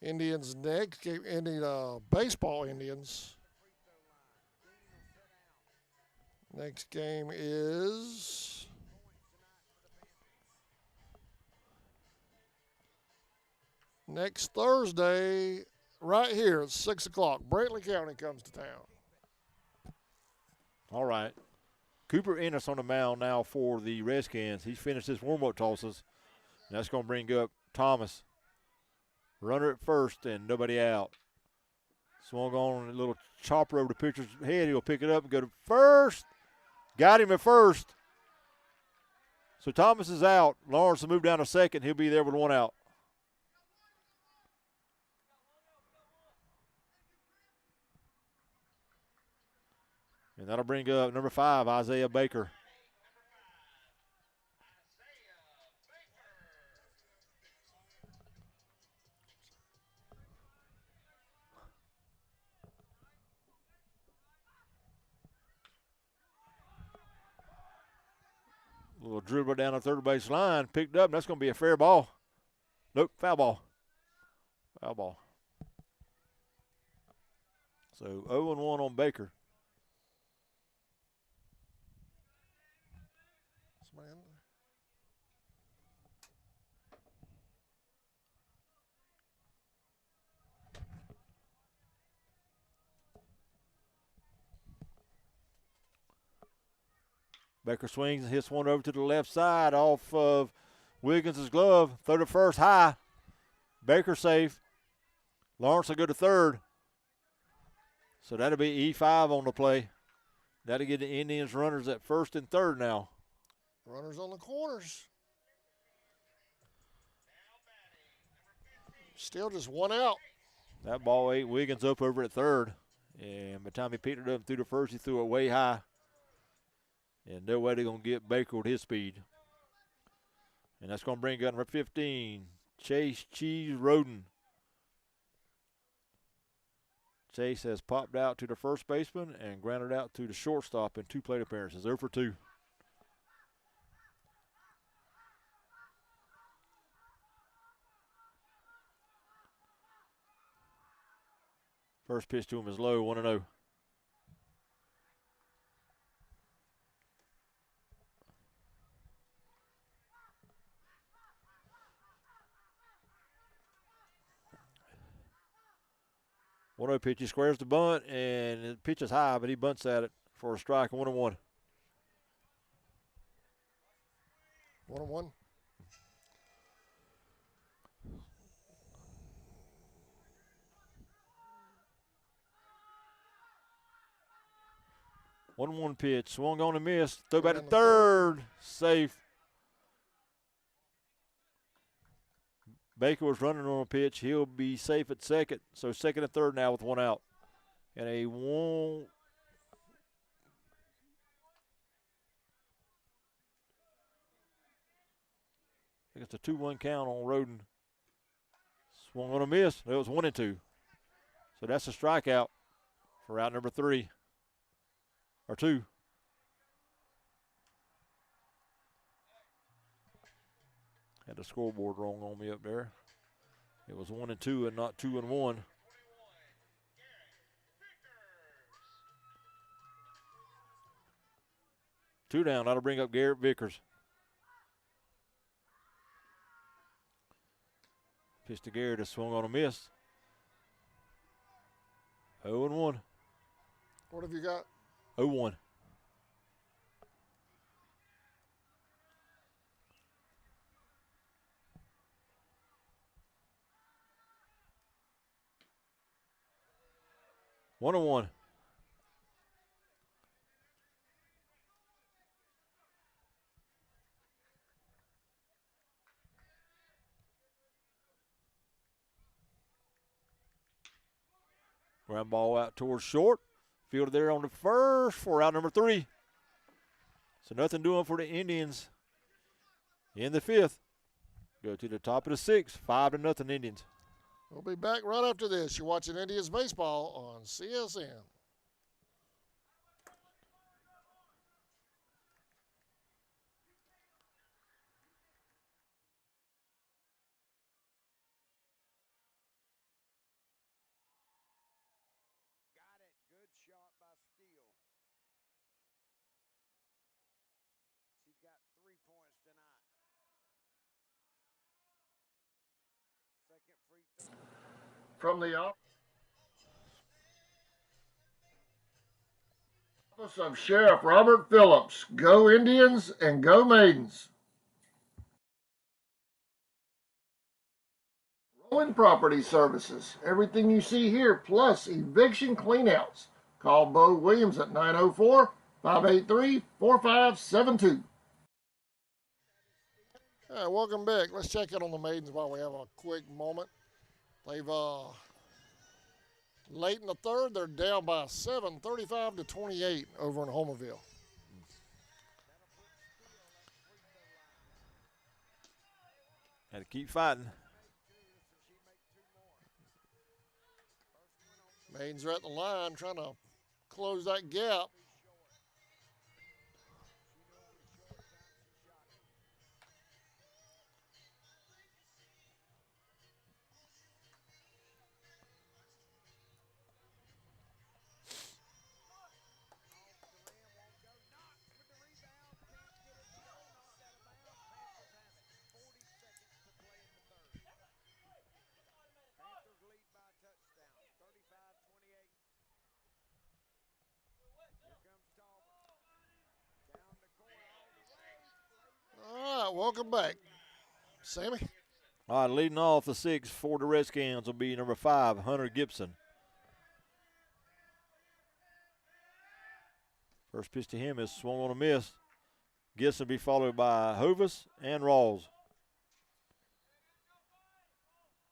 Indians next game, baseball Indians. Next game is next Thursday, right here at 6 o'clock. Brantley County comes to town. All right. Cooper Ennis on the mound now for the Redskins. He's finished his warm-up tosses. And that's going to bring up Thomas. Runner at first and nobody out. Swung on a little chopper over the pitcher's head. He'll pick it up and go to first. Got him at first. So Thomas is out. Lawrence will move down to second. He'll be there with 1 out. And that'll bring up number 5, Isaiah Baker. Little dribble down the third base line, picked up, and that's going to be a fair ball. Nope, foul ball. Foul ball. So 0-1 on Baker. Baker swings and hits one over to the left side off of Wiggins' glove. Throw to first high. Baker safe. Lawrence will go to third. So that'll be E5 on the play. That'll get the Indians runners at first and third now. Runners on the corners. Still just 1 out. That ball ate Wiggins up over at third. And by the time he picked it up through the first, he threw it way high. And no way they're going to get Baker with his speed. And that's going to bring up number 15, Chase Cheese Roden. Chase has popped out to the first baseman and grounded out to the shortstop in 2 plate appearances. 0 for 2. First pitch to him is low, 1-0. One-0 pitch. He squares the bunt, and the pitch is high, but he bunts at it for a strike. 1-1. 1-1. One pitch. Swung on and missed. Throw back to third. Safe. Baker was running on a pitch. He'll be safe at second. So second and third now with 1 out. And a one. I think it's a 2-1 count on Roden. Swung on a miss. It was 1-2. So that's a strikeout for out number 3. Or 2. Had the scoreboard wrong on me up there. It was 1-2 and not 2-1. Two down. That'll bring up Garrett Vickers. Pitch to Garrett, a swung on a miss. 0-1. What have you got? 0-1. One and one. Ground ball out towards short. Fielded there on the first for out number 3. So nothing doing for the Indians in the 5th. Go to the top of the 6th. 5-0 Indians. We'll be back right after this. You're watching Indians baseball on CSN. Got it. Good shot by Steele. She's got 3 points tonight. Second free throw. From the office of Sheriff Robert Phillips, go Indians and go Maidens. Rolling Property Services, everything you see here, plus eviction cleanouts. Call Bo Williams at 904-583-4572. All right, welcome back. Let's check in on the Maidens while we have a quick moment. They've late in the 3rd, they're down by 7, 35-28 over in Homerville. Had to keep fighting. Maidens are at the line trying to close that gap. All right, welcome back. Sammy? All right, leading off the 6th for the Redskins will be number 5, Hunter Gibson. First pitch to him is swung on a miss. Gibson will be followed by Hovis and Rawls.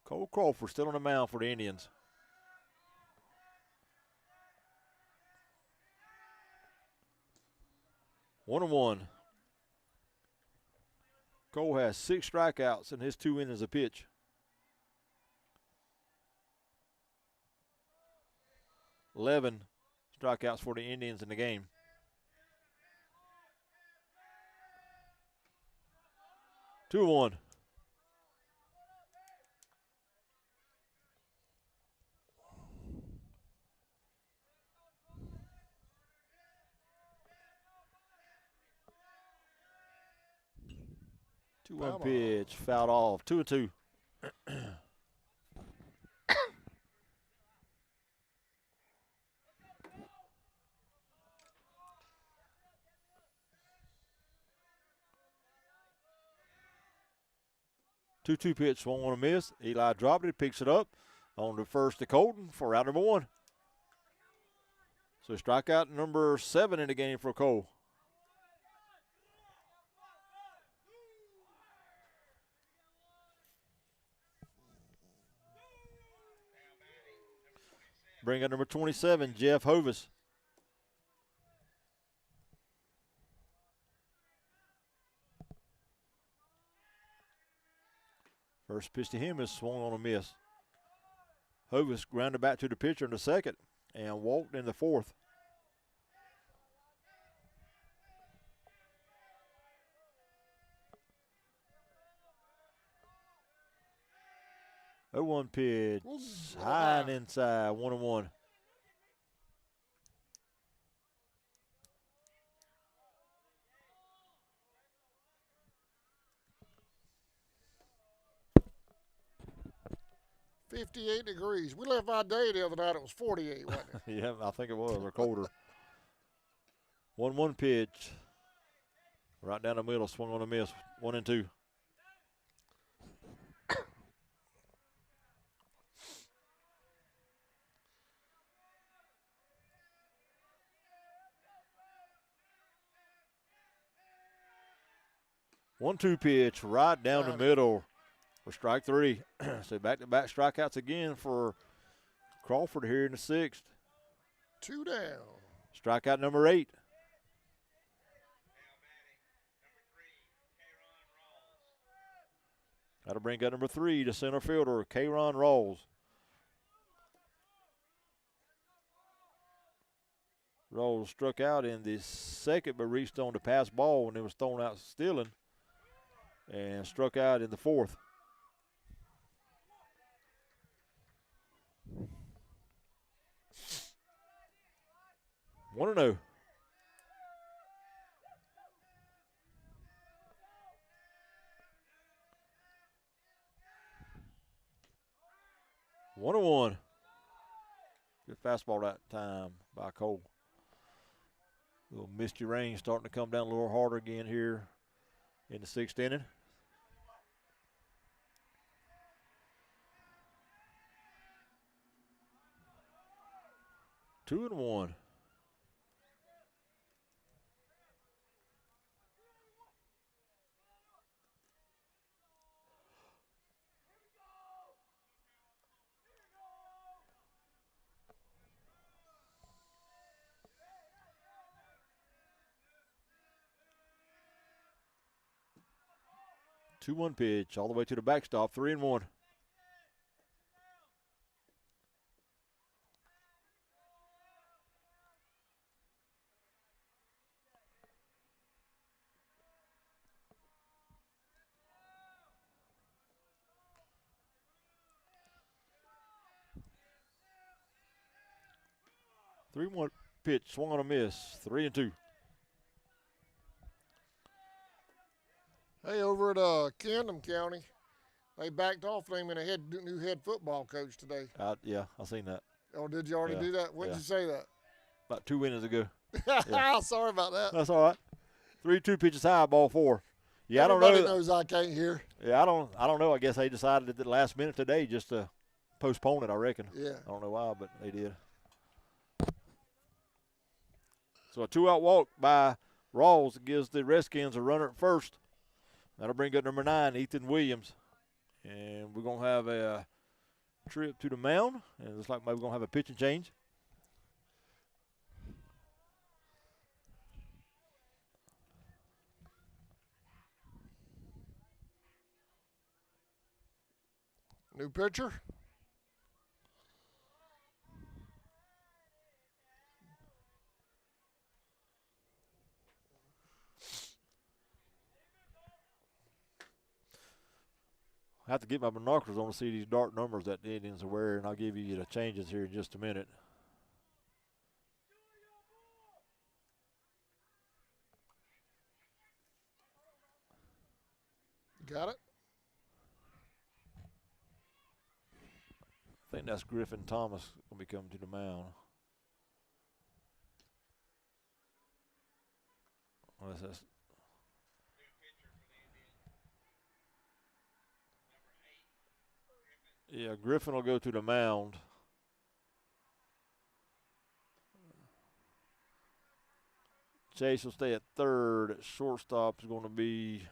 Cole Crawford still on the mound for the Indians. One and one. Cole has 6 strikeouts in his 2 innings of pitch. $11 strikeouts for the Indians in the game. Two one. One pitch, fouled off. 2-2. Two pitch, swung on a miss. Eli dropped it, picks it up on the first to Colton for out number 1. So strikeout number 7 in the game for Cole. Bring up number 27, Jeff Hovis. First pitch to him is swung on a miss. Hovis grounded back to the pitcher in the 2nd and walked in the 4th. 0-1 pitch. Ooh, High and inside. 1-1. $58 degrees. We left our day the other night. It was 48, wasn't it? Yeah, I think it was, or colder. 1-1 pitch. Right down the middle, swung on a miss. 1-2. One-two pitch right down the middle for strike three. So back-to-back strikeouts again for Crawford here in the sixth. 2 down. Strikeout number 8. That'll bring up number 3 to center fielder, K'Ron Rawls. Rawls struck out in the second but reached on the pass ball when it was thrown out stealing and struck out in the fourth. One and 0. One and 1. Good fastball that time by Cole. Little misty rain starting to come down a little harder again here in the sixth inning. Two and 1. Two-one pitch all the way to the backstop. 3 and 1. Three-one pitch, swung on a miss. 3 and 2. Hey, over at Camden County, they backed off naming a new head football coach today. Yeah, I seen that. Oh, did you already do that? When did you say that? About 2 innings ago. Sorry about that. That's all right. 3-2 pitches high, ball 4. Yeah, Everybody I don't know. knows I can't hear. Yeah, I don't know. I guess they decided at the last minute today just to postpone it, I reckon. Yeah. I don't know why, but they did. So a 2-out walk by Rawls gives the Redskins a runner at first. That'll bring up number 9, Ethan Williams. And we're going to have a trip to the mound. And it looks like maybe we're going to have a pitching change. New pitcher. I have to get my binoculars on to see these dark numbers that the Indians are wearing. I'll give you the changes here in just a minute. Got it? I think that's Griffin Thomas going to be coming to the mound. Unless that's yeah, Griffin will go to the mound. Chase will stay at third. At shortstop is going to be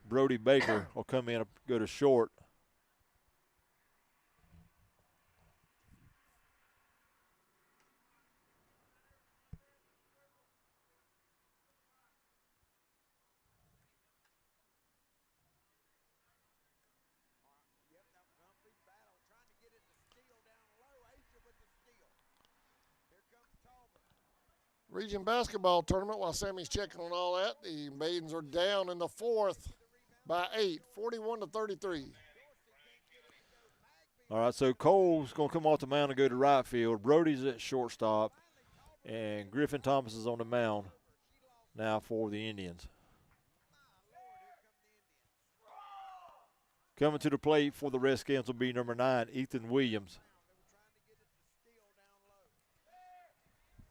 Brody Baker will come in and go to short. Region basketball tournament, while Sammy's checking on all that, the Maidens are down in the fourth by 8, 41-33. All right, so Cole's going to come off the mound and go to right field. Brody's at shortstop, and Griffin Thomas is on the mound now for the Indians. Coming to the plate for the Redskins will be number 9, Ethan Williams.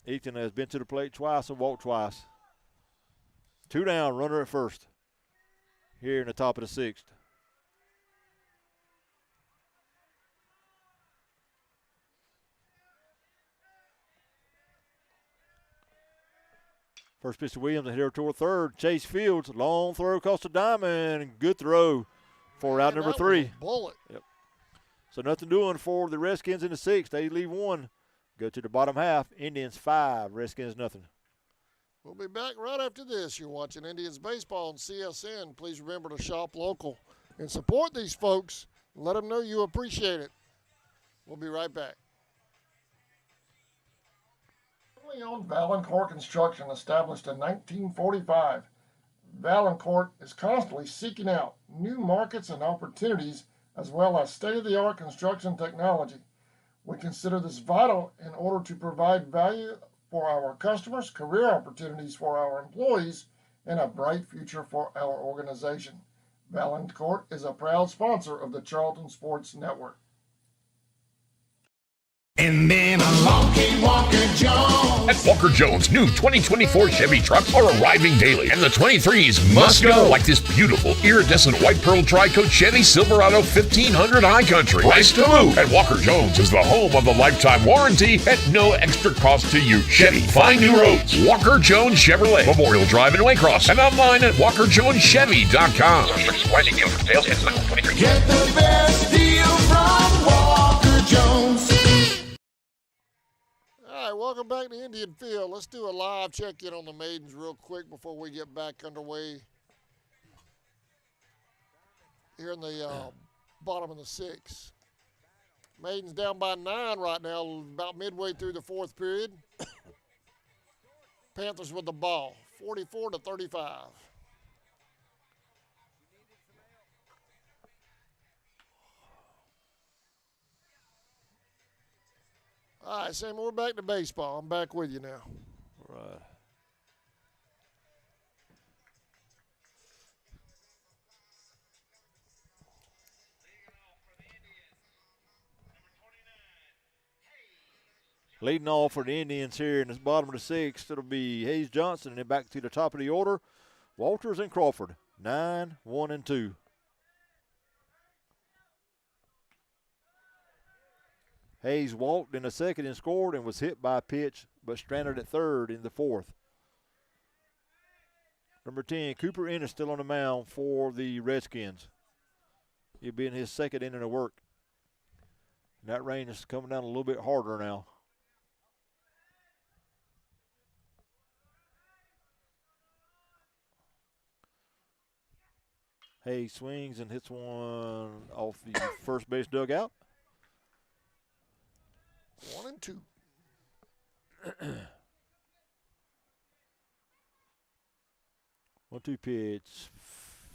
Ethan has been to the plate twice and walked twice. 2 down, runner at first here in the top of the 6th. First pitch to Williams, and here toward third. Chase Fields, long throw across the diamond. Good throw for out number 3. Bullet. Yep. So nothing doing for the Redskins in the 6th. They leave 1. Go to the bottom half. Indians 5, Redskins nothing. We'll be back right after this. You're watching Indians Baseball on CSN. Please remember to shop local and support these folks. Let them know you appreciate it. We'll be right back. Owned Valancourt Construction, established in 1945. Valancourt is constantly seeking out new markets and opportunities, as well as state-of-the-art construction technology. We consider this vital in order to provide value for our customers, career opportunities for our employees, and a bright future for our organization. Valancourt is a proud sponsor of the Charlton Sports Network. And then along came Walker Jones. At Walker Jones, new 2024 Chevy trucks are arriving daily, and the 23s must go, like this beautiful iridescent white pearl tri-coat Chevy Silverado 1500 High Country. Price to move. At Walker Jones is the home of the lifetime warranty at no extra cost to you. Chevy, find new roads. Walker Jones Chevrolet, Memorial Drive in Waycross, and online at WalkerJonesChevy.com. Get the best deal from Walker Jones. All right, welcome back to Indian Field. Let's do a live check-in on the Maidens real quick before we get back underway here in the bottom of the 6th. Maidens down by 9 right now, about midway through the 4th period. Panthers with the ball, 44-35. All right, Sam, we're back to baseball. I'm back with you now. All right. Leading off for the Indians here in the bottom of the 6th, it'll be Hayes Johnson, and then back to the top of the order, Walters and Crawford, 9, 1, and 2. Hayes walked in the 2nd and scored and was hit by a pitch, but stranded at 3rd in the 4th. Number 10, Cooper Ennis still on the mound for the Redskins. He'll be in his 2nd inning of work. And that rain is coming down a little bit harder now. Hayes swings and hits one off the first base dugout. 1 and 2. 1-2 pitch,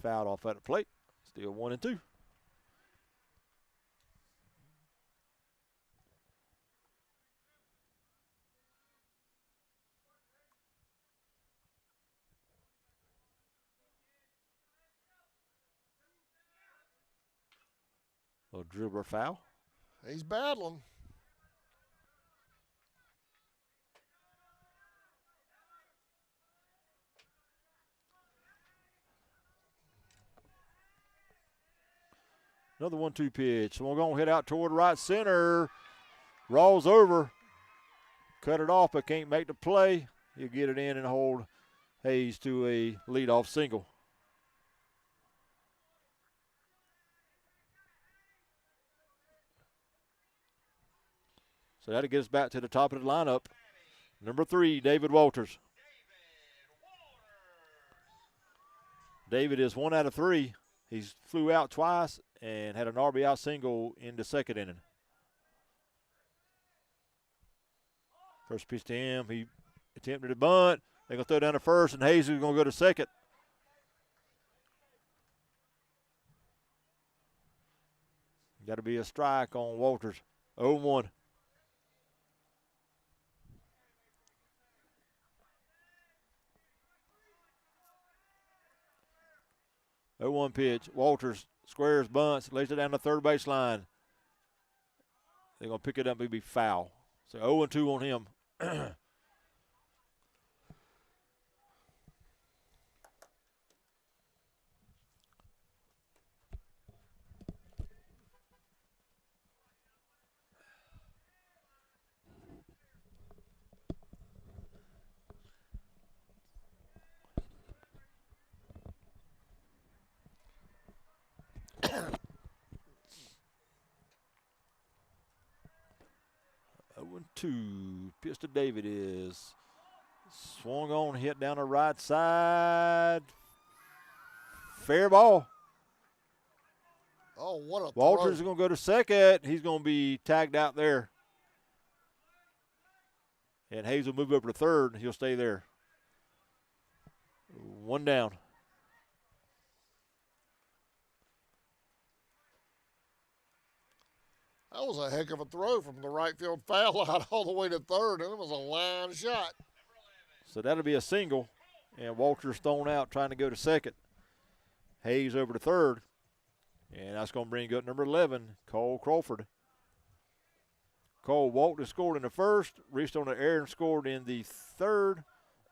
fouled off at the plate. Still 1 and 2. A dribbler foul. He's battling. Another 1-2 pitch. So we're going to hit out toward right center. Rolls over. Cut it off, but can't make the play. He'll get it in and hold Hayes to a leadoff single. So that'll get us back to the top of the lineup. Number 3, David Walters. David is 1 out of 3. He's flew out twice and had an RBI single in the 2nd inning. First pitch to him. He attempted a bunt. They're going to throw down to first, and Hayes is going to go to 2nd. Got to be a strike on Walters. 0-1. Oh, 1 pitch. Walters squares, bunts, lays it down the third baseline. They're going to pick it up, maybe foul. So 0-2 on him. 0-2. Pitch to David is swung on, hit down the right side. Fair ball. Oh, what a Walters is throw. going to go to second. He's going to be tagged out there. And Hayes will move over to third, and he'll stay there. 1 down. That was a heck of a throw from the right field foul line all the way to third, and it was a line shot. So that'll be a single, and Walters thrown out trying to go to second. Hayes over to third, and that's going to bring up number 11, Cole Crawford. Cole Walton scored in the first, reached on the air and scored in the third,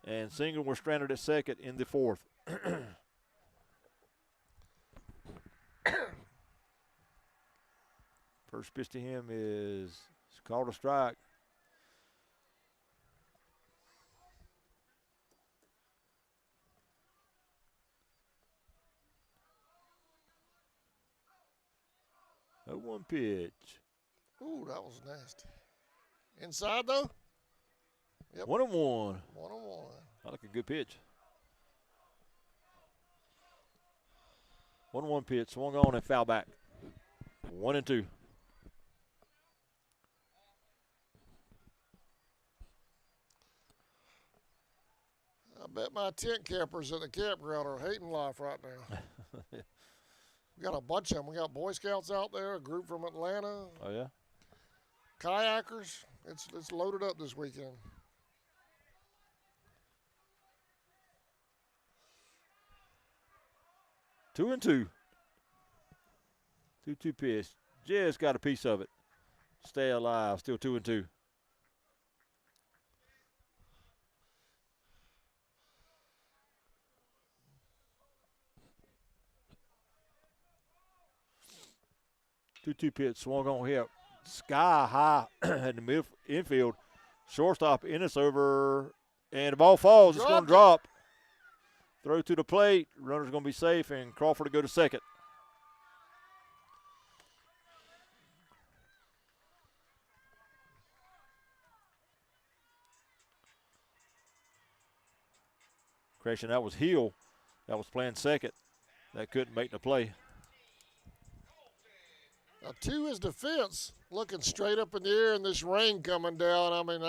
and Single was stranded at second in the fourth. First pitch to him is called a strike. A 1 pitch. Ooh, that was nasty. Inside, though? Yep. 1-1. 1-1. I like a good pitch. 1-1 pitch, swung on and foul back. 1-2. I bet my tent campers at the campground are hating life right now. We got a bunch of them. We got Boy Scouts out there, a group from Atlanta, Oh, yeah? kayakers. It's loaded up this weekend. Two and two. 2-2 pitch. Just got a piece of it. Stay alive. Still 2-2. Two pitch swung on hip. Sky high in the middle infield. Shortstop in it's over. And the ball falls. It's going to drop. Throw to the plate. Runner's going to be safe, and Crawford to go to second. Correction, that was Hill that was playing second. That couldn't make the play. Now, to his defense, looking straight up in the air and this rain coming down. I mean,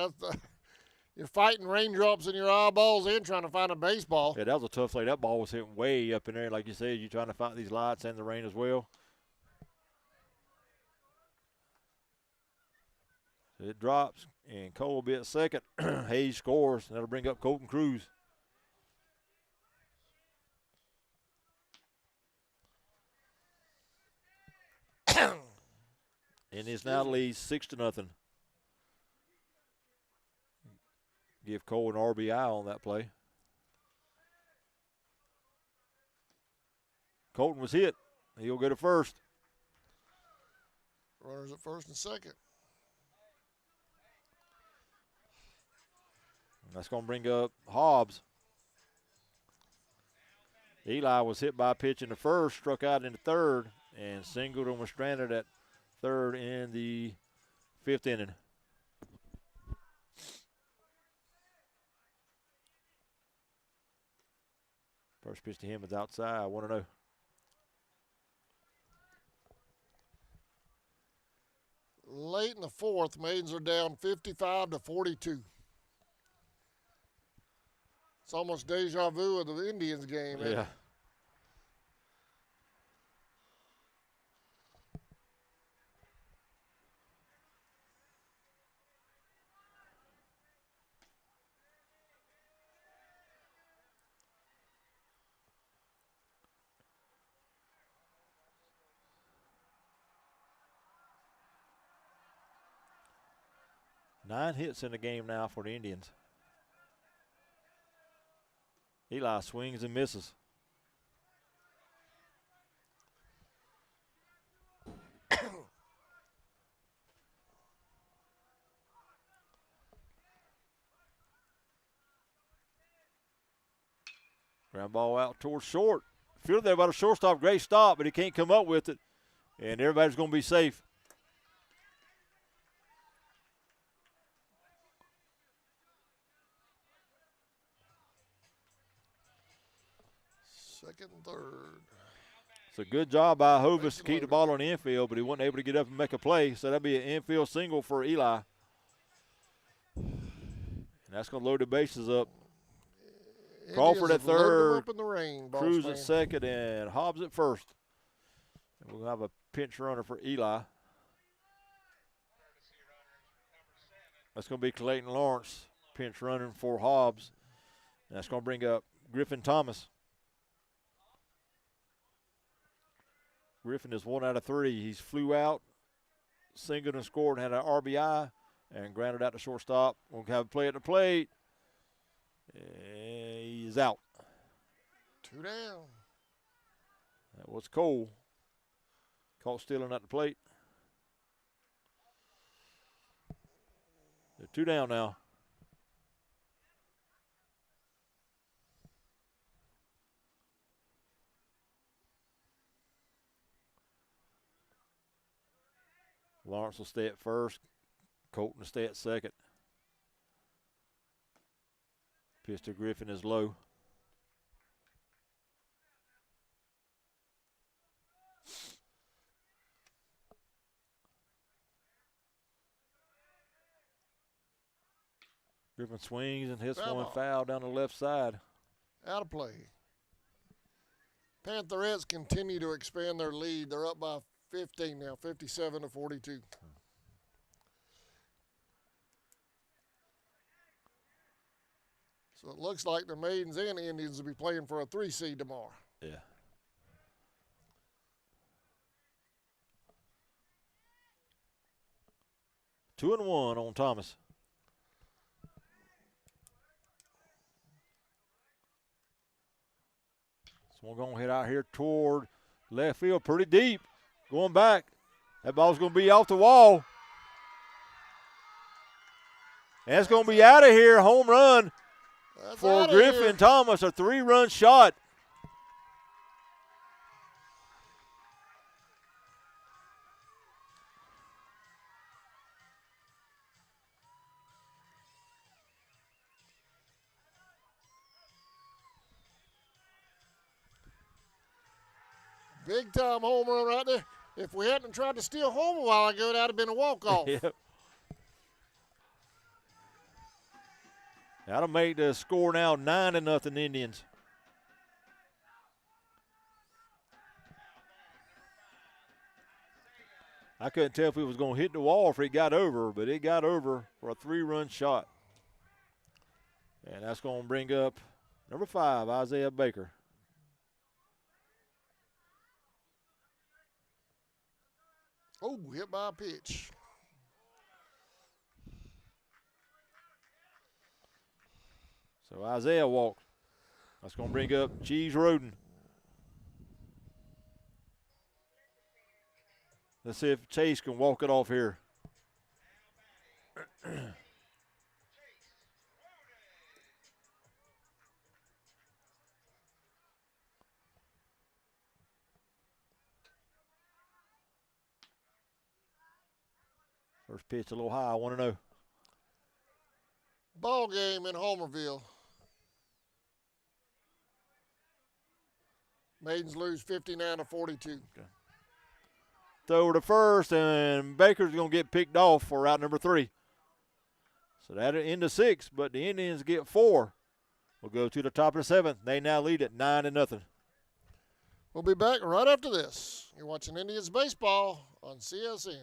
you're fighting raindrops in your eyeballs and trying to find a baseball. Yeah, that was a tough play. That ball was hitting way up in there. Like you said, you're trying to fight these lights and the rain as well. So it drops, and Cole will be at second. Hayes scores, and that'll bring up Colton Cruz. And it's now leads 6-0. Give Cole an RBI on that play. Colton was hit. He'll go to first. Runners at first and second. That's going to bring up Hobbs. Eli was hit by a pitch in the first, struck out in the third, and Singleton was stranded at third in the fifth inning. First pitch to him is outside, 1-0. Late in the fourth, Maidens are down 55-42. It's almost deja vu of the Indians game. Yeah. Isn't it? 9 hits in the game now for the Indians. Eli swings and misses. Ground ball out towards short. Fielder there about a shortstop. Great stop, but he can't come up with it. And everybody's going to be safe. Second and third. It's a good job by Hovis to keep the ball on the infield, but he wasn't able to get up and make a play. So that'll be an infield single for Eli. And that's going to load the bases up. Crawford at third, up in the rain, Cruz at second, and Hobbs at first. And we'll have a pinch runner for Eli. That's going to be Clayton Lawrence, pinch running for Hobbs. And that's going to bring up Griffin Thomas. Griffin is 1 out of 3. He's flew out, singled and scored, and had an RBI, and grounded out to shortstop. We'll have a play at the plate. And he's out. 2 down. That was Cole. Caught stealing at the plate. They're 2 down now. Lawrence will stay at first. Colton will stay at second. Pitch to Griffin is low. Griffin swings and hits one foul down the left side. Out of play. Pantherettes continue to expand their lead. They're up by 15 now, 57-42. So it looks like the Maidens and Indians will be playing for a 3 seed tomorrow. Yeah. Two and one on Thomas. So we're going to head out here toward left field, pretty deep. Going back. That ball's going to be off the wall. And it's going to be out of here. Home run. That's for Griffin Thomas, a 3-run shot. Big time home run right there. If we hadn't tried to steal home a while ago, that would have been a walk-off. Yep. That'll make the score now 9-0 Indians. I couldn't tell if it was going to hit the wall if it got over, but it got over for a 3-run shot. And that's going to bring up number 5, Isaiah Baker. Oh, hit by a pitch. So Isaiah walked. That's going to bring up Cheese Roden. Let's see if Chase can walk it off here. First pitch a little high, 1-0. Ball game in Homerville. Maidens lose 59-42. Okay. Throw to first, and Baker's going to get picked off for out number 3. So that'll end the 6, but the Indians get 4. We'll go to the top of the 7th. They now lead at 9-0. We'll be back right after this. You're watching Indians baseball on CSN.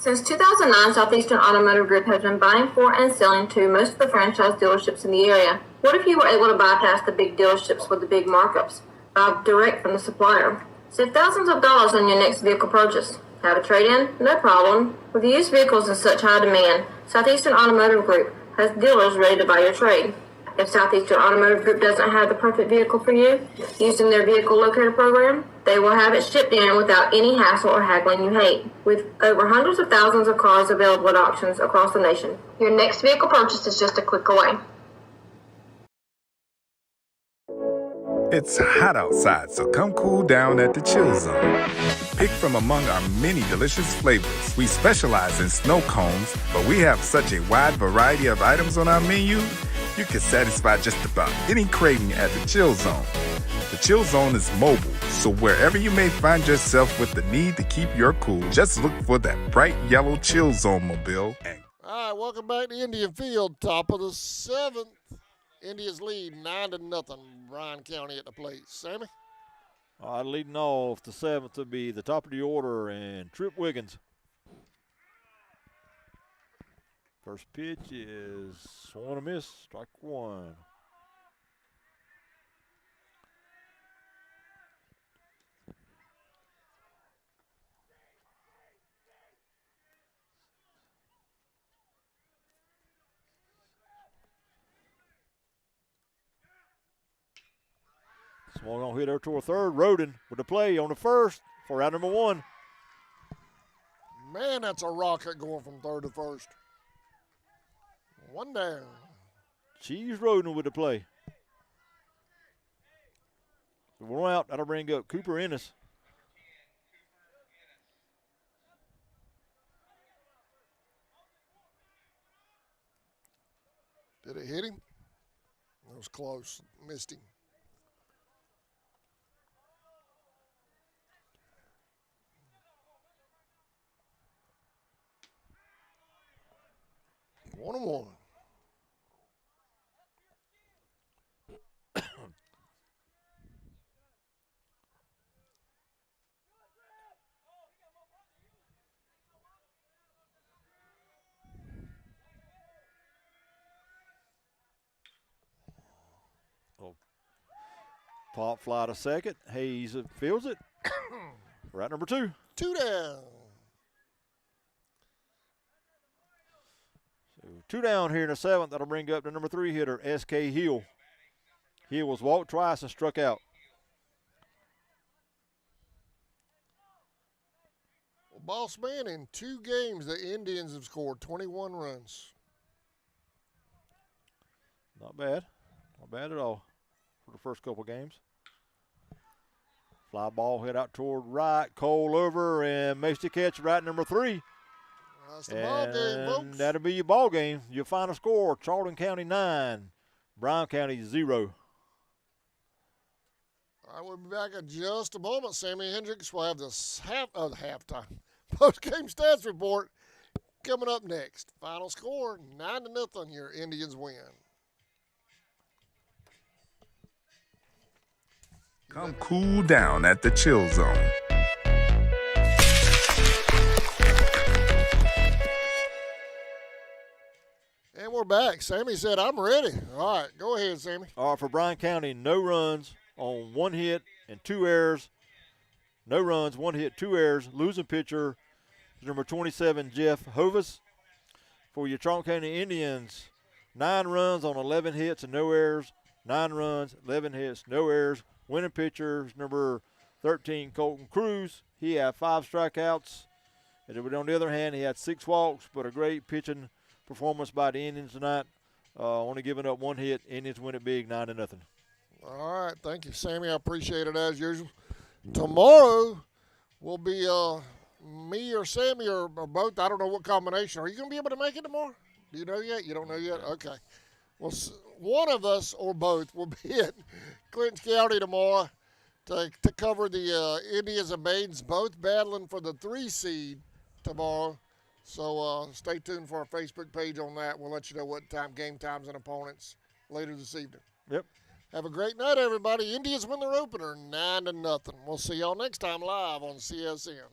Since 2009, Southeastern Automotive Group has been buying for and selling to most of the franchise dealerships in the area. What if you were able to bypass the big dealerships with the big markups? Buy direct from the supplier. Save thousands of dollars on your next vehicle purchase. Have a trade-in? No problem. With used vehicles in such high demand, Southeastern Automotive Group has dealers ready to buy your trade. If Southeastern Automotive Group doesn't have the perfect vehicle for you, using their vehicle locator program, they will have it shipped in without any hassle or haggling you hate. With over hundreds of thousands of cars available at auctions across the nation, your next vehicle purchase is just a click away. It's hot outside, so come cool down at the Chill Zone. Pick from among our many delicious flavors. We specialize in snow cones, but we have such a wide variety of items on our menu, you can satisfy just about any craving at the Chill Zone. The Chill Zone is mobile, so wherever you may find yourself with the need to keep your cool, just look for that bright yellow Chill Zone mobile. All right, welcome back to Indian Field, top of the 7th. Indians lead 9-0. Bryan County at the plate. Sammy? All right, leading off the 7th to be the top of the order and Trip Wiggins. First pitch is swung and a miss, strike one. Swung on, hit over to a third. Roden with the play on the first for out number 1. Man, that's a rocket going from third to first. One down. Cheese Roden with the play. One out, that'll bring up Cooper Ennis. Did it hit him? It was close. Missed him. One and one. Pop fly to second. Hayes fields it. Right number 2. 2 down. So 2 down here in the 7th. That'll bring up the number 3 hitter, S.K. Hill. Hill was walked twice and struck out. Well, boss man, in 2 games, the Indians have scored 21 runs. Not bad. Not bad at all for the first couple games. Fly ball hit out toward right. Cole over and makes the catch right number 3. That's the ball game, folks. That'll be your ball game. Your final score, Charlton County 9, Bryan County 0. All right, we'll be back in just a moment. Sammy Hendricks will have the halftime post-game stats report coming up next. Final score, 9-0. Your Indians win. Come cool down at the Chill Zone. And we're back. Sammy said, I'm ready. All right, go ahead, Sammy. All right, for Bryan County, no runs on 1 hit and 2 errors. No runs, 1 hit, 2 errors. Losing pitcher is number 27, Jeff Hovis. For your Charlton County Indians, 9 runs on 11 hits and no errors. 9 runs, 11 hits, no errors. Winning pitcher is number 13, Colton Cruz. He had 5 strikeouts. And on the other hand, he had 6 walks, but a great pitching performance by the Indians tonight. Only giving up 1 hit. Indians win it big, 9-0. All right, thank you, Sammy. I appreciate it as usual. Tomorrow will be me or Sammy or both. I don't know what combination. Are you going to be able to make it tomorrow? Do you know yet? You don't know yet? Okay. Well, one of us or both will be at Clinch County tomorrow to cover the Indians and Maidens, both battling for the 3 seed tomorrow. So stay tuned for our Facebook page on that. We'll let you know what game times and opponents later this evening. Yep. Have a great night, everybody. Indians win their opener 9-0. We'll see y'all next time live on CSN.